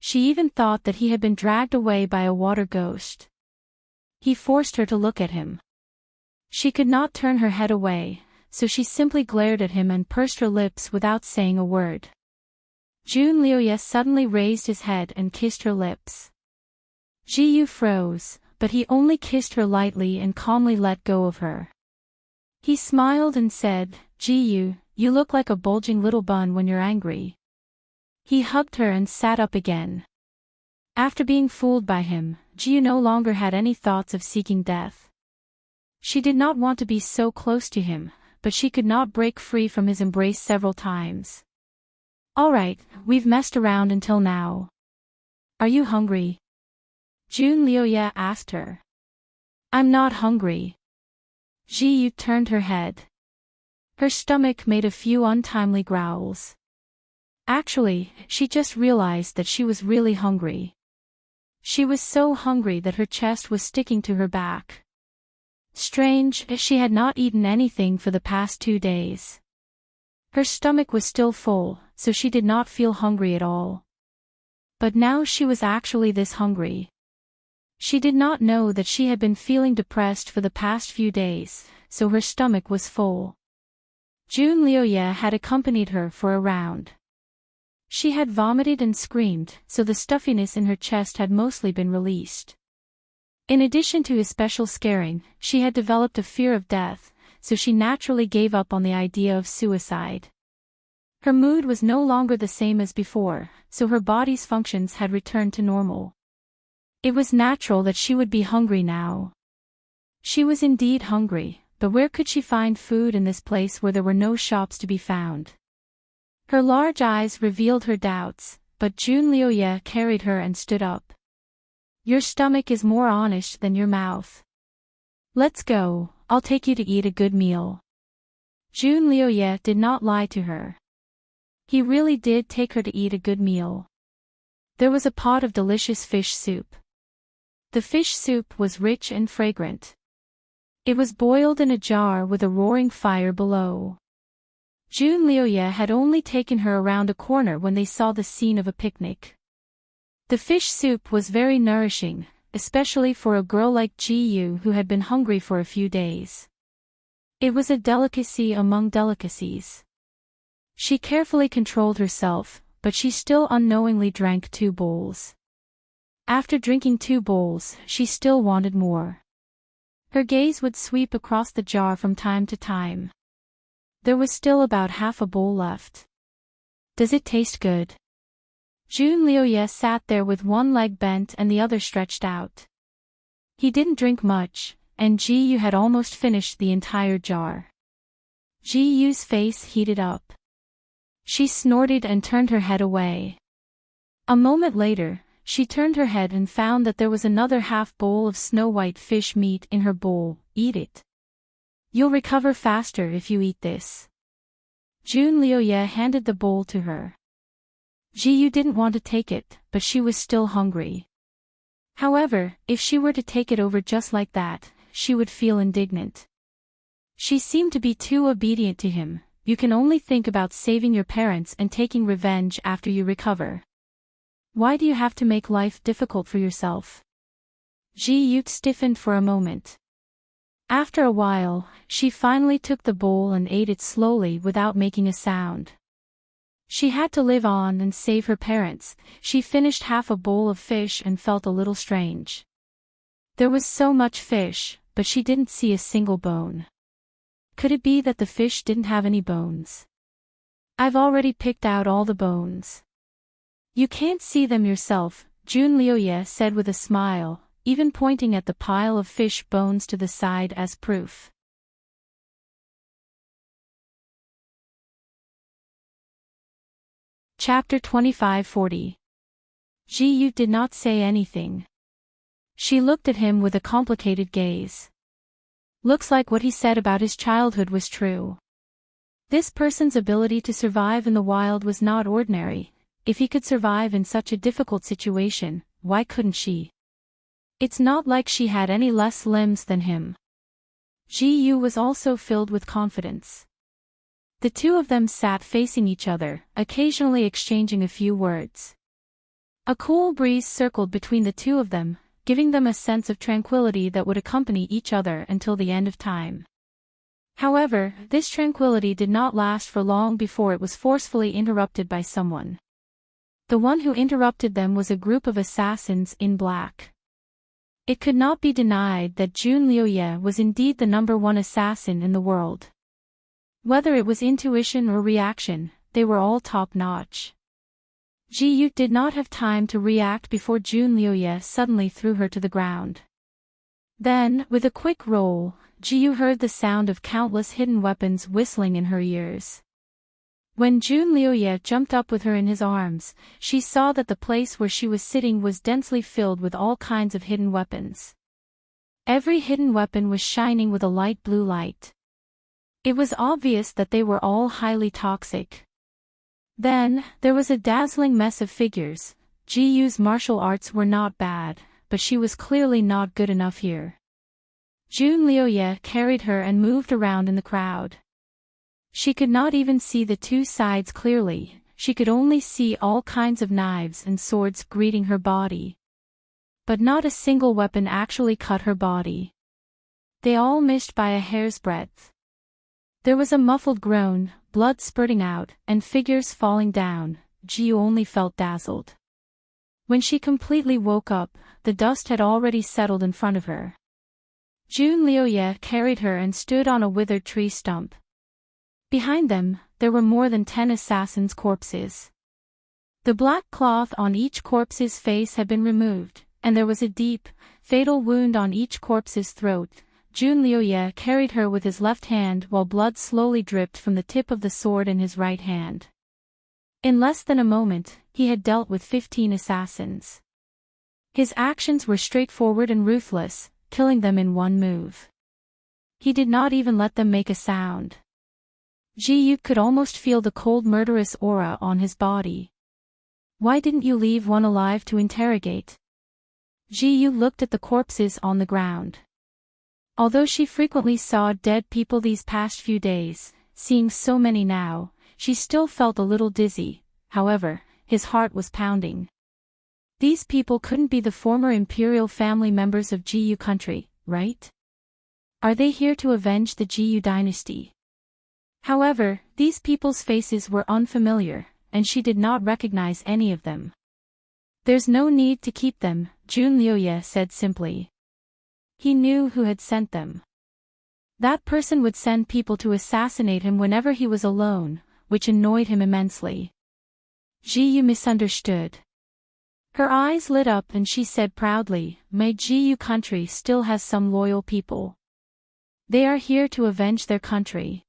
Speaker 1: She even thought that he had been dragged away by a water ghost. He forced her to look at him. She could not turn her head away, so she simply glared at him and pursed her lips without saying a word. Jun Liuye suddenly raised his head and kissed her lips. Ji-yu froze, but he only kissed her lightly and calmly let go of her. He smiled and said, Ji-yu, you look like a bulging little bun when you're angry. He hugged her and sat up again. After being fooled by him, Ji-yu no longer had any thoughts of seeking death. She did not want to be so close to him, but she could not break free from his embrace several times. Alright, we've messed around until now. Are you hungry? Jun Liuye asked her. I'm not hungry. Ji-yu turned her head. Her stomach made a few untimely growls. Actually, she just realized that she was really hungry. She was so hungry that her chest was sticking to her back. Strange, she had not eaten anything for the past 2 days. Her stomach was still full, so she did not feel hungry at all. But now she was actually this hungry. She did not know that she had been feeling depressed for the past few days, so her stomach was full. Jun Liuye had accompanied her for a round. She had vomited and screamed, so the stuffiness in her chest had mostly been released. In addition to his special scaring, she had developed a fear of death, so she naturally gave up on the idea of suicide. Her mood was no longer the same as before, so her body's functions had returned to normal. It was natural that she would be hungry now. She was indeed hungry, but where could she find food in this place where there were no shops to be found? Her large eyes revealed her doubts, but Jun Liuye carried her and stood up. Your stomach is more honest than your mouth. Let's go, I'll take you to eat a good meal. Jun Liuye did not lie to her. He really did take her to eat a good meal. There was a pot of delicious fish soup. The fish soup was rich and fragrant. It was boiled in a jar with a roaring fire below. Jun Liuye had only taken her around a corner when they saw the scene of a picnic. The fish soup was very nourishing, especially for a girl like Ji-yu who had been hungry for a few days. It was a delicacy among delicacies. She carefully controlled herself, but she still unknowingly drank 2 bowls. After drinking 2 bowls, she still wanted more. Her gaze would sweep across the jar from time to time. There was still about half a bowl left. Does it taste good? Jun Liuye sat there with one leg bent and the other stretched out. He didn't drink much, and Ji-yu had almost finished the entire jar. Ji-yu's face heated up. She snorted and turned her head away. A moment later, she turned her head and found that there was another half bowl of snow-white fish meat in her bowl. Eat it. You'll recover faster if you eat this. Jun Lioye handed the bowl to her. Ji-yu didn't want to take it, but she was still hungry. However, if she were to take it over just like that, she would feel indignant. She seemed to be too obedient to him. You can only think about saving your parents and taking revenge after you recover. Why do you have to make life difficult for yourself? Ji-yu stiffened for a moment. After a while, she finally took the bowl and ate it slowly without making a sound. She had to live on and save her parents. She finished half a bowl of fish and felt a little strange. There was so much fish, but she didn't see a single bone. Could it be that the fish didn't have any bones? I've already picked out all the bones. You can't see them yourself, Jun Lioye said with a smile, even pointing at the pile of fish bones to the side as proof. Chapter 2540. Ji-yu did not say anything. She looked at him with a complicated gaze. Looks like what he said about his childhood was true. This person's ability to survive in the wild was not ordinary. If he could survive in such a difficult situation, why couldn't she? It's not like she had any less limbs than him. Ji-yu was also filled with confidence. The two of them sat facing each other, occasionally exchanging a few words. A cool breeze circled between the two of them, giving them a sense of tranquility that would accompany each other until the end of time. However, this tranquility did not last for long before it was forcefully interrupted by someone. The one who interrupted them was a group of assassins in black. It could not be denied that Jun Lioye was indeed the #1 assassin in the world. Whether it was intuition or reaction, they were all top-notch. Ji-yu did not have time to react before Jun Lioye suddenly threw her to the ground. Then, with a quick roll, Ji-yu heard the sound of countless hidden weapons whistling in her ears. When Jun Lioye jumped up with her in his arms, she saw that the place where she was sitting was densely filled with all kinds of hidden weapons. Every hidden weapon was shining with a light blue light. It was obvious that they were all highly toxic. Then, there was a dazzling mess of figures. Ji-yu's martial arts were not bad, but she was clearly not good enough here. Jun Lioye carried her and moved around in the crowd. She could not even see the two sides clearly, she could only see all kinds of knives and swords greeting her body. But not a single weapon actually cut her body. They all missed by a hair's breadth. There was a muffled groan, blood spurting out, and figures falling down. Ji-yu only felt dazzled. When she completely woke up, the dust had already settled in front of her. Jun Lioye carried her and stood on a withered tree stump. Behind them, there were more than 10 assassins' corpses. The black cloth on each corpse's face had been removed, and there was a deep, fatal wound on each corpse's throat. Jun Lioye carried her with his left hand while blood slowly dripped from the tip of the sword in his right hand. In less than a moment, he had dealt with 15 assassins. His actions were straightforward and ruthless, killing them in one move. He did not even let them make a sound. Ji-yu could almost feel the cold murderous aura on his body. Why didn't you leave one alive to interrogate? Ji-yu looked at the corpses on the ground. Although she frequently saw dead people these past few days, seeing so many now, she still felt a little dizzy. However, his heart was pounding. These people couldn't be the former imperial family members of Ji-yu country, right? Are they here to avenge the Ji-yu dynasty? However, these people's faces were unfamiliar, and she did not recognize any of them. There's no need to keep them, Jun Lioye said simply. He knew who had sent them. That person would send people to assassinate him whenever he was alone, which annoyed him immensely. Ji-yu misunderstood. Her eyes lit up and she said proudly, "My GU country still has some loyal people. They are here to avenge their country."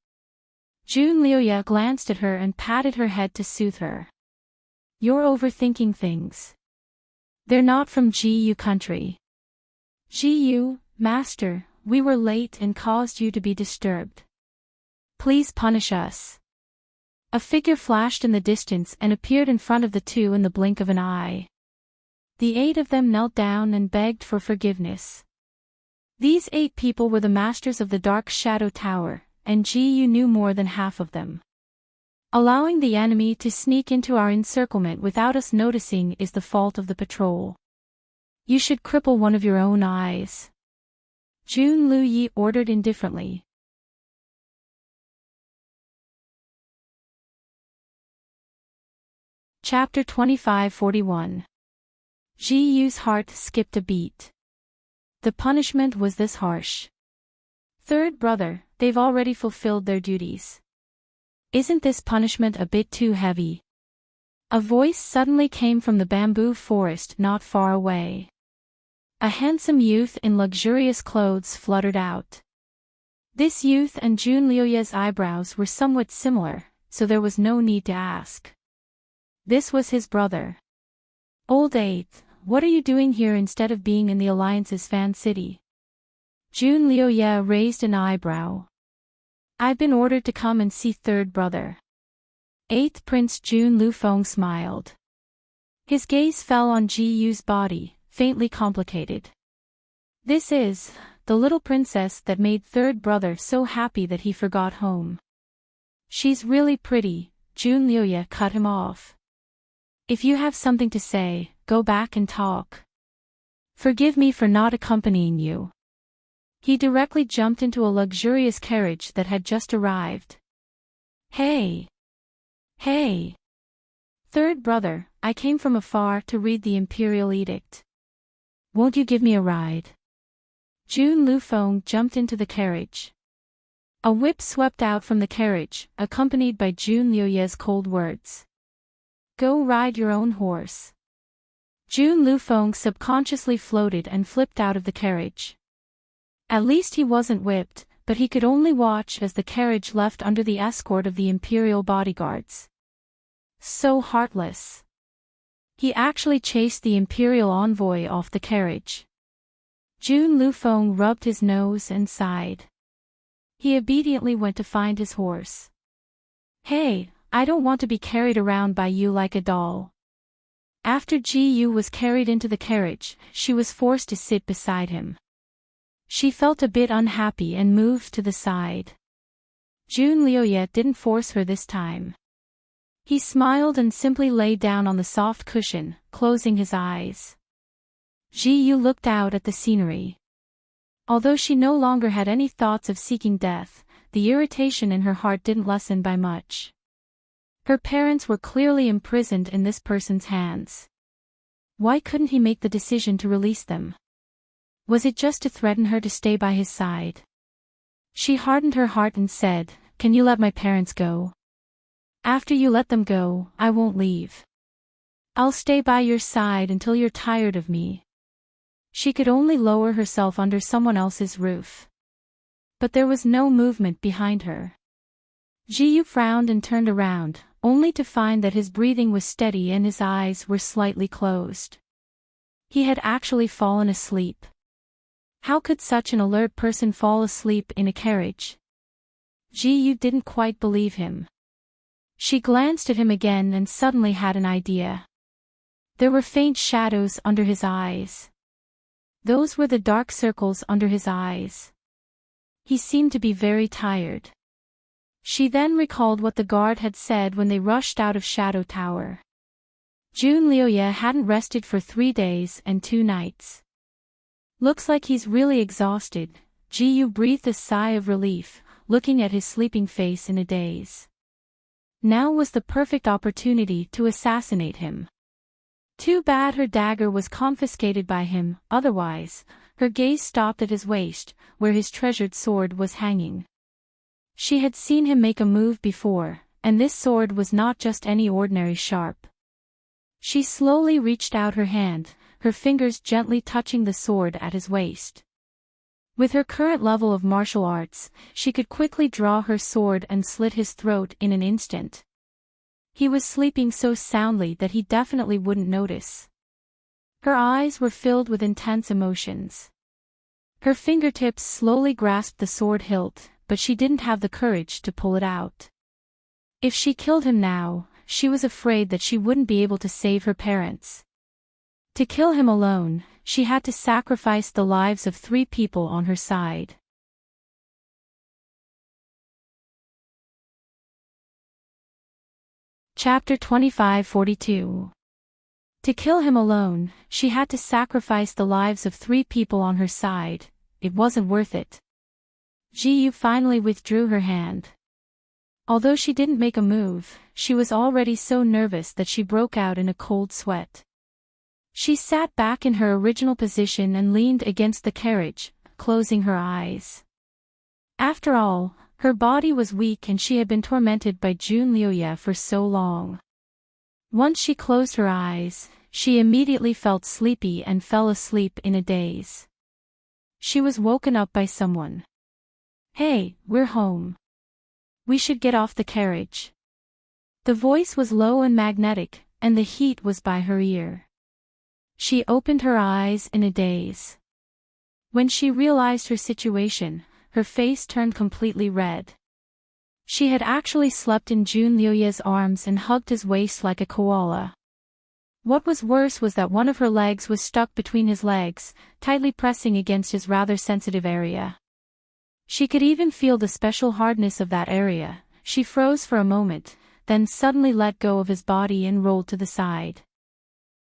Speaker 1: June Lioya glanced at her and patted her head to soothe her. "You're overthinking things. They're not from GU country." "GU, Master, we were late and caused you to be disturbed. Please punish us." A figure flashed in the distance and appeared in front of the two in the blink of an eye. The 8 of them knelt down and begged for forgiveness. These 8 people were the masters of the Dark Shadow Tower, and GU knew more than half of them. Allowing the enemy to sneak into our encirclement without us noticing is the fault of the patrol. You should cripple one of your own eyes. Jun Luyi ordered indifferently. Chapter 2541. GU's heart skipped a beat. The punishment was this harsh. "Third brother, they've already fulfilled their duties. Isn't this punishment a bit too heavy?" A voice suddenly came from the bamboo forest not far away. A handsome youth in luxurious clothes fluttered out. This youth and Jun Lioya's eyebrows were somewhat similar, so there was no need to ask. This was his brother. "Old 8, what are you doing here instead of being in the Alliance's fan city?" Jun Lioya raised an eyebrow. "I've been ordered to come and see third brother." 8th Prince Jun Lufeng smiled. His gaze fell on GU's body, faintly complicated. "This is the little princess that made third brother so happy that he forgot home." "She's really pretty," Jun Lioya cut him off. "If you have something to say, go back and talk. Forgive me for not accompanying you." He directly jumped into a luxurious carriage that had just arrived. Hey! Hey! Third brother, I came from afar to read the imperial edict. Won't you give me a ride?" Jun Lufeng jumped into the carriage. A whip swept out from the carriage, accompanied by Jun Lioya's cold words. "Go ride your own horse." Jun Lufeng subconsciously floated and flipped out of the carriage. At least he wasn't whipped, but he could only watch as the carriage left under the escort of the imperial bodyguards. So heartless. He actually chased the imperial envoy off the carriage. Jun Lufeng rubbed his nose and sighed. He obediently went to find his horse. "Hey, I don't want to be carried around by you like a doll." After GU was carried into the carriage, she was forced to sit beside him. She felt a bit unhappy and moved to the side. Jun Lioya didn't force her this time. He smiled and simply lay down on the soft cushion, closing his eyes. GU looked out at the scenery. Although she no longer had any thoughts of seeking death, the irritation in her heart didn't lessen by much. Her parents were clearly imprisoned in this person's hands. Why couldn't he make the decision to release them? Was it just to threaten her to stay by his side? She hardened her heart and said, "Can you let my parents go? After you let them go, I won't leave. I'll stay by your side until you're tired of me." She could only lower herself under someone else's roof. But there was no movement behind her. GU frowned and turned around, only to find that his breathing was steady and his eyes were slightly closed. He had actually fallen asleep. How could such an alert person fall asleep in a carriage? GU didn't quite believe him. She glanced at him again and suddenly had an idea. There were faint shadows under his eyes. Those were the dark circles under his eyes. He seemed to be very tired. She then recalled what the guard had said when they rushed out of Shadow Tower. Jun Lioya hadn't rested for 3 days and 2 nights. "Looks like he's really exhausted," GU breathed a sigh of relief, looking at his sleeping face in a daze. Now was the perfect opportunity to assassinate him. Too bad her dagger was confiscated by him, otherwise, her gaze stopped at his waist, where his treasured sword was hanging. She had seen him make a move before, and this sword was not just any ordinary sharp. She slowly reached out her hand, her fingers gently touching the sword at his waist. With her current level of martial arts, she could quickly draw her sword and slit his throat in an instant. He was sleeping so soundly that he definitely wouldn't notice. Her eyes were filled with intense emotions. Her fingertips slowly grasped the sword hilt, but she didn't have the courage to pull it out. If she killed him now, she was afraid that she wouldn't be able to save her parents. To kill him alone, she had to sacrifice the lives of 3 people on her side. Chapter 2542. To kill him alone, she had to sacrifice the lives of 3 people on her side. It wasn't worth it. Ji Yu finally withdrew her hand. Although she didn't make a move, she was already so nervous that she broke out in a cold sweat. She sat back in her original position and leaned against the carriage, closing her eyes. After all, her body was weak and she had been tormented by Jun Liuye for so long. Once she closed her eyes, she immediately felt sleepy and fell asleep in a daze. She was woken up by someone. "Hey, we're home. We should get off the carriage." The voice was low and magnetic, and the heat was by her ear. She opened her eyes in a daze. When she realized her situation, her face turned completely red. She had actually slept in Jun Liuye's arms and hugged his waist like a koala. What was worse was that one of her legs was stuck between his legs, tightly pressing against his rather sensitive area. She could even feel the special hardness of that area. She froze for a moment, then suddenly let go of his body and rolled to the side.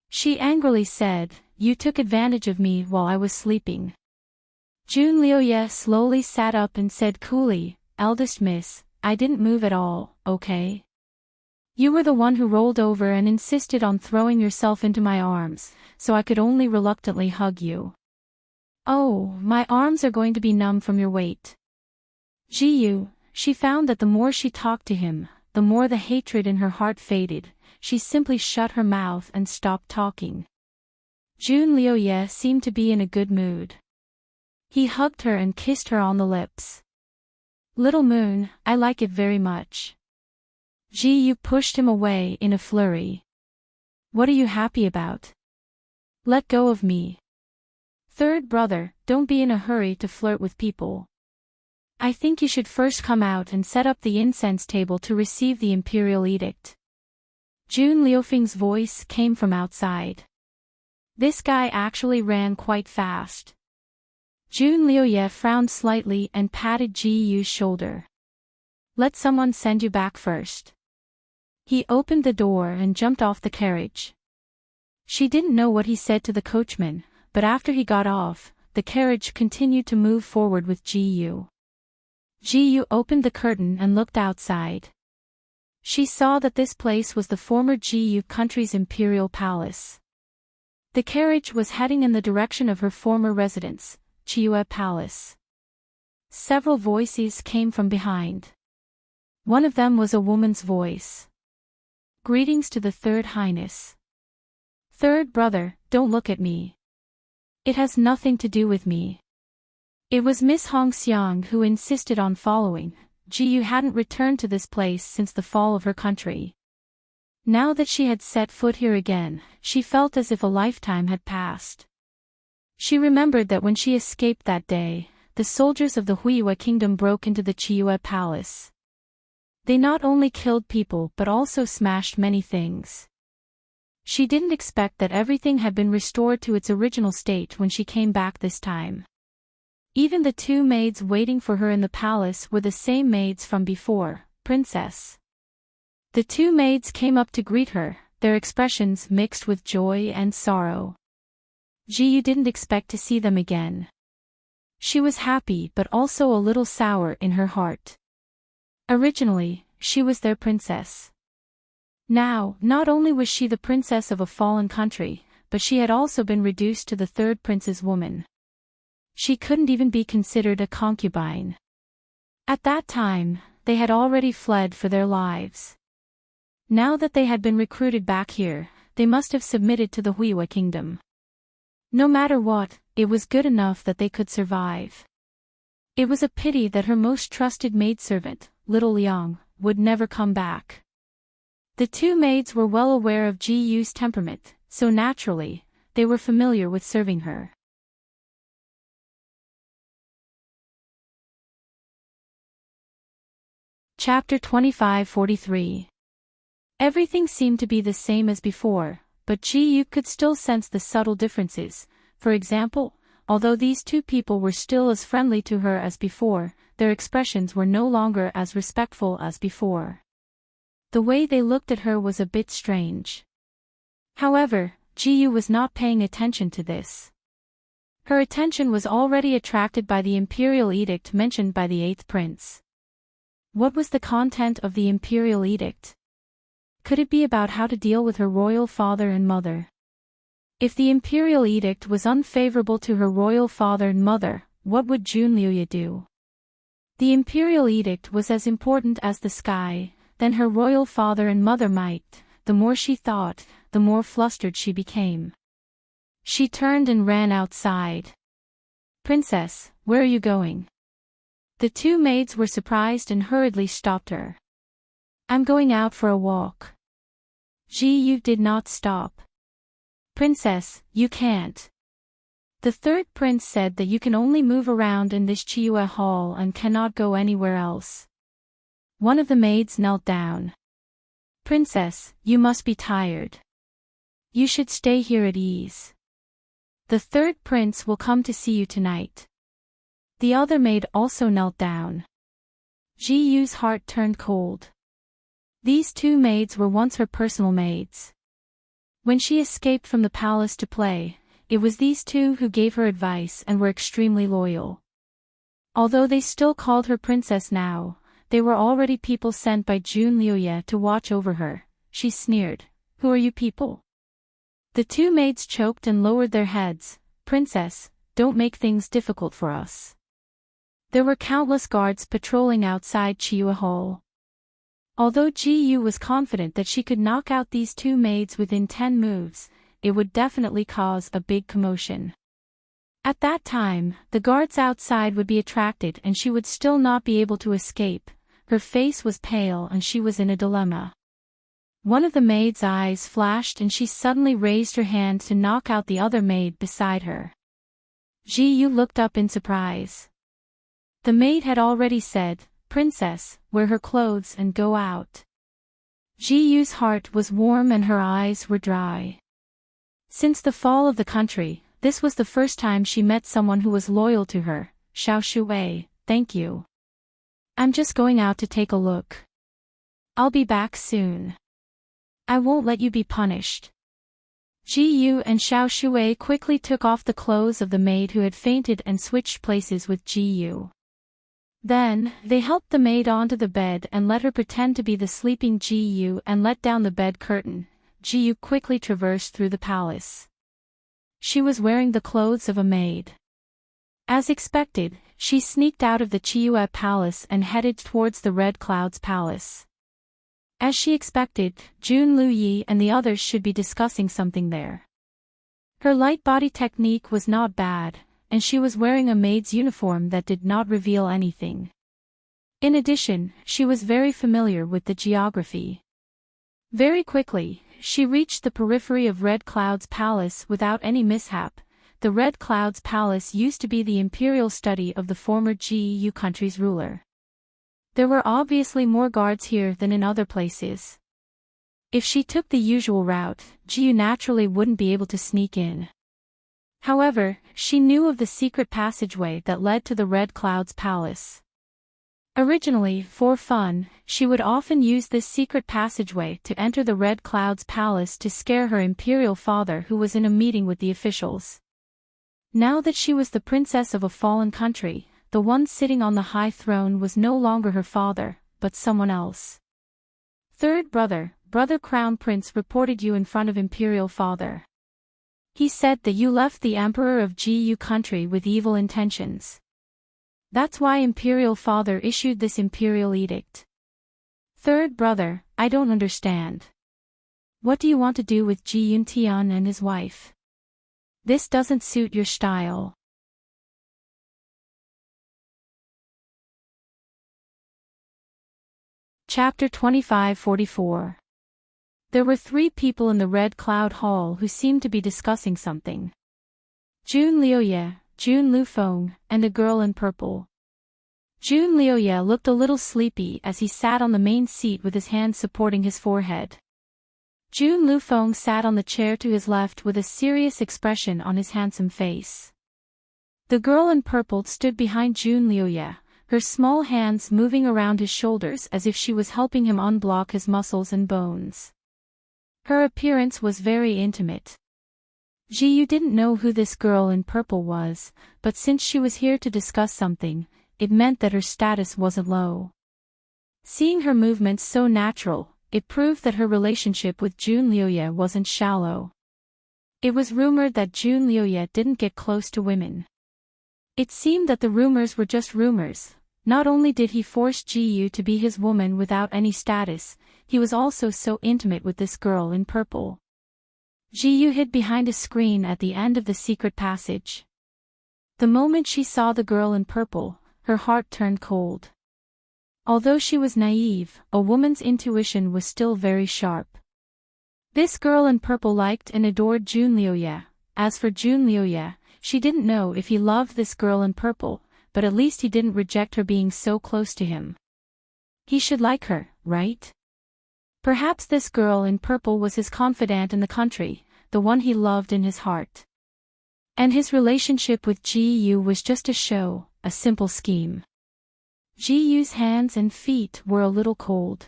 Speaker 1: She angrily said, "You took advantage of me while I was sleeping." Jun Liuye slowly sat up and said coolly, "Eldest miss, I didn't move at all, okay? You were the one who rolled over and insisted on throwing yourself into my arms, so I could only reluctantly hug you. Oh, my arms are going to be numb from your weight." Ji Yu, she found that the more she talked to him, the more the hatred in her heart faded. She simply shut her mouth and stopped talking. Jun Liuye seemed to be in a good mood. He hugged her and kissed her on the lips. "Little Moon, I like it very much." Ji Yu pushed him away in a flurry. "What are you happy about? Let go of me." "Third brother, don't be in a hurry to flirt with people. I think you should first come out and set up the incense table to receive the imperial edict." Jun Liufeng's voice came from outside. This guy actually ran quite fast. Jun Liuye frowned slightly and patted Ji Yu's shoulder. "Let someone send you back first." He opened the door and jumped off the carriage. She didn't know what he said to the coachman, but after he got off, the carriage continued to move forward with Ji Yu. Ji Yu opened the curtain and looked outside. She saw that this place was the former Ji Yu country's imperial palace. The carriage was heading in the direction of her former residence, Chiyue Palace. Several voices came from behind. One of them was a woman's voice. "Greetings to the Third Highness. Third brother, don't look at me. It has nothing to do with me." It was Miss Hongxiang who insisted on following. Ji Yu hadn't returned to this place since the fall of her country. Now that she had set foot here again, she felt as if a lifetime had passed. She remembered that when she escaped that day, the soldiers of the Huiyue kingdom broke into the Chiyue Palace. They not only killed people but also smashed many things. She didn't expect that everything had been restored to its original state when she came back this time. Even the 2 maids waiting for her in the palace were the same maids from before, Princess. The 2 maids came up to greet her, their expressions mixed with joy and sorrow. Ji Yu didn't expect to see them again. She was happy but also a little sour in her heart. Originally, she was their princess. Now, not only was she the princess of a fallen country, but she had also been reduced to the 3rd prince's woman. She couldn't even be considered a concubine. At that time, they had already fled for their lives. Now that they had been recruited back here, they must have submitted to the Huiwa kingdom. No matter what, it was good enough that they could survive. It was a pity that her most trusted maidservant, little Liang, would never come back. The two maids were well aware of Ji Yu's temperament, so naturally, they were familiar with serving her. Chapter 2543. Everything seemed to be the same as before, but Ji Yu could still sense the subtle differences. For example, although these two people were still as friendly to her as before, their expressions were no longer as respectful as before. The way they looked at her was a bit strange. However, Ji Yu was not paying attention to this. Her attention was already attracted by the imperial edict mentioned by the 8th prince. What was the content of the imperial edict? Could it be about how to deal with her royal father and mother? If the imperial edict was unfavorable to her royal father and mother, what would Junliuya do? The imperial edict was as important as the sky, then her royal father and mother might. The more she thought, the more flustered she became. She turned and ran outside. "Princess, where are you going?" The two maids were surprised and hurriedly stopped her. "I'm going out for a walk." Ji Yu did not stop. "Princess, you can't. The 3rd prince said that you can only move around in this Chiyue hall and cannot go anywhere else." One of the maids knelt down. "Princess, you must be tired. You should stay here at ease. The 3rd prince will come to see you tonight." The other maid also knelt down. Ji Yu's heart turned cold. These two maids were once her personal maids. When she escaped from the palace to play, it was these two who gave her advice and were extremely loyal. Although they still called her princess now, they were already people sent by Junliuya to watch over her. She sneered, "Who are you people?" The two maids choked and lowered their heads. "Princess, don't make things difficult for us." There were countless guards patrolling outside Chiyue Hall. Although Ji Yu was confident that she could knock out these two maids within 10 moves, it would definitely cause a big commotion. At that time, the guards outside would be attracted and she would still not be able to escape. Her face was pale and she was in a dilemma. One of the maid's eyes flashed and she suddenly raised her hand to knock out the other maid beside her. Ji Yu looked up in surprise. The maid had already said, "Princess, wear her clothes and go out." Ji Yu's heart was warm and her eyes were dry. Since the fall of the country, this was the first time she met someone who was loyal to her. "Xiao Shuwei, thank you. I'm just going out to take a look. I'll be back soon. I won't let you be punished." Ji Yu and Xiao Shuwei quickly took off the clothes of the maid who had fainted and switched places with Ji Yu. Then, they helped the maid onto the bed and let her pretend to be the sleeping Ji Yu and let down the bed curtain. Ji Yu quickly traversed through the palace. She was wearing the clothes of a maid. As expected, she sneaked out of the Chiyue palace and headed towards the Red Cloud's palace. As she expected, Jun Luyi and the others should be discussing something there. Her light body technique was not bad, and she was wearing a maid's uniform that did not reveal anything. In addition, she was very familiar with the geography. Very quickly, she reached the periphery of Red Cloud's palace without any mishap. The Red Cloud's palace used to be the imperial study of the former Ji country's ruler. There were obviously more guards here than in other places. If she took the usual route, Ji naturally wouldn't be able to sneak in. However, she knew of the secret passageway that led to the Red Cloud's palace. Originally, for fun, she would often use this secret passageway to enter the Red Cloud's palace to scare her imperial father who was in a meeting with the officials. Now that she was the princess of a fallen country, the one sitting on the high throne was no longer her father, but someone else. "Third brother, Crown Prince reported you in front of imperial father. He said that you left the emperor of Ji country with evil intentions. That's why imperial father issued this imperial edict." "Third brother, I don't understand. What do you want to do with Ji Yuntian and his wife? This doesn't suit your style. Chapter 2544. There were 3 people in the Red Cloud Hall who seemed to be discussing something. Jun Liuye, Jun Lufeng, and a girl in purple. Jun Liuye looked a little sleepy as he sat on the main seat with his hands supporting his forehead. Jun Lufeng sat on the chair to his left with a serious expression on his handsome face. The girl in purple stood behind Jun Liuye, her small hands moving around his shoulders as if she was helping him unblock his muscles and bones. Her appearance was very intimate. Ji Yu didn't know who this girl in purple was, but since she was here to discuss something, it meant that her status wasn't low. Seeing her movements so natural, it proved that her relationship with Jun Liuye wasn't shallow. It was rumored that Jun Liuye didn't get close to women. It seemed that the rumors were just rumors. Not only did he force Ji Yu to be his woman without any status, he was also so intimate with this girl in purple. Ji Yu hid behind a screen at the end of the secret passage. The moment she saw the girl in purple, her heart turned cold. Although she was naive, a woman's intuition was still very sharp. This girl in purple liked and adored Jun Liuye. As for Jun Liuye, she didn't know if he loved this girl in purple, but at least he didn't reject her being so close to him. He should like her, right? Perhaps this girl in purple was his confidant in the country, the one he loved in his heart. And his relationship with Ji Yu was just a show, a simple scheme. Ji Yu's hands and feet were a little cold.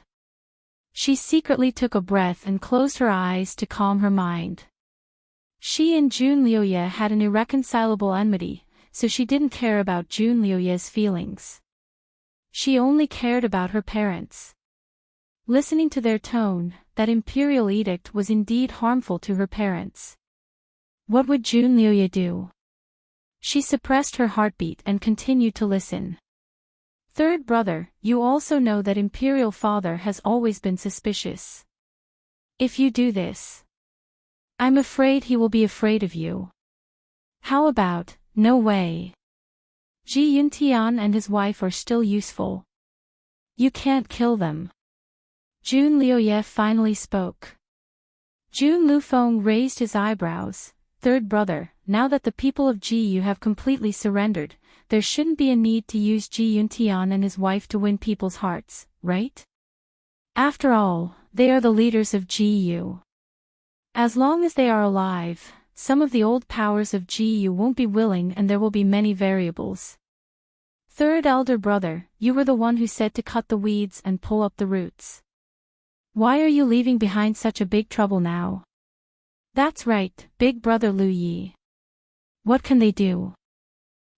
Speaker 1: She secretly took a breath and closed her eyes to calm her mind. She and Jun Liuye had an irreconcilable enmity, so she didn't care about Jun Liuye's feelings. She only cared about her parents. Listening to their tone, that imperial edict was indeed harmful to her parents. What would Jun Liuye do? She suppressed her heartbeat and continued to listen. Third brother, you also know that imperial father has always been suspicious. If you do this, I'm afraid he will be afraid of you. How about, no way. Ji Yuntian and his wife are still useful. You can't kill them. Jun Liuye finally spoke. Jun Lufeng raised his eyebrows. Third brother, now that the people of Ji Yu have completely surrendered, there shouldn't be a need to use Ji Yuntian and his wife to win people's hearts, right? After all, they are the leaders of Ji Yu. As long as they are alive, some of the old powers of Ji Yu won't be willing and there will be many variables. Third elder brother, you were the one who said to cut the weeds and pull up the roots. Why are you leaving behind such a big trouble now? That's right, big brother Lu Yi. What can they do?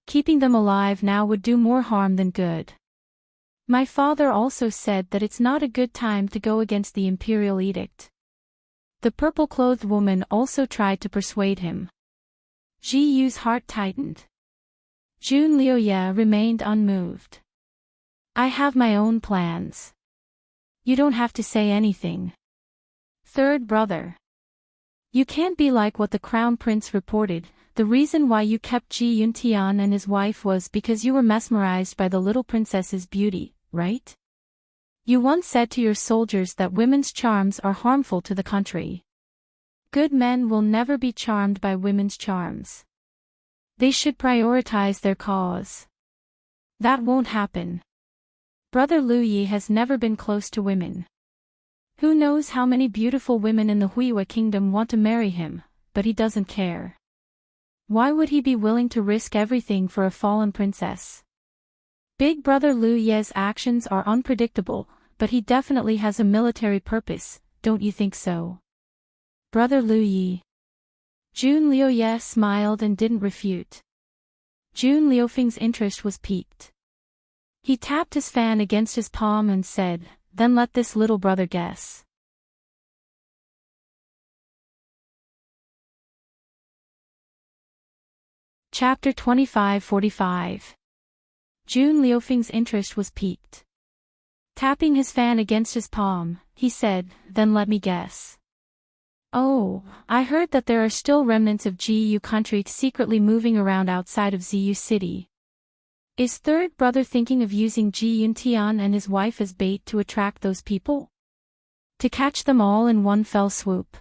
Speaker 1: Keeping them alive now would do more harm than good. My father also said that it's not a good time to go against the imperial edict. The purple-clothed woman also tried to persuade him. Ji Yu's heart tightened. Jun Liuye remained unmoved. I have my own plans. You don't have to say anything. Third brother. You can't be like what the crown prince reported. The reason why you kept Ji Yuntian and his wife was because you were mesmerized by the little princess's beauty, right? You once said to your soldiers that women's charms are harmful to the country. Good men will never be charmed by women's charms. They should prioritize their cause. That won't happen. Brother Lu Yi has never been close to women. Who knows how many beautiful women in the Huiwa kingdom want to marry him, but he doesn't care. Why would he be willing to risk everything for a fallen princess? Big brother Lu Ye's actions are unpredictable, but he definitely has a military purpose, don't you think so? Brother Lu Yi. Jun Liuye smiled and didn't refute. Jun Liufeng's interest was piqued. He tapped his fan against his palm and said, then let this little brother guess. Chapter 2545. Jun Liufeng's interest was piqued. Tapping his fan against his palm, he said, then let me guess. Oh, I heard that there are still remnants of GU country secretly moving around outside of ZU City. Is third brother thinking of using Ji Yuntian and his wife as bait to attract those people? To catch them all in one fell swoop.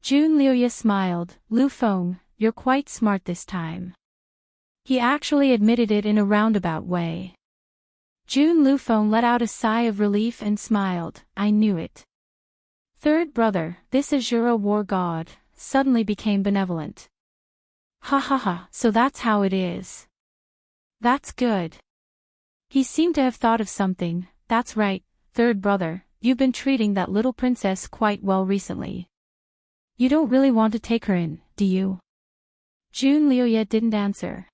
Speaker 1: Jun Liuya smiled. Lu Feng, you're quite smart this time. He actually admitted it in a roundabout way. Jun Lufeng let out a sigh of relief and smiled. I knew it. Third brother, this Azura war god, suddenly became benevolent. Ha ha ha, so that's how it is. That's good. He seemed to have thought of something. That's right, third brother, you've been treating that little princess quite well recently. You don't really want to take her in, do you? Jun Liuya didn't answer.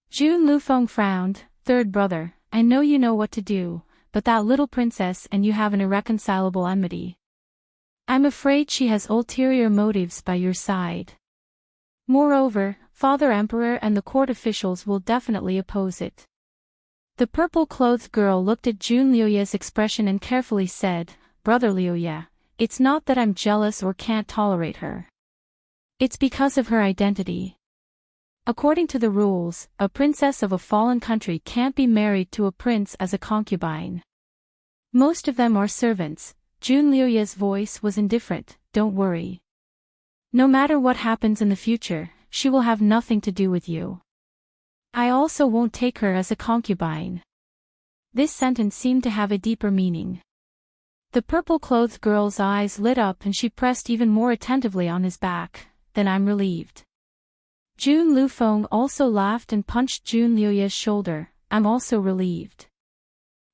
Speaker 1: Jun Lufeng frowned. Third brother, I know you know what to do, but that little princess and you have an irreconcilable enmity. I'm afraid she has ulterior motives by your side. Moreover, Father Emperor and the court officials will definitely oppose it. The purple-clothed girl looked at Jun Liuya's expression and carefully said, Brother Liuya, it's not that I'm jealous or can't tolerate her. It's because of her identity. According to the rules, a princess of a fallen country can't be married to a prince as a concubine. Most of them are servants. Jun Liuya's voice was indifferent. Don't worry. No matter what happens in the future, she will have nothing to do with you. I also won't take her as a concubine. This sentence seemed to have a deeper meaning. The purple-clothed girl's eyes lit up and she pressed even more attentively on his back. Then I'm relieved. Jun Lufeng also laughed and punched Jun Liuya's shoulder. I'm also relieved.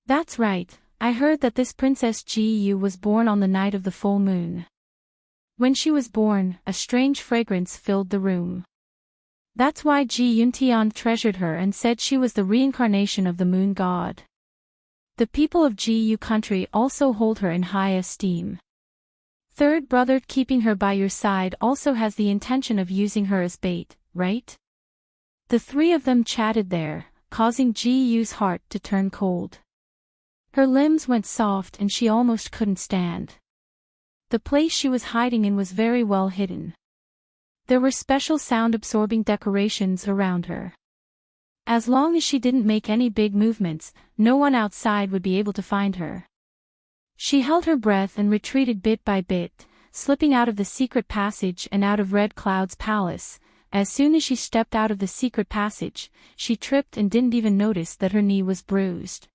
Speaker 1: That's right, I heard that this Princess Ji was born on the night of the full moon. When she was born, a strange fragrance filled the room. That's why Ji Yuntian treasured her and said she was the reincarnation of the moon god. The people of Ji country also hold her in high esteem. Third brother keeping her by your side also has the intention of using her as bait, right? The three of them chatted there, causing Ji-Yu's heart to turn cold. Her limbs went soft and she almost couldn't stand. The place she was hiding in was very well hidden. There were special sound-absorbing decorations around her. As long as she didn't make any big movements, no one outside would be able to find her. She held her breath and retreated bit by bit, slipping out of the secret passage and out of Red Cloud's palace. As soon as she stepped out of the secret passage, she tripped and didn't even notice that her knee was bruised.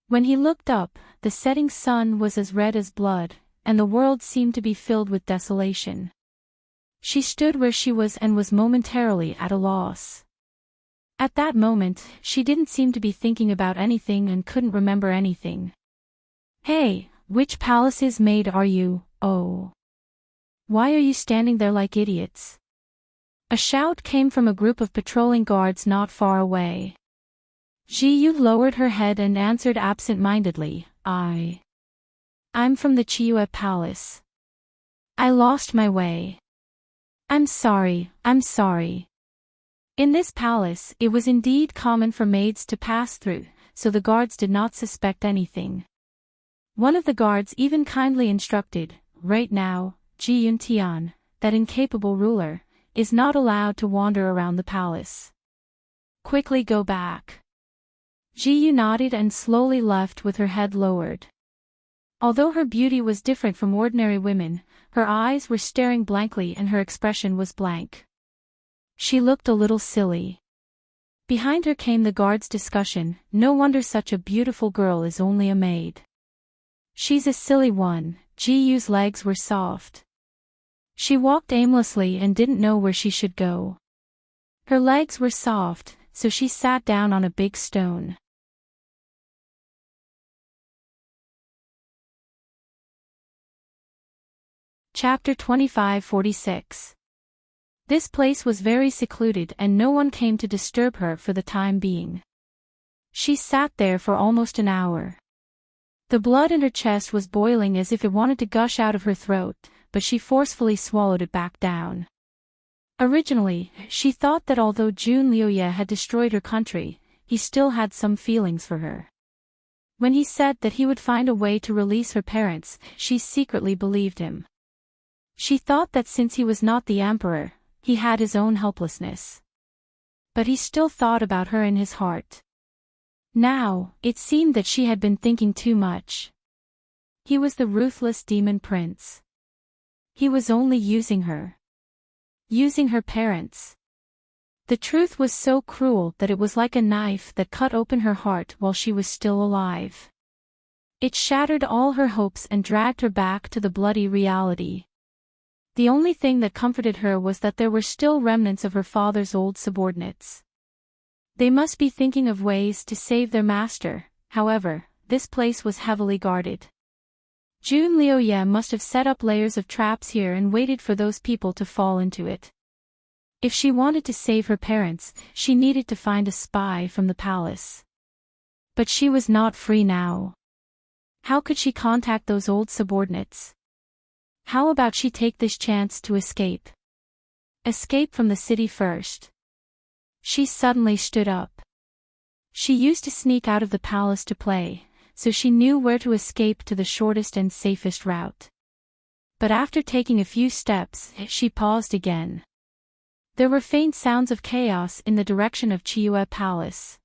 Speaker 1: When he looked up, the setting sun was as red as blood, and the world seemed to be filled with desolation. She stood where she was and was momentarily at a loss. At that moment, she didn't seem to be thinking about anything and couldn't remember anything. Hey, which palace's maid are you? Oh. Why are you standing there like idiots? A shout came from a group of patrolling guards not far away. Ji-Yu lowered her head and answered absent-mindedly, I'm from the Chiyue Palace. I lost my way. I'm sorry. In this palace, it was indeed common for maids to pass through, so the guards did not suspect anything. One of the guards even kindly instructed, right now, Ji Yuntian, that incapable ruler, is not allowed to wander around the palace. Quickly go back. Ji Yu nodded and slowly left with her head lowered. Although her beauty was different from ordinary women, her eyes were staring blankly and her expression was blank. She looked a little silly. Behind her came the guard's discussion, no wonder such a beautiful girl is only a maid. She's a silly one. Ji Yu's legs were soft. She walked aimlessly and didn't know where she should go. Her legs were soft, so she sat down on a big stone. Chapter 2546. This place was very secluded and no one came to disturb her for the time being. She sat there for almost an hour. The blood in her chest was boiling as if it wanted to gush out of her throat, but she forcefully swallowed it back down. Originally, she thought that although Jun Liuya had destroyed her country, he still had some feelings for her. When he said that he would find a way to release her parents, she secretly believed him. She thought that since he was not the emperor, he had his own helplessness. But he still thought about her in his heart. Now, it seemed that she had been thinking too much. He was the ruthless demon prince. He was only using her. Using her parents. The truth was so cruel that it was like a knife that cut open her heart while she was still alive. It shattered all her hopes and dragged her back to the bloody reality. The only thing that comforted her was that there were still remnants of her father's old subordinates. They must be thinking of ways to save their master. However, this place was heavily guarded. June Liuye must have set up layers of traps here and waited for those people to fall into it. If she wanted to save her parents, she needed to find a spy from the palace. But she was not free now. How could she contact those old subordinates? How about she take this chance to escape? Escape from the city first. She suddenly stood up. She used to sneak out of the palace to play, so she knew where to escape to the shortest and safest route. But after taking a few steps, she paused again. There were faint sounds of chaos in the direction of Chiyue Palace.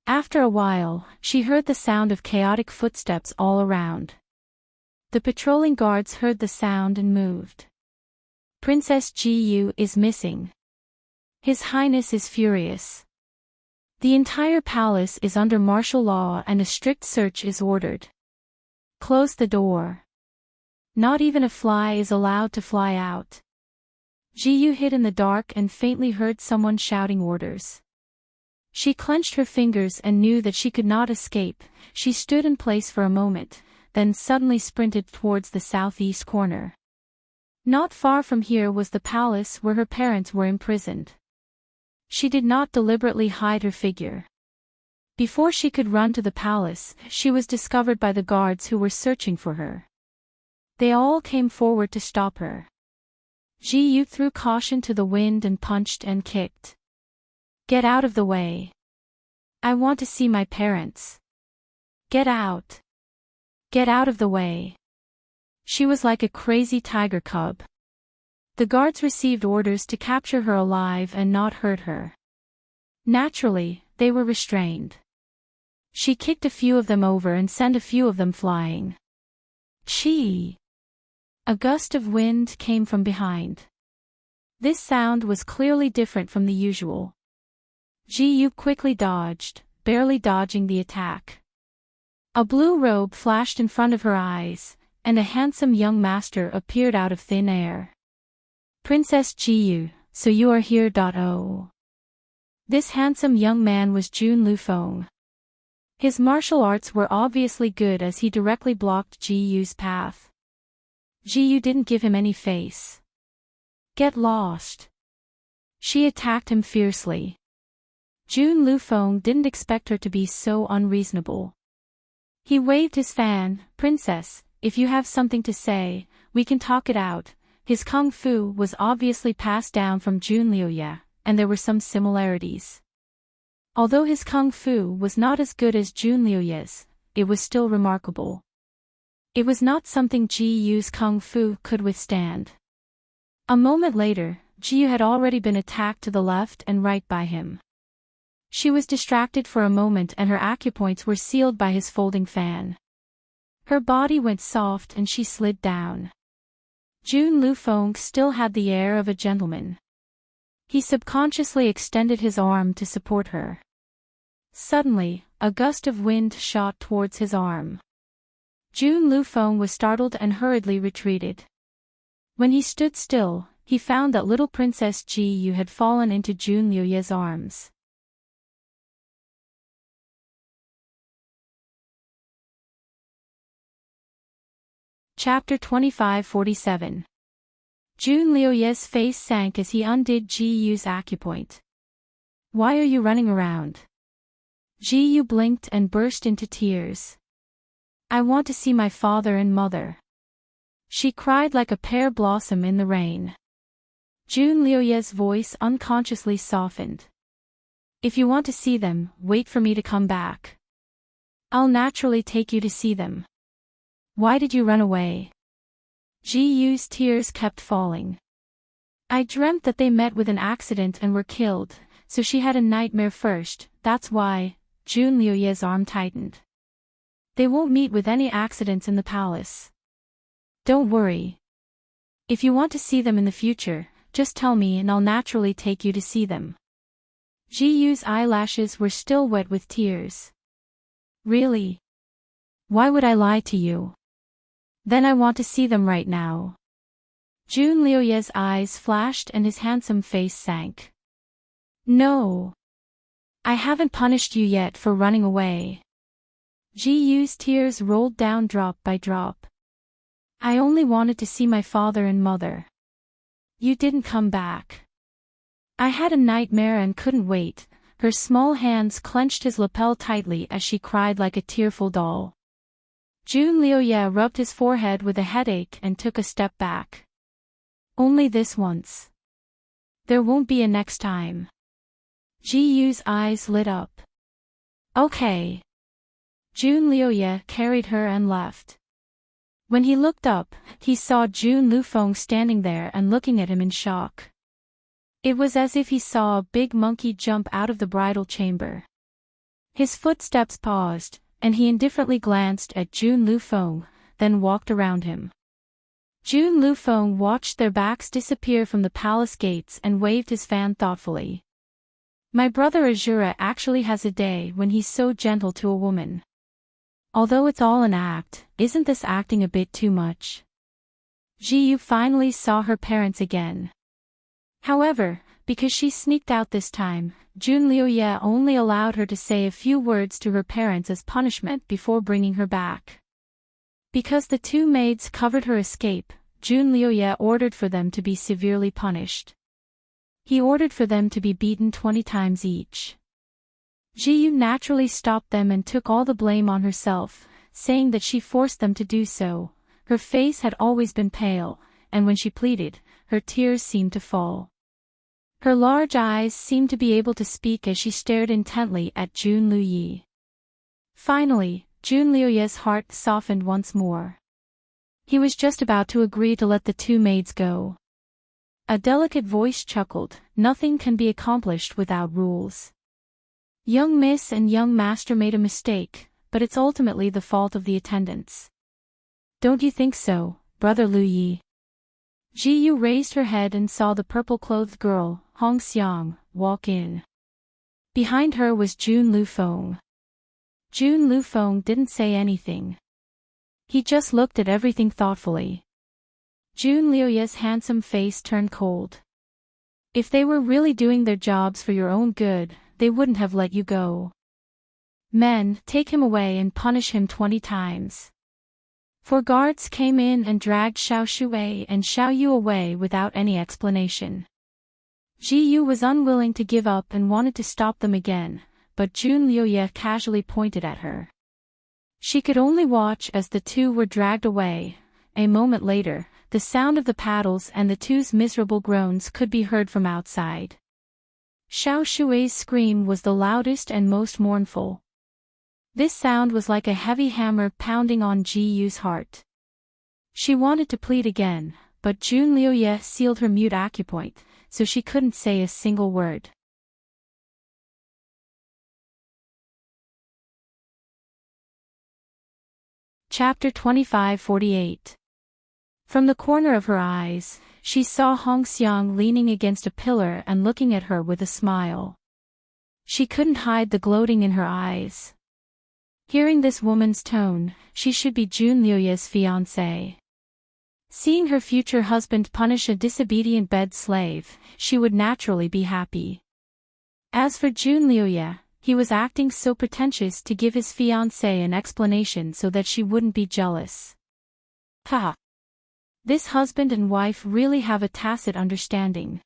Speaker 1: After a while, she heard the sound of chaotic footsteps all around. The patrolling guards heard the sound and moved. Princess Jiyu is missing. His Highness is furious. The entire palace is under martial law and a strict search is ordered. Close the door. Not even a fly is allowed to fly out. Jiyu hid in the dark and faintly heard someone shouting orders. She clenched her fingers and knew that she could not escape. She stood in place for a moment, then suddenly sprinted towards the southeast corner. Not far from here was the palace where her parents were imprisoned. She did not deliberately hide her figure. Before she could run to the palace, she was discovered by the guards who were searching for her. They all came forward to stop her. Ji Yu threw caution to the wind and punched and kicked. Get out of the way. I want to see my parents. Get out. Get out of the way. She was like a crazy tiger cub. The guards received orders to capture her alive and not hurt her. Naturally, they were restrained. She kicked a few of them over and sent a few of them flying. Chee! A gust of wind came from behind. This sound was clearly different from the usual. Ji Yu quickly dodged, barely dodging the attack. A blue robe flashed in front of her eyes, and a handsome young master appeared out of thin air. Princess Ji Yu, so you are here. Oh. This handsome young man was Jun Lufeng. His martial arts were obviously good as he directly blocked Ji Yu's path. Ji Yu didn't give him any face. Get lost. She attacked him fiercely. Jun Lufeng didn't expect her to be so unreasonable. He waved his fan. Princess, if you have something to say, we can talk it out. His kung fu was obviously passed down from Jun Liuye, and there were some similarities. Although his kung fu was not as good as Jun Liuye's, it was still remarkable. It was not something Ji Yu's kung fu could withstand. A moment later, Ji Yu had already been attacked to the left and right by him. She was distracted for a moment and her acupoints were sealed by his folding fan. Her body went soft and she slid down. Jun Lufeng still had the air of a gentleman. He subconsciously extended his arm to support her. Suddenly, a gust of wind shot towards his arm. Jun Lufeng was startled and hurriedly retreated. When he stood still, he found that little Princess Ji Yu had fallen into Jun Liuye's arms. Chapter 2547. Jun Liuye's face sank as he undid Ji Yu's acupoint. Why are you running around? Ji Yu blinked and burst into tears. I want to see my father and mother. She cried like a pear blossom in the rain. Jun Liuye's voice unconsciously softened. If you want to see them, wait for me to come back. I'll naturally take you to see them. Why did you run away? Ji-Yu's tears kept falling. I dreamt that they met with an accident and were killed, so she had a nightmare first, that's why. Jun Liuye's arm tightened. They won't meet with any accidents in the palace. Don't worry. If you want to see them in the future, just tell me and I'll naturally take you to see them. Ji-Yu's eyelashes were still wet with tears. Really? Why would I lie to you? Then I want to see them right now. Jun Liuye's eyes flashed and his handsome face sank. No. I haven't punished you yet for running away. Ji-Yu's tears rolled down drop by drop. I only wanted to see my father and mother. You didn't come back. I had a nightmare and couldn't wait. Her small hands clenched his lapel tightly as she cried like a tearful doll. Jun Liuye rubbed his forehead with a headache and took a step back. Only this once. There won't be a next time. Ji-Yu's eyes lit up. Okay. Jun Liuye carried her and left. When he looked up, he saw Jun Lufeng standing there and looking at him in shock. It was as if he saw a big monkey jump out of the bridal chamber. His footsteps paused, and he indifferently glanced at Jun Lufeng, then walked around him. Jun Lufeng watched their backs disappear from the palace gates and waved his fan thoughtfully. My brother Azura actually has a day when he's so gentle to a woman. Although it's all an act, isn't this acting a bit too much? Ji-Yu finally saw her parents again. However, because she sneaked out this time, Jun Liuye only allowed her to say a few words to her parents as punishment before bringing her back. Because the two maids covered her escape, Jun Liuye ordered for them to be severely punished. He ordered for them to be beaten 20 times each. Ji-Yu naturally stopped them and took all the blame on herself, saying that she forced them to do so. Her face had always been pale, and when she pleaded, her tears seemed to fall. Her large eyes seemed to be able to speak as she stared intently at Jun Liuye. Finally, Jun Liuye's heart softened once more. He was just about to agree to let the two maids go. A delicate voice chuckled, "Nothing can be accomplished without rules. Young miss and young master made a mistake, but it's ultimately the fault of the attendants. Don't you think so, brother Liuye?" Ji-Yu raised her head and saw the purple-clothed girl, Hong Xiang, walk in. Behind her was Jun Lufeng. Jun Lufeng didn't say anything. He just looked at everything thoughtfully. Jun Liuye's handsome face turned cold. If they were really doing their jobs for your own good, they wouldn't have let you go. Men, take him away and punish him 20 times. 4 guards came in and dragged Xiao Shui and Xiao Yu away without any explanation. Ji-Yu was unwilling to give up and wanted to stop them again, but Jun Liuye casually pointed at her. She could only watch as the two were dragged away. A moment later, the sound of the paddles and the two's miserable groans could be heard from outside. Xiao Shui's scream was the loudest and most mournful. This sound was like a heavy hammer pounding on Ji-Yu's heart. She wanted to plead again, but Jun Liuye sealed her mute acupoint, so she couldn't say a single word. Chapter 25-48. From the corner of her eyes, she saw Hong Xiang leaning against a pillar and looking at her with a smile. She couldn't hide the gloating in her eyes. Hearing this woman's tone, she should be Jun Liuye's fiancée. Seeing her future husband punish a disobedient bed slave, she would naturally be happy. As for Jun Liuye, he was acting so pretentious to give his fiancée an explanation so that she wouldn't be jealous. Ha! This husband and wife really have a tacit understanding.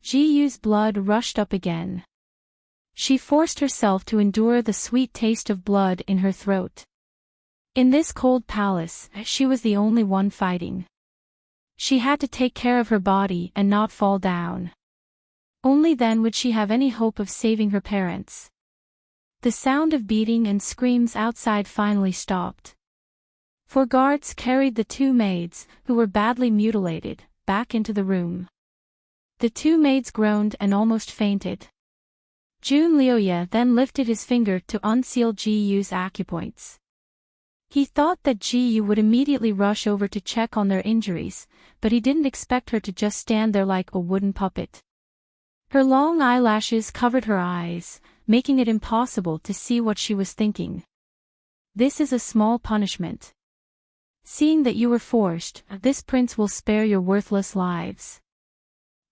Speaker 1: Ji-Yu's blood rushed up again. She forced herself to endure the sweet taste of blood in her throat. In this cold palace, she was the only one fighting. She had to take care of her body and not fall down. Only then would she have any hope of saving her parents. The sound of beating and screams outside finally stopped. Four guards carried the two maids, who were badly mutilated, back into the room. The two maids groaned and almost fainted. Jun Lioye then lifted his finger to unseal Ji-Yu's acupoints. He thought that Ji-Yu would immediately rush over to check on their injuries, but he didn't expect her to just stand there like a wooden puppet. Her long eyelashes covered her eyes, making it impossible to see what she was thinking. This is a small punishment. Seeing that you were forced, this prince will spare your worthless lives.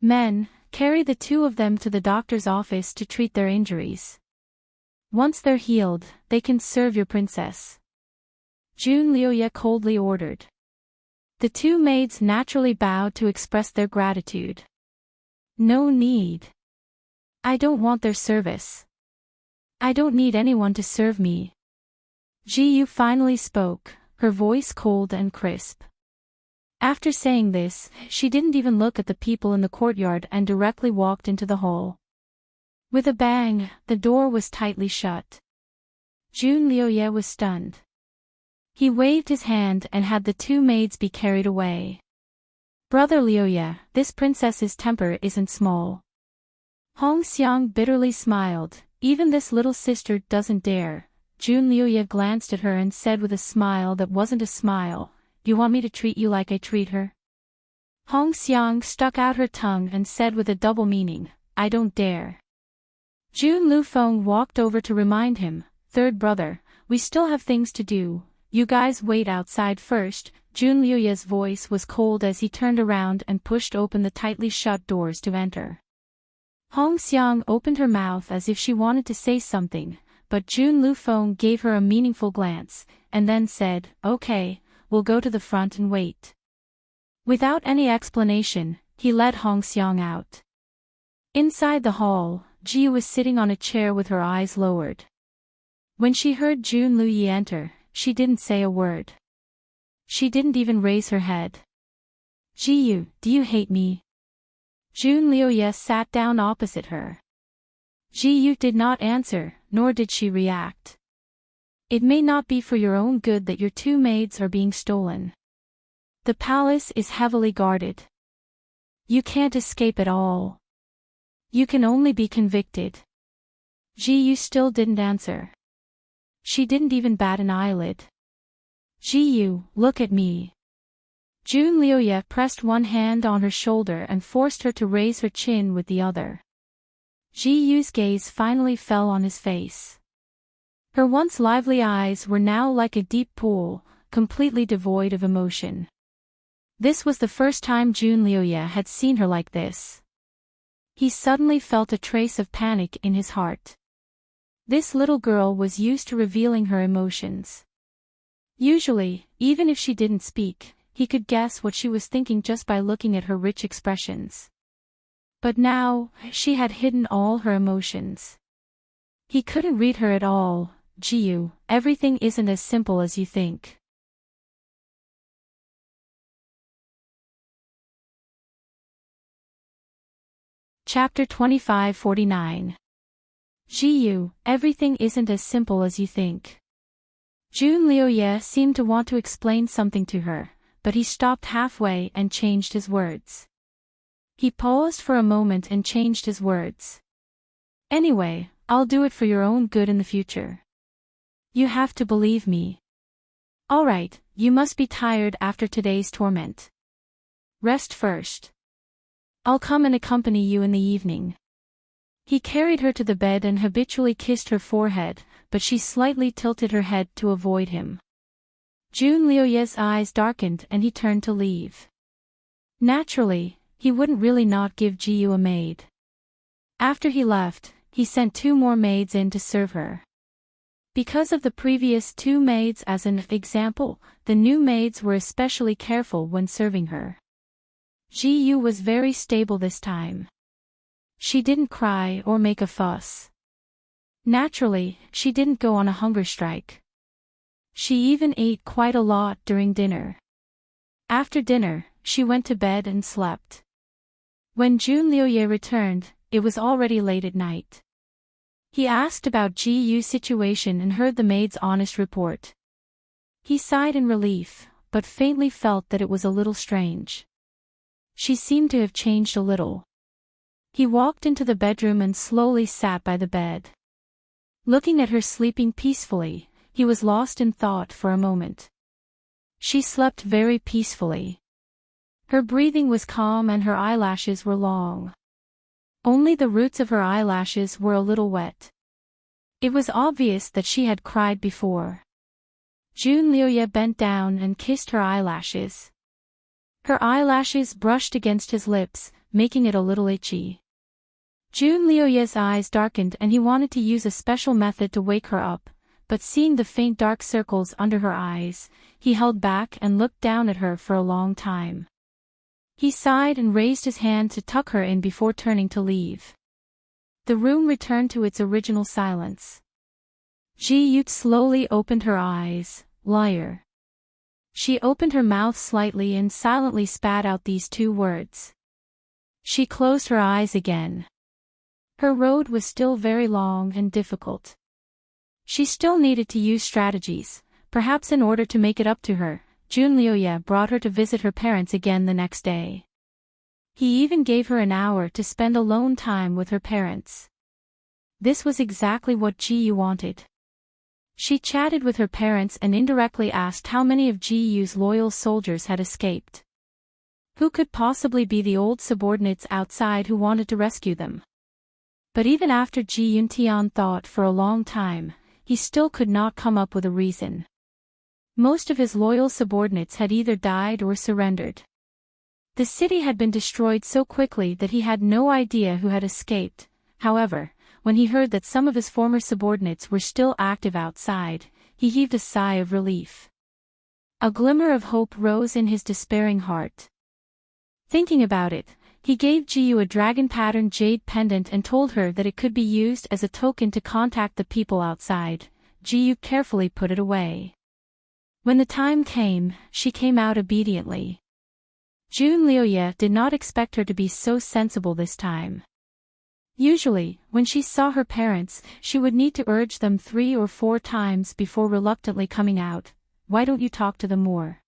Speaker 1: Men, carry the two of them to the doctor's office to treat their injuries. Once they're healed, they can serve your princess. Jun Lioye coldly ordered. The two maids naturally bowed to express their gratitude. No need. I don't want their service. I don't need anyone to serve me. Ji-Yu finally spoke, her voice cold and crisp. After saying this, she didn't even look at the people in the courtyard and directly walked into the hall. With a bang, the door was tightly shut. Jun Lioye was stunned. He waved his hand and had the two maids be carried away. Brother Lioye, this princess's temper isn't small. Hong Xiang bitterly smiled. Even this little sister doesn't dare. Jun Lioye glanced at her and said with a smile that wasn't a smile, "You want me to treat you like I treat her?" Hong Xiang stuck out her tongue and said with a double meaning, "I don't dare." Jun Lufeng walked over to remind him, "Third brother, we still have things to do. You guys wait outside first." Jun Lioye's voice was cold as he turned around and pushed open the tightly shut doors to enter. Hong Xiang opened her mouth as if she wanted to say something, but Jun Lufeng gave her a meaningful glance, and then said, "Okay, we'll go to the front and wait." Without any explanation, he led Hong Xiang out. Inside the hall, Ji was sitting on a chair with her eyes lowered. When she heard Jun Lioye enter, she didn't say a word. She didn't even raise her head. "Ji, do you hate me?" Jun Lioye sat down opposite her. Ji did not answer, nor did she react. "It may not be for your own good that your two maids are being stolen. The palace is heavily guarded. You can't escape at all. You can only be convicted." Ji still didn't answer. She didn't even bat an eyelid. "Ji, look at me." Jun Lioye pressed one hand on her shoulder and forced her to raise her chin with the other. Ji-Yu's gaze finally fell on his face. Her once lively eyes were now like a deep pool, completely devoid of emotion. This was the first time Jun Lioye had seen her like this. He suddenly felt a trace of panic in his heart. This little girl was used to revealing her emotions. Usually, even if she didn't speak, he could guess what she was thinking just by looking at her rich expressions. But now, she had hidden all her emotions. He couldn't read her at all. "Ji, everything isn't as simple as you think." Chapter 2549. Ji, everything isn't as simple as you think. Jun Lioye seemed to want to explain something to her, but he stopped halfway and changed his words. He paused for a moment and changed his words. "Anyway, I'll do it for your own good in the future. You have to believe me. Alright, you must be tired after today's torment. Rest first. I'll come and accompany you in the evening." He carried her to the bed and habitually kissed her forehead, but she slightly tilted her head to avoid him. Jun Lioye's eyes darkened and he turned to leave. Naturally, he wouldn't really not give Ji a maid. After he left, he sent two more maids in to serve her. Because of the previous two maids as an example, the new maids were especially careful when serving her. Ji was very stable this time. She didn't cry or make a fuss. Naturally, she didn't go on a hunger strike. She even ate quite a lot during dinner. After dinner, she went to bed and slept. When Jun Lioye returned, it was already late at night. He asked about Ji Yu's situation and heard the maid's honest report. He sighed in relief, but faintly felt that it was a little strange. She seemed to have changed a little. He walked into the bedroom and slowly sat by the bed. Looking at her sleeping peacefully, he was lost in thought for a moment. She slept very peacefully. Her breathing was calm and her eyelashes were long. Only the roots of her eyelashes were a little wet. It was obvious that she had cried before. June Lioye bent down and kissed her eyelashes. Her eyelashes brushed against his lips, making it a little itchy. June Lioye's eyes darkened and he wanted to use a special method to wake her up, but seeing the faint dark circles under her eyes, he held back and looked down at her for a long time. He sighed and raised his hand to tuck her in before turning to leave. The room returned to its original silence. Ji-Yoot slowly opened her eyes. Liar. She opened her mouth slightly and silently spat out these two words. She closed her eyes again. Her road was still very long and difficult. She still needed to use strategies, perhaps in order to make it up to her. June Lioye brought her to visit her parents again the next day. He even gave her an hour to spend alone time with her parents. This was exactly what Ji-Yu wanted. She chatted with her parents and indirectly asked how many of Ji-Yu's loyal soldiers had escaped. Who could possibly be the old subordinates outside who wanted to rescue them? But even after Ji Yuntian thought for a long time, he still could not come up with a reason. Most of his loyal subordinates had either died or surrendered. The city had been destroyed so quickly that he had no idea who had escaped. However, when he heard that some of his former subordinates were still active outside, he heaved a sigh of relief. A glimmer of hope rose in his despairing heart. Thinking about it, he gave Ji-Yu a dragon-patterned jade pendant and told her that it could be used as a token to contact the people outside. Ji-Yu carefully put it away. When the time came, she came out obediently. June Lioye did not expect her to be so sensible this time. Usually, when she saw her parents, she would need to urge them 3 or 4 times before reluctantly coming out. Why don't you talk to them more?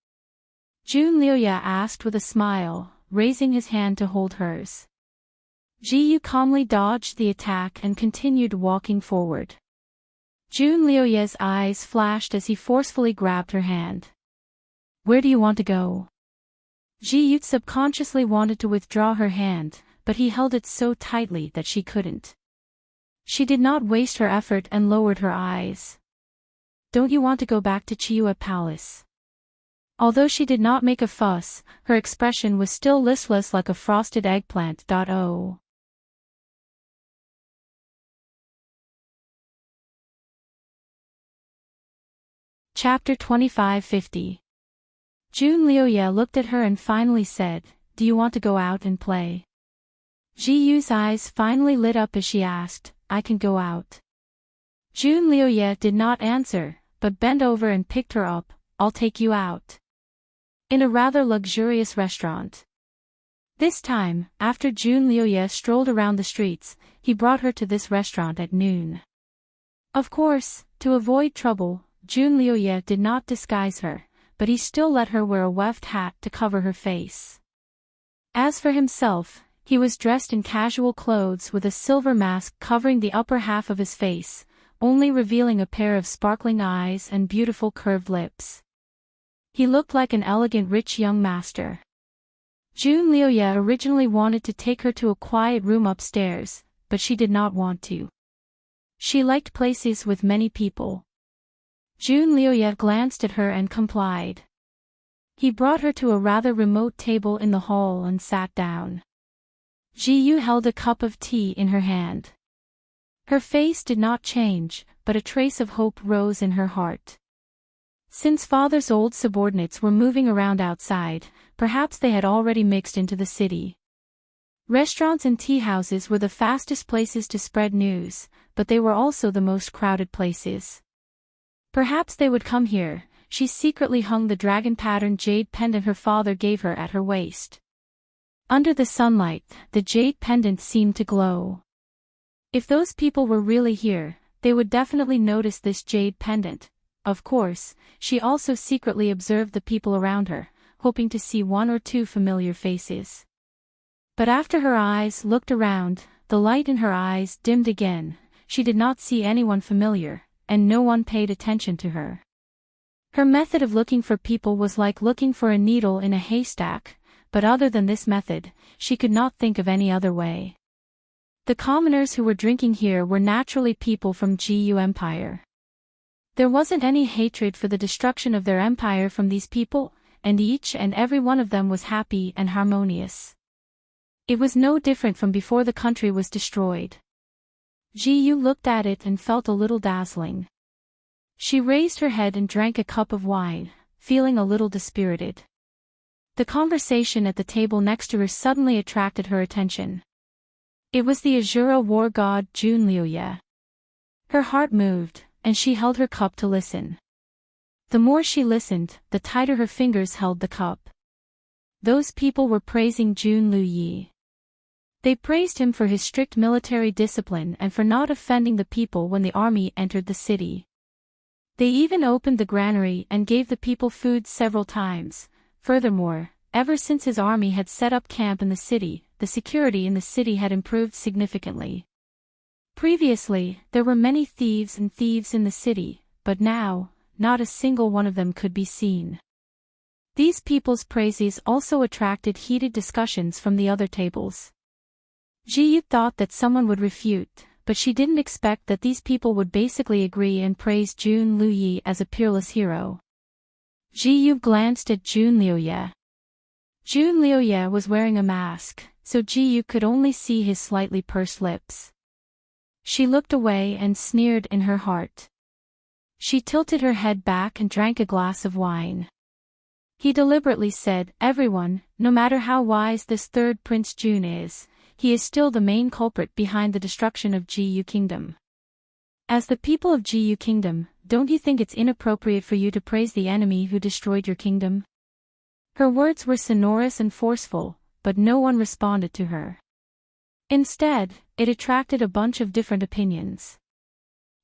Speaker 1: June Lioye asked with a smile, raising his hand to hold hers. Ji-Yu calmly dodged the attack and continued walking forward. June Lioye's eyes flashed as he forcefully grabbed her hand. Where do you want to go? Ji-Yu subconsciously wanted to withdraw her hand, but he held it so tightly that she couldn't. She did not waste her effort and lowered her eyes. Don't you want to go back to Chiyue Palace? Although she did not make a fuss, her expression was still listless like a frosted eggplant. Oh. Chapter 2550. June Lioye looked at her and finally said, Do you want to go out and play? Ji-Yu's eyes finally lit up as she asked, I can go out. June Lioye did not answer, but bent over and picked her up. I'll take you out. In a rather luxurious restaurant. This time, after June Lioye strolled around the streets, he brought her to this restaurant at noon. Of course, to avoid trouble, June Lioye did not disguise her, but he still let her wear a weft hat to cover her face. As for himself, he was dressed in casual clothes with a silver mask covering the upper half of his face, only revealing a pair of sparkling eyes and beautiful curved lips. He looked like an elegant rich young master. June Lioye originally wanted to take her to a quiet room upstairs, but she did not want to. She liked places with many people. June Lioye glanced at her and complied. He brought her to a rather remote table in the hall and sat down. Ji-Yu held a cup of tea in her hand. Her face did not change, but a trace of hope rose in her heart. Since father's old subordinates were moving around outside, perhaps they had already mixed into the city. Restaurants and tea houses were the fastest places to spread news, but they were also the most crowded places. Perhaps they would come here. She secretly hung the dragon-patterned jade pendant her father gave her at her waist. Under the sunlight, the jade pendant seemed to glow. If those people were really here, they would definitely notice this jade pendant. Of course, she also secretly observed the people around her, hoping to see one or two familiar faces. But after her eyes looked around, the light in her eyes dimmed again. She did not see anyone familiar, and no one paid attention to her. Her method of looking for people was like looking for a needle in a haystack, but other than this method, she could not think of any other way. The commoners who were drinking here were naturally people from GU Empire. There wasn't any hatred for the destruction of their empire from these people, and each and every one of them was happy and harmonious. It was no different from before the country was destroyed. GU looked at it and felt a little dazzling. She raised her head and drank a cup of wine, feeling a little dispirited. The conversation at the table next to her suddenly attracted her attention. It was the Azura war god Junliuye. Her heart moved, and she held her cup to listen. The more she listened, the tighter her fingers held the cup. Those people were praising Junliuye. They praised him for his strict military discipline and for not offending the people when the army entered the city. They even opened the granary and gave the people food several times. Furthermore, ever since his army had set up camp in the city, the security in the city had improved significantly. Previously, there were many thieves in the city, but now, not a single one of them could be seen. These people's praises also attracted heated discussions from the other tables. Ji thought that someone would refute, but she didn't expect that these people would basically agree and praise Junliuye as a peerless hero. Ji glanced at Junliuye. Junliuye was wearing a mask, so Ji could only see his slightly pursed lips. She looked away and sneered in her heart. She tilted her head back and drank a glass of wine. He deliberately said, "Everyone, no matter how wise this third Prince Jun is, he is still the main culprit behind the destruction of GU Kingdom. As the people of GU Kingdom, don't you think it's inappropriate for you to praise the enemy who destroyed your kingdom?" Her words were sonorous and forceful, but no one responded to her. Instead, it attracted a bunch of different opinions.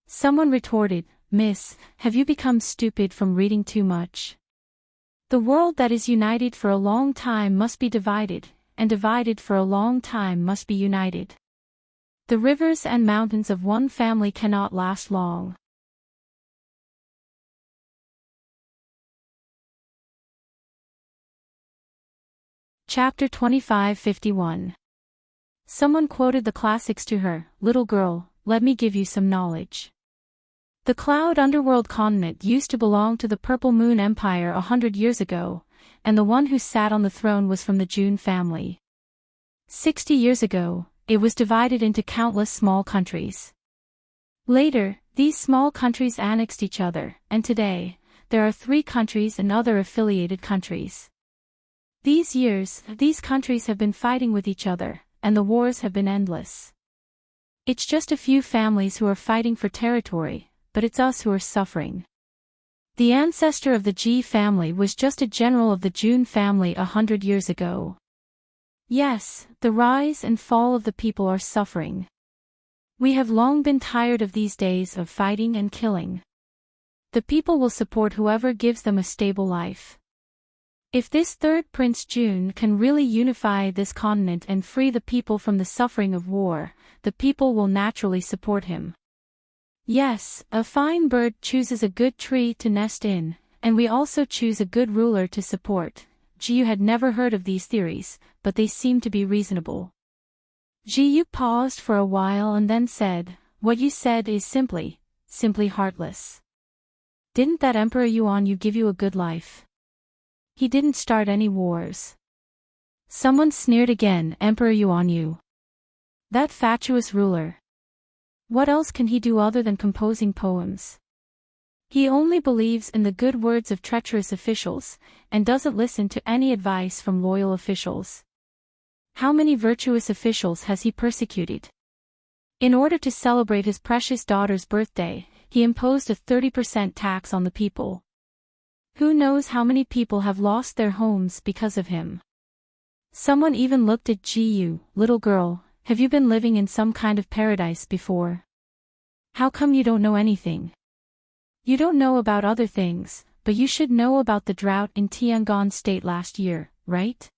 Speaker 1: Someone retorted, "Miss, have you become stupid from reading too much? The world that is united for a long time must be divided, and divided for a long time must be united. The rivers and mountains of one family cannot last long." Chapter 25:51. Someone quoted the classics to her, "Little girl, let me give you some knowledge. The Cloud Underworld continent used to belong to the Purple Moon Empire 100 years ago, and the one who sat on the throne was from the Jun family. 60 years ago, it was divided into countless small countries. Later, these small countries annexed each other, and today, there are 3 countries and other affiliated countries. These years, these countries have been fighting with each other, and the wars have been endless. It's just a few families who are fighting for territory, but it's us who are suffering. The ancestor of the Ji family was just a general of the Jun family 100 years ago. Yes, the rise and fall of the people are suffering. We have long been tired of these days of fighting and killing. The people will support whoever gives them a stable life. If this third Prince Jun can really unify this continent and free the people from the suffering of war, the people will naturally support him. Yes, a fine bird chooses a good tree to nest in, and we also choose a good ruler to support." Jiu had never heard of these theories, but they seemed to be reasonable. Jiu paused for a while and then said, "What you said is simply heartless. Didn't that Emperor Yuan give you a good life? He didn't start any wars." Someone sneered again, "Emperor Yuan. That fatuous ruler. What else can he do other than composing poems? He only believes in the good words of treacherous officials, and doesn't listen to any advice from loyal officials. How many virtuous officials has he persecuted? In order to celebrate his precious daughter's birthday, he imposed a 30% tax on the people. Who knows how many people have lost their homes because of him?" Someone even looked at Jiu, "Little girl, have you been living in some kind of paradise before? How come you don't know anything?" You don't know about other things, but you should know about the drought in Tiangong State last year, right?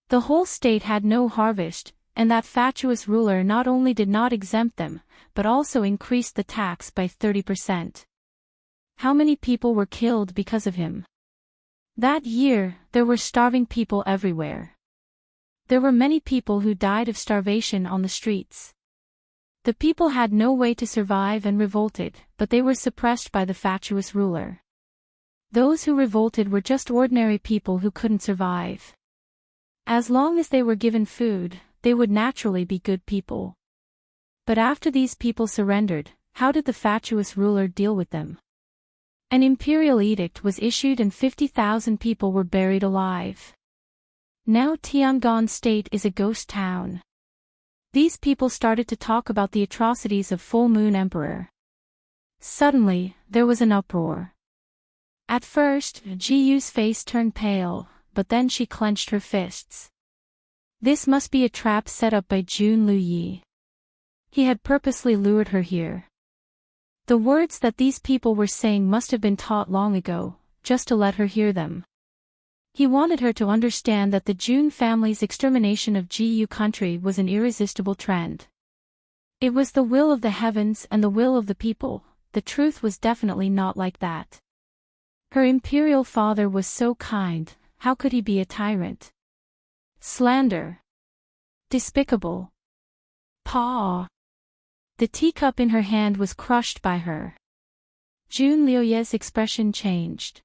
Speaker 1: The whole state had no harvest, and that fatuous ruler not only did not exempt them, but also increased the tax by 30%. How many people were killed because of him? That year, there were starving people everywhere. There were many people who died of starvation on the streets. The people had no way to survive and revolted, but they were suppressed by the fatuous ruler. Those who revolted were just ordinary people who couldn't survive. As long as they were given food, they would naturally be good people. But after these people surrendered, how did the fatuous ruler deal with them? An imperial edict was issued and 50,000 people were buried alive. Now Tiangong State is a ghost town. These people started to talk about the atrocities of Full Moon Emperor. Suddenly, there was an uproar. At first, Jiyu's face turned pale, but then she clenched her fists. This must be a trap set up by Jun Luyi. He had purposely lured her here. The words that these people were saying must have been taught long ago, just to let her hear them. He wanted her to understand that the Jun family's extermination of Jiyu country was an irresistible trend. It was the will of the heavens and the will of the people. The truth was definitely not like that. Her imperial father was so kind, how could he be a tyrant? Slander. Despicable. Paw. The teacup in her hand was crushed by her. Jun Liuye's expression changed.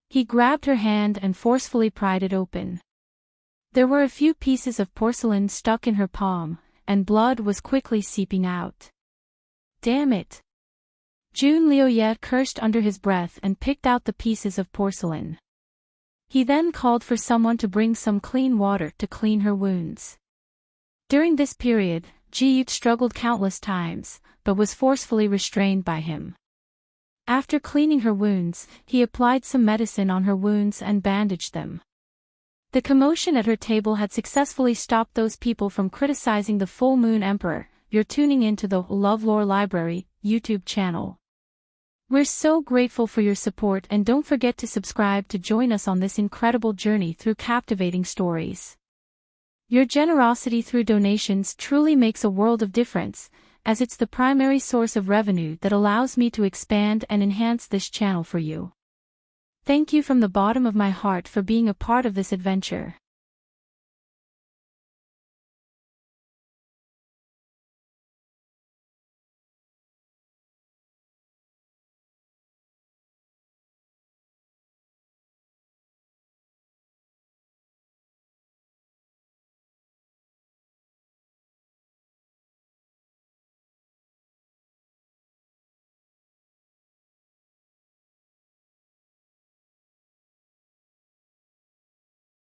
Speaker 1: He grabbed her hand and forcefully pried it open. There were a few pieces of porcelain stuck in her palm, and blood was quickly seeping out. Damn it! Jun Liuye cursed under his breath and picked out the pieces of porcelain. He then called for someone to bring some clean water to clean her wounds. During this period, Jiyu struggled countless times, but was forcefully restrained by him. After cleaning her wounds, he applied some medicine on her wounds and bandaged them. The commotion at her table had successfully stopped those people from criticizing the Full Moon Emperor. You're tuning into the LoveLore Library YouTube channel. We're so grateful for your support, and don't forget to subscribe to join us on this incredible journey through captivating stories. Your generosity through donations truly makes a world of difference, as it's the primary source of revenue that allows me to expand and enhance this channel for you. Thank you from the bottom of my heart for being a part of this adventure.